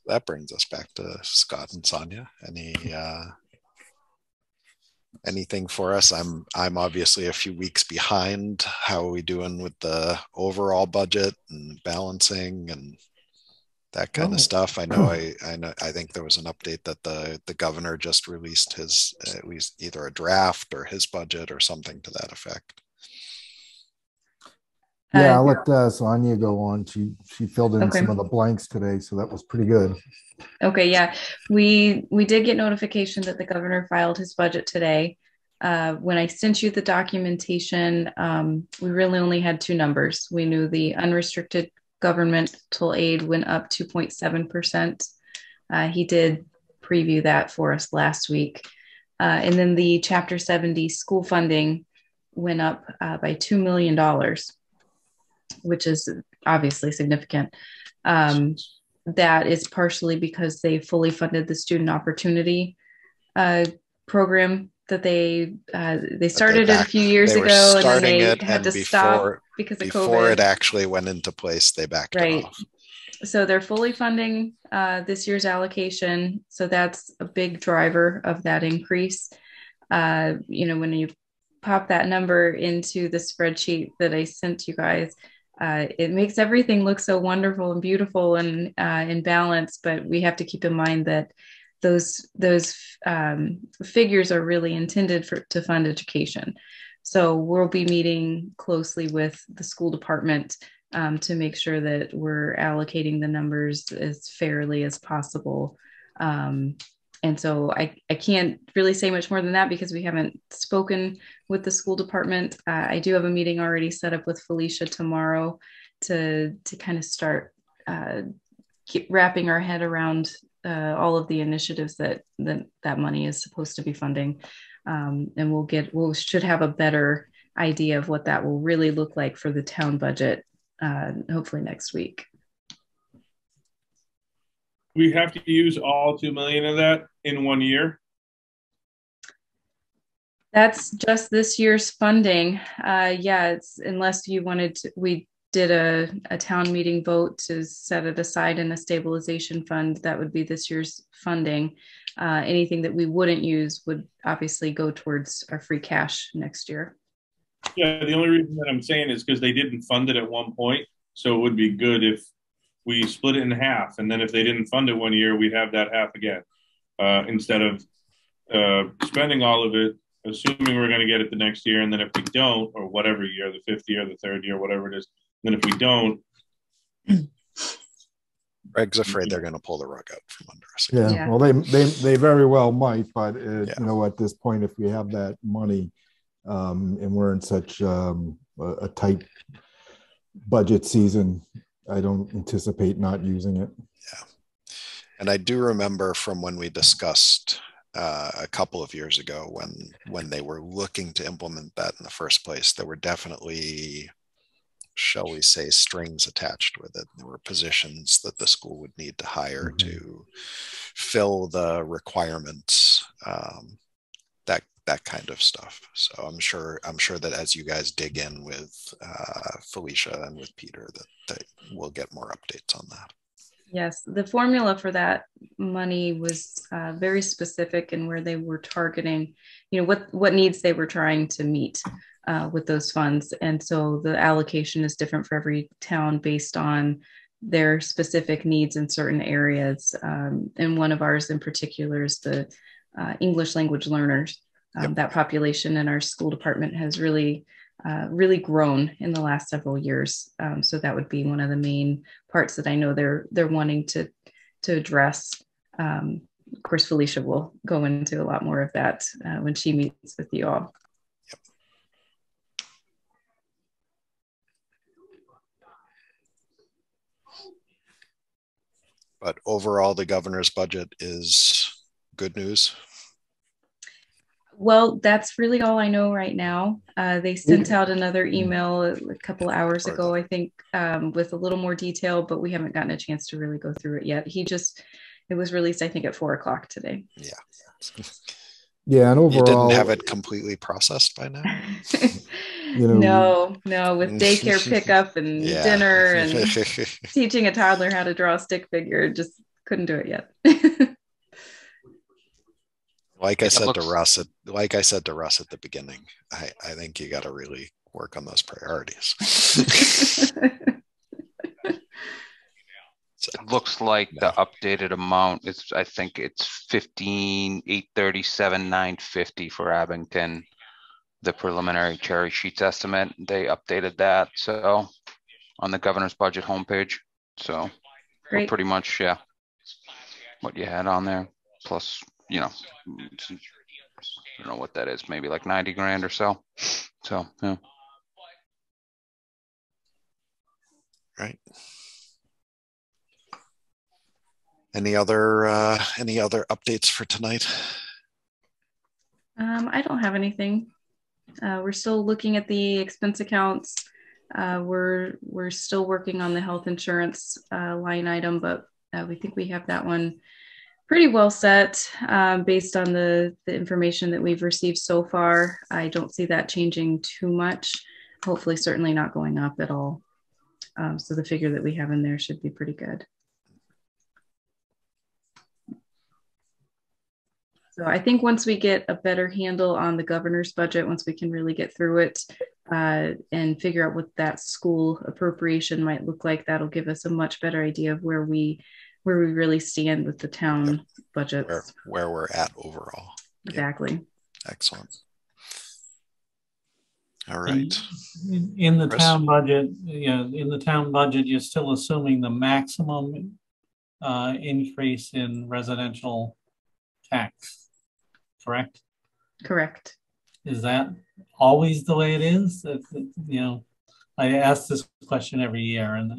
S1: That brings us back to Scott and Sonia. Anything for us? I'm obviously a few weeks behind. How are we doing with the overall budget and balancing and that kind of stuff? I know. I think there was an update that the governor just released his at least either a draft or his budget or something to that effect.
S17: Yeah, I'll let Sonia go on. She filled in some of the blanks today, so that was pretty good.
S8: Okay, yeah. We did get notification that the governor filed his budget today. When I sent you the documentation, we really only had two numbers. We knew the unrestricted governmental aid went up 2.7%. He did preview that for us last week. And then the Chapter 70 school funding went up by $2 million. Which is obviously significant. That is partially because they fully funded the student opportunity program that they started it a few years ago, and then they had to stop because of COVID.
S1: Before it actually went into place, they backed it off.
S8: So they're fully funding this year's allocation. So that's a big driver of that increase. When you pop that number into the spreadsheet that I sent you guys, it makes everything look so wonderful and beautiful and in balance, but we have to keep in mind that those figures are really intended to fund education. So we'll be meeting closely with the school department to make sure that we're allocating the numbers as fairly as possible. And so I can't really say much more than that because we haven't spoken with the school department. I do have a meeting already set up with Felicia tomorrow to kind of start keep wrapping our head around all of the initiatives that money is supposed to be funding. And we should have a better idea of what that will really look like for the town budget, hopefully next week.
S12: We have to use all 2 million of that in 1 year.
S8: That's just this year's funding. Yeah, it's unless you wanted to, we did a town meeting vote to set it aside in a stabilization fund. That would be this year's funding. Anything that we wouldn't use would obviously go towards our free cash next year.
S12: Yeah, the only reason that I'm saying is because they didn't fund it at one point. So it would be good if we split it in half. And then if they didn't fund it 1 year, we'd have that half again. Instead of spending all of it, assuming we're going to get it the next year. And then if we don't, or whatever year, the fifth year, the third year, whatever it is, then if we don't.
S1: Greg's afraid they're going to pull the rug out from under us.
S17: Yeah, well, they very well might, but you know, at this point, if we have that money and we're in such a tight budget season, I don't anticipate not using it.
S1: Yeah, and I do remember from when we discussed a couple of years ago when they were looking to implement that in the first place, there were definitely, shall we say, strings attached with it. There were positions that the school would need to hire to fill the requirements, that kind of stuff. So I'm sure that as you guys dig in with Felicia and with Peter, that we'll get more updates on that.
S8: Yes, the formula for that money was very specific in where they were targeting, you know, what needs they were trying to meet with those funds. And so the allocation is different for every town based on their specific needs in certain areas. And one of ours in particular is the English language learners. That population in our school department has really grown in the last several years. So that would be one of the main parts that I know they're wanting to address. Of course, Felicia will go into a lot more of that when she meets with you all.
S1: Yep. But overall, the governor's budget is good news.
S8: Well, that's really all I know right now. They sent out another email a couple hours ago, I think, with a little more detail, but we haven't gotten a chance to really go through it yet. It was released, I think, at 4 o'clock today.
S1: Yeah.
S17: Yeah, and overall,
S1: you didn't have it completely processed by now.
S17: You know,
S8: no, with daycare pickup and dinner and teaching a toddler how to draw a stick figure, just couldn't do it yet.
S1: Like I said to Russ at the beginning, I think you got to really work on those priorities.
S3: It looks like the updated amount is, I think it's 15,837,950 for Abington. The preliminary cherry sheets estimate, they updated that so on the governor's budget homepage. So we're pretty much what you had on there, plus, you know, I don't know what that is, maybe like 90 grand or so. So yeah.
S1: Right. Any other updates for tonight?
S8: I don't have anything. We're still looking at the expense accounts. We're still working on the health insurance line item, but we think we have that one pretty well set based on the information that we've received so far. I don't see that changing too much. Hopefully, certainly not going up at all. So the figure that we have in there should be pretty good. So I think once we get a better handle on the governor's budget, once we can really get through it and figure out what that school appropriation might look like, that'll give us a much better idea of where we really stand with the town budgets.
S1: Where we're at overall.
S8: Exactly.
S1: Yep. Excellent. All right.
S7: In the town budget, you're still assuming the maximum increase in residential tax, correct?
S8: Correct.
S7: Is that always the way it is? That, you know, I ask this question every year, and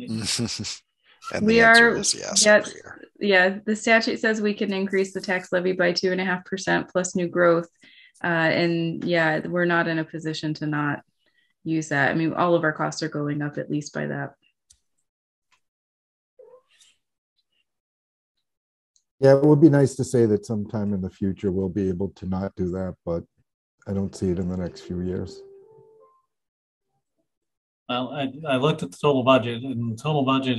S1: and
S8: we
S1: the answer
S8: are
S1: is yes.
S8: Yeah, the statute says we can increase the tax levy by 2.5% plus new growth. And yeah, we're not in a position to not use that. I mean, all of our costs are going up at least by that.
S17: Yeah, it would be nice to say that sometime in the future we'll be able to not do that, but I don't see it in the next few years.
S7: Well, I looked at the total budget, and the total budget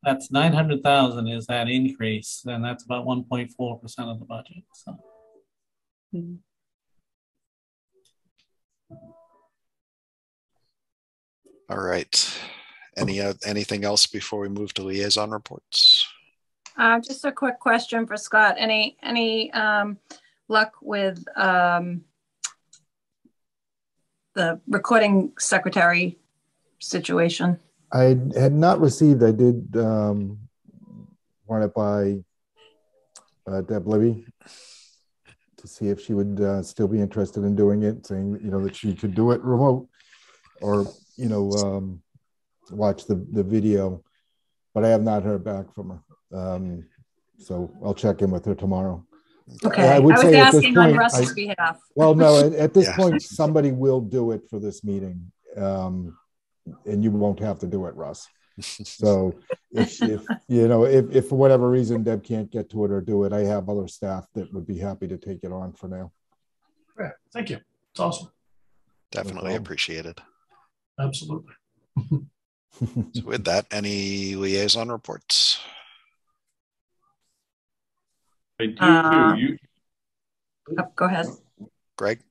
S7: that's 900,000 is that increase, and that's about 1.4% of the budget. So.
S8: Mm-hmm.
S1: All right. Anything else before we move to liaison reports?
S5: Just a quick question for Scott. Any luck with the recording secretary situation?
S17: I had not received. I did run it by Deb Libby to see if she would still be interested in doing it, saying that she could do it remote or watch the video, but I have not heard back from her. So I'll check in with her tomorrow.
S5: Okay, I was asking on Russ's behalf.
S17: Well, no, at this point, somebody will do it for this meeting, and you won't have to do it, Russ. So if for whatever reason Deb can't get to it or do it, I have other staff that would be happy to take it on for now.
S4: Great, thank you. It's awesome.
S1: Definitely appreciated.
S4: Absolutely.
S1: So with that, any liaison reports?
S12: I do.
S5: Go ahead,
S1: Greg.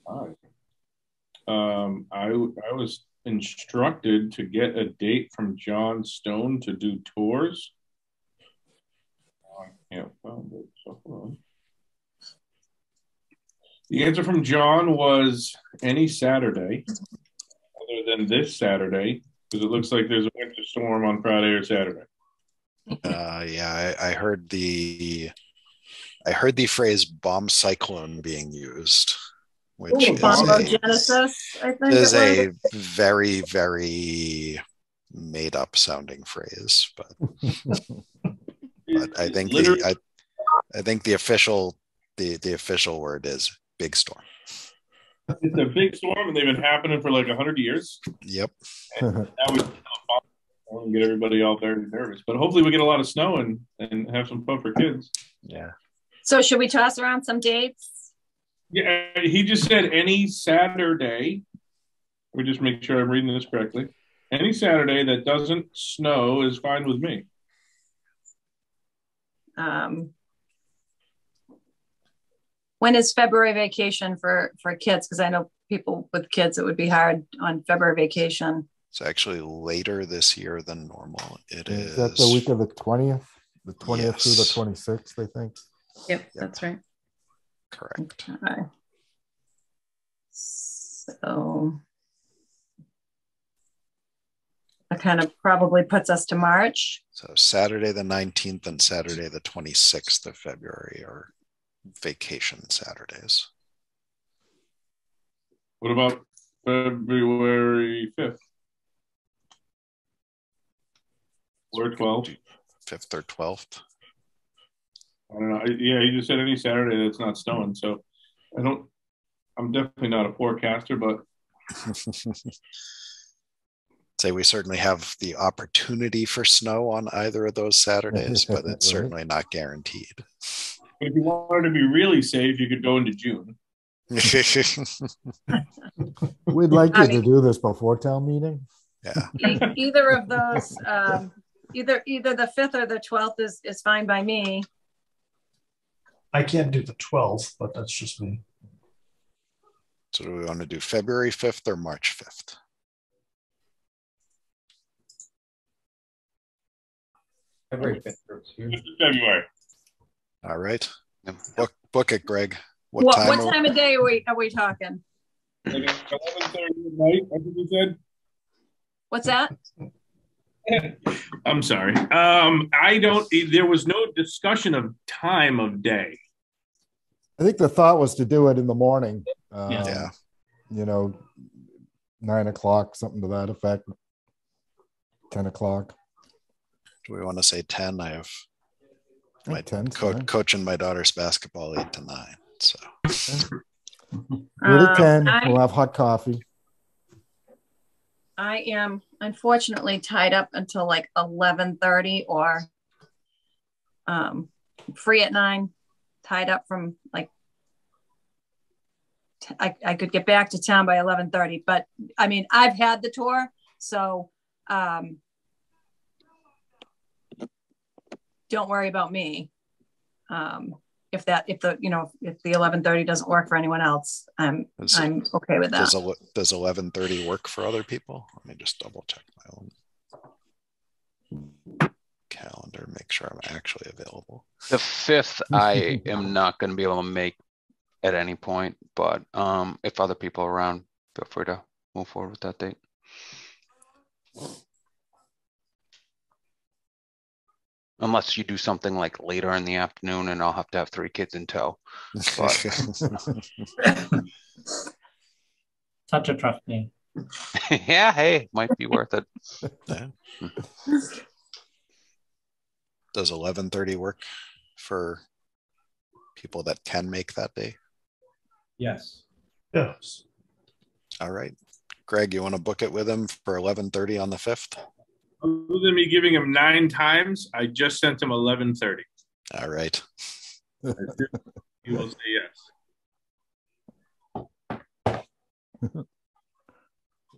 S12: All right. I was instructed to get a date from John Stone to do tours. I can't find it. So hold on. The answer from John was any Saturday, other than this Saturday, because it looks like there's a winter storm on Friday or Saturday.
S1: Yeah, I heard the phrase bomb cyclone being used, which is a very, very made up sounding phrase, but I think I think the official word is big storm.
S12: It's a big storm, and they've been happening for like 100 years.
S1: Yep.
S12: And now we get everybody out there nervous, but hopefully we get a lot of snow and have some fun for kids.
S1: Yeah.
S5: So should we toss around some dates?
S12: Yeah, he just said any Saturday. Let me just make sure I'm reading this correctly. Any Saturday that doesn't snow is fine with me.
S5: When is February vacation for kids? Because I know people with kids, it would be hard on February vacation.
S1: It's actually later this year than normal. Is
S17: that the week of the 20th? The 20th through the 26th, I think.
S8: Yep, that's right.
S1: Correct.
S5: Okay. So that kind of probably puts us to March.
S1: So Saturday the 19th and Saturday the 26th of February are vacation Saturdays.
S12: What about February 5th? Or 12th?
S1: 5th or 12th?
S12: I don't know. Yeah, he just said any Saturday that's not snowing. So I'm definitely not a forecaster, but
S1: say we certainly have the opportunity for snow on either of those Saturdays, but it's certainly not guaranteed.
S12: But if you wanted to be really safe, you could go into June.
S17: We'd like you to do this before town meeting.
S1: Yeah.
S5: Either of those, either the 5th or the 12th is fine by me.
S4: I can't do the 12th, but that's just me.
S1: So do we want to do February 5th or March 5th?
S13: February 5th.
S12: February.
S1: All right. Book it, Greg.
S5: What time of day are we talking?
S12: Like 11:30 at night, I think you said.
S5: What's that?
S12: I'm sorry. There was no discussion of time of day.
S17: I think the thought was to do it in the morning.
S1: Yeah.
S17: 9 o'clock, something to that effect. 10 o'clock.
S1: Do we want to say 10? I have my
S17: 10,
S1: coaching my daughter's basketball 8 to 9. So
S17: good at 10. We'll have hot coffee.
S5: I am unfortunately tied up until like 11:30 or free at 9, tied up from like I could get back to town by 11:30, but I mean, I've had the tour, so don't worry about me. If the 11:30 doesn't work for anyone else, I'm okay with that.
S1: Does 11:30 work for other people? Let me just double check my own calendar, make sure I'm actually available.
S3: The 5th, I am not going to be able to make at any point, but if other people are around, feel free to move forward with that date. Unless you do something like later in the afternoon and I'll have to have 3 kids in tow. But...
S7: Such a tough day.
S3: Yeah, hey, might be worth it.
S1: Yeah. Does 11:30 work for people that can make that day?
S13: Yes.
S4: Yes.
S1: All right. Greg, you want to book it with him for 11:30 on the 5th?
S12: Other than me giving him 9 times, I just sent him 11:30.
S1: All right.
S12: He will say yes.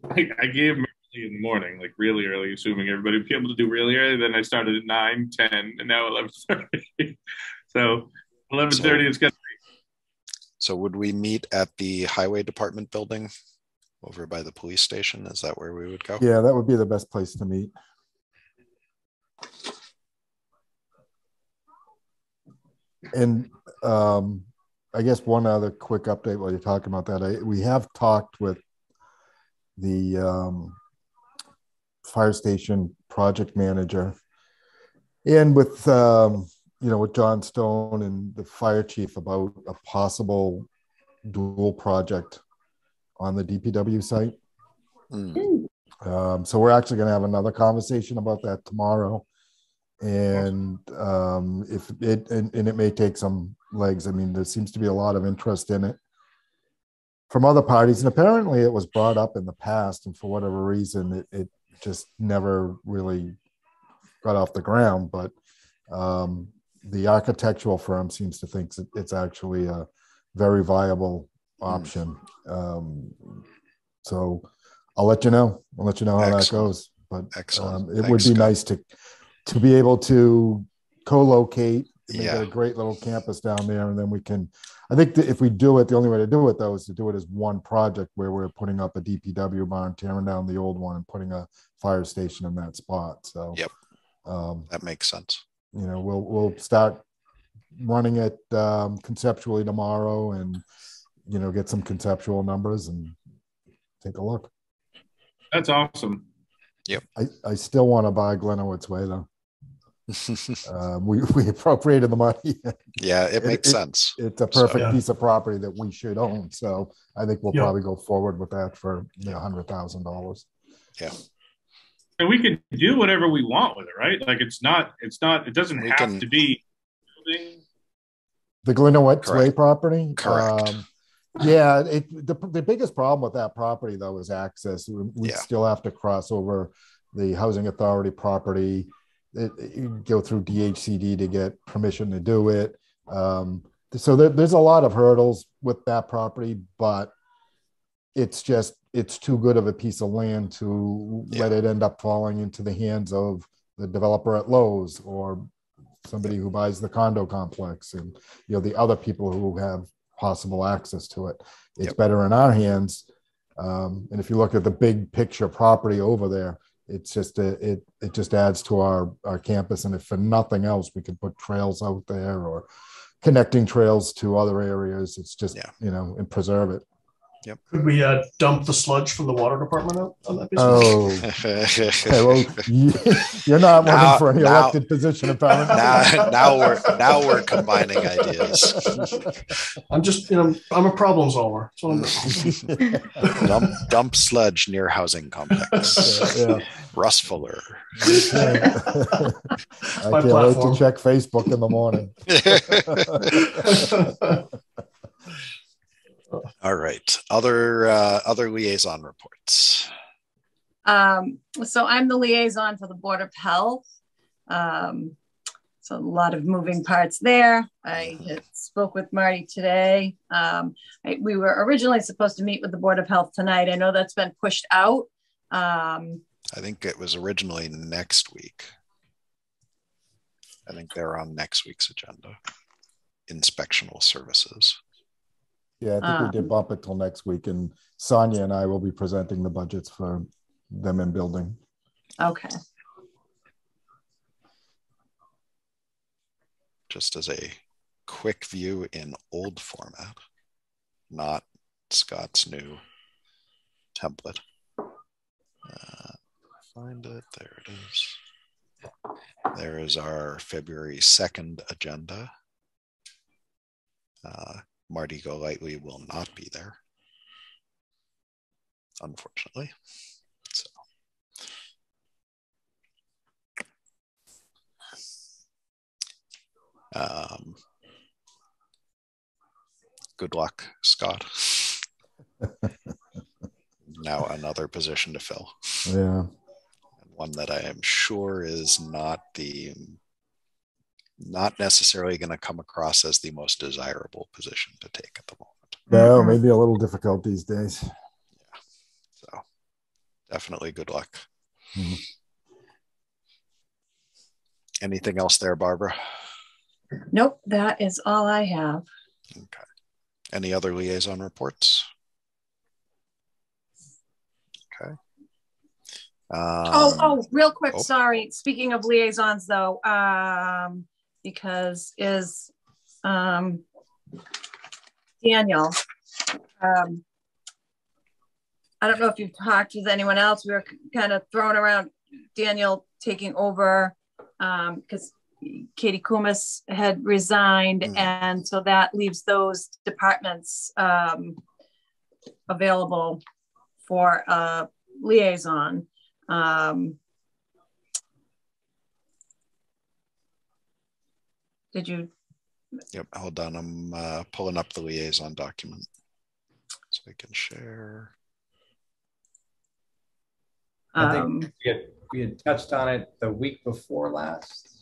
S12: I gave him early in the morning, like really early, assuming everybody would be able to do really early. Then I started at 9, 10, and now 11:30. So 11:30 is good.
S1: So would we meet at the highway department building over by the police station? Is that where we would go?
S17: Yeah, that would be the best place to meet. And I guess one other quick update while you're talking about that, we have talked with the fire station project manager and with with John Stone and the fire chief about a possible dual project on the DPW site. So we're actually going to have another conversation about that tomorrow, and if it and it may take some legs. I mean, there seems to be a lot of interest in it from other parties, and apparently it was brought up in the past, and for whatever reason it just never really got off the ground. But the architectural firm seems to think that it's actually a very viable option. So I'll let you know. I'll let you know how that goes. But it would be nice to be able to co-locate, make a great little campus down there, and then we can. I think that if we do it, the only way to do it though is to do it as one project where we're putting up a DPW barn, tearing down the old one, and putting a fire station in that spot. So
S1: that makes sense.
S17: We'll start running it conceptually tomorrow, and get some conceptual numbers and take a look.
S12: That's awesome.
S1: Yep.
S17: I still want to buy Glenowitz Way though. We appropriated the money.
S1: Yeah, it makes sense.
S17: It's a perfect piece of property that we should own. So I think we'll probably go forward with that for $100,000.
S1: Yeah.
S12: And we can do whatever we want with it, right? Like it doesn't have to be building.
S17: The Glenowitz Way property.
S1: Correct.
S17: The biggest problem with that property though is access. We still have to cross over the housing authority property. You go through DHCD to get permission to do it. So there's a lot of hurdles with that property, but it's too good of a piece of land to let it end up falling into the hands of the developer at Lowe's or somebody who buys the condo complex and the other people who have possible access to it. It's better in our hands. And if you look at the big picture property over there, it's just it just adds to our campus. And if for nothing else, we could put trails out there or connecting trails to other areas. It's just and preserve it.
S1: Yep.
S4: Could we dump the sludge from the water department out on that piece?
S17: Oh, okay, well, you're not running for any elected position, apparently.
S1: Now we're combining ideas.
S4: I'm just, I'm a problem solver. That's what I'm doing.
S1: dump sludge near housing complex.
S17: Yeah.
S1: Russ Fuller.
S17: I can't wait to check Facebook in the morning.
S1: All right. Other liaison reports.
S5: So I'm the liaison for the Board of Health. So a lot of moving parts there. I had spoke with Marty today. We were originally supposed to meet with the Board of Health tonight. I know that's been pushed out.
S1: I think it was originally next week. I think they're on next week's agenda. Inspectional services.
S17: Yeah, I think we did bump it till next week, and Sonia and I will be presenting the budgets for them in building.
S5: Okay.
S1: Just as a quick view in old format, not Scott's new template. Find it. There it is. There is our February 2nd agenda. Marty Golightly will not be there, unfortunately. So. Good luck, Scott. Now another position to fill.
S17: Yeah.
S1: And one that I am sure is not necessarily going to come across as the most desirable position to take at the moment.
S17: No, maybe a little difficult these days.
S1: Yeah. So definitely good luck.
S17: Mm-hmm.
S1: Anything else there, Barbara?
S5: Nope, that is all I have.
S1: Okay. Any other liaison reports? Okay.
S5: Real quick, sorry. Speaking of liaisons, though, because Daniel, I don't know if you've talked with anyone else. We were kind of throwing around Daniel taking over because Katie Kumis had resigned, and so that leaves those departments available for a liaison. Did you?
S1: Yep, hold on. I'm pulling up the liaison document so I can share.
S13: I think we had touched on it the week before last.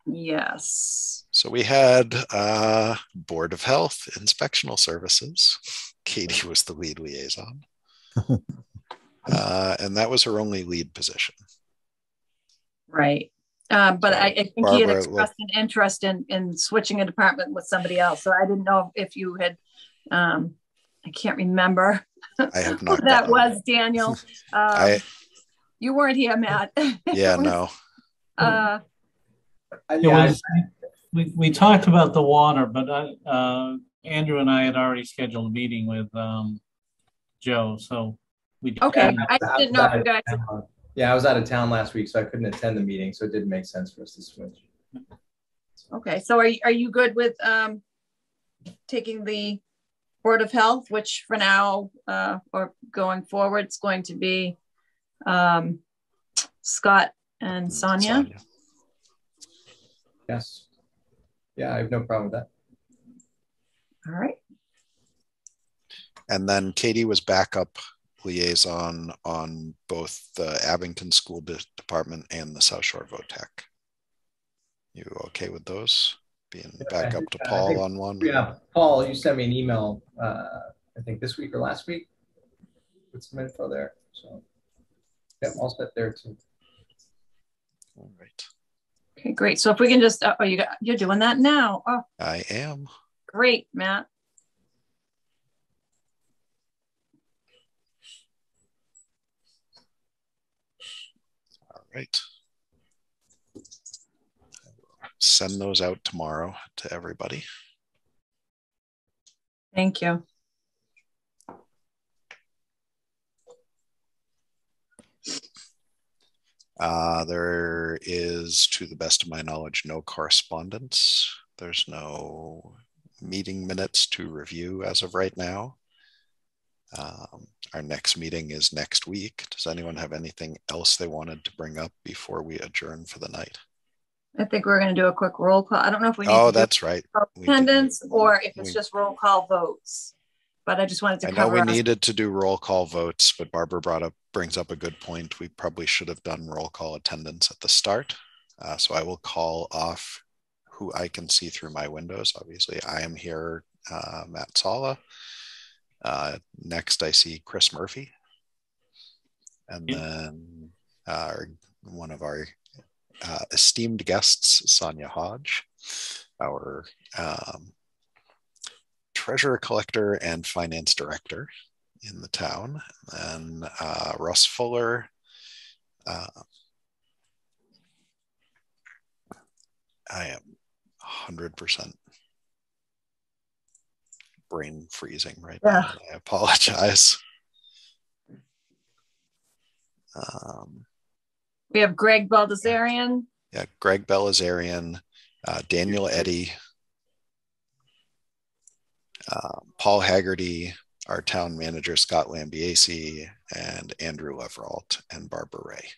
S5: Yes.
S1: So we had Board of Health, Inspectional Services. Katie was the lead liaison. And that was her only lead position.
S5: Right. But so I think Barbara, he had expressed an interest in switching a department with somebody else. So I didn't know if you had, I can't remember.
S1: I have not.
S5: That was Daniel. You weren't here, Matt.
S1: Yeah, no.
S7: We talked about the water, but Andrew and I had already scheduled a meeting with Joe. So we
S5: okay. I didn't know if you guys.
S13: Yeah, I was out of town last week, so I couldn't attend the meeting. So it didn't make sense for us to switch.
S5: Okay, so are you good with taking the Board of Health, which for now or going forward, it's going to be Scott and Sonia?
S13: Yes. Yeah, I have no problem with that.
S5: All right.
S1: And then Katie was backup liaison on both the Abington School Department and the South Shore VOTEC. You okay with those? Being back up to Paul on one?
S13: Yeah, Paul, you sent me an email, I think this week or last week with some info there. So yeah, I'll set there too.
S1: All right.
S5: Okay, great. So if we can just, you're doing that now. Oh,
S1: I am.
S5: Great, Matt.
S1: All right. Send those out tomorrow to everybody.
S5: Thank you.
S1: There is, to the best of my knowledge, no correspondence. There's no meeting minutes to review as of right now. Our next meeting is next week. Does anyone have anything else they wanted to bring up before we adjourn for the night?
S5: I think we're going to do a quick roll call. I don't know if we need to
S1: that's right.
S5: Attendance or if it's just roll call votes. But I just wanted to cover.
S1: I know we needed to do roll call votes, but Barbara brings up a good point. We probably should have done roll call attendance at the start. So I will call off who I can see through my windows. Obviously, I am here, Matt Sala. Next, I see Chris Murphy. And then one of our esteemed guests, Sonia Hodge, our treasurer collector and finance director in the town, and Russ Fuller. I am 100% brain freezing right now. I apologize.
S5: We have Greg Baldessarian.
S1: Yeah, Greg Baldessarian, Daniel Eddy, Paul Haggerty, our town manager, Scott Lambiase, and Andrew Leveralt and Barbara Ray.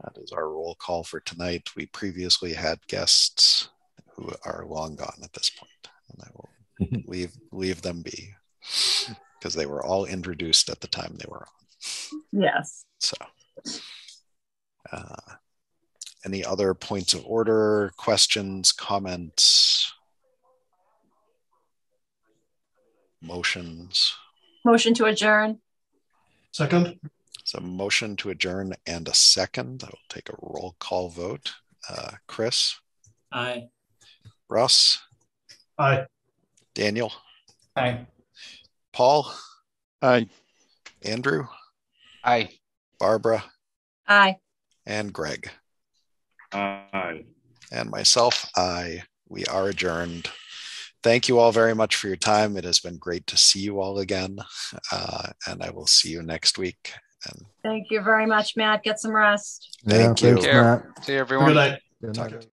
S1: That is our roll call for tonight. We previously had guests who are long gone at this point, and I will leave them be because they were all introduced at the time they were on.
S5: Yes.
S1: So, any other points of order, questions, comments, motions?
S5: Motion to adjourn.
S4: Second.
S1: So motion to adjourn and a second. I'll take a roll call vote. Chris?
S7: Aye.
S1: Russ?
S4: Aye.
S1: Daniel?
S13: Aye.
S1: Paul?
S9: Aye.
S1: Andrew?
S3: Aye.
S1: Barbara?
S5: Aye.
S1: And Greg?
S12: Aye.
S1: And myself, aye. We are adjourned. Thank you all very much for your time. It has been great to see you all again. And I will see you next week. And
S5: thank you very much, Matt. Get some rest.
S1: Thank you.
S17: Thanks, Matt.
S3: See you, everyone.
S4: Good night.
S17: Good night.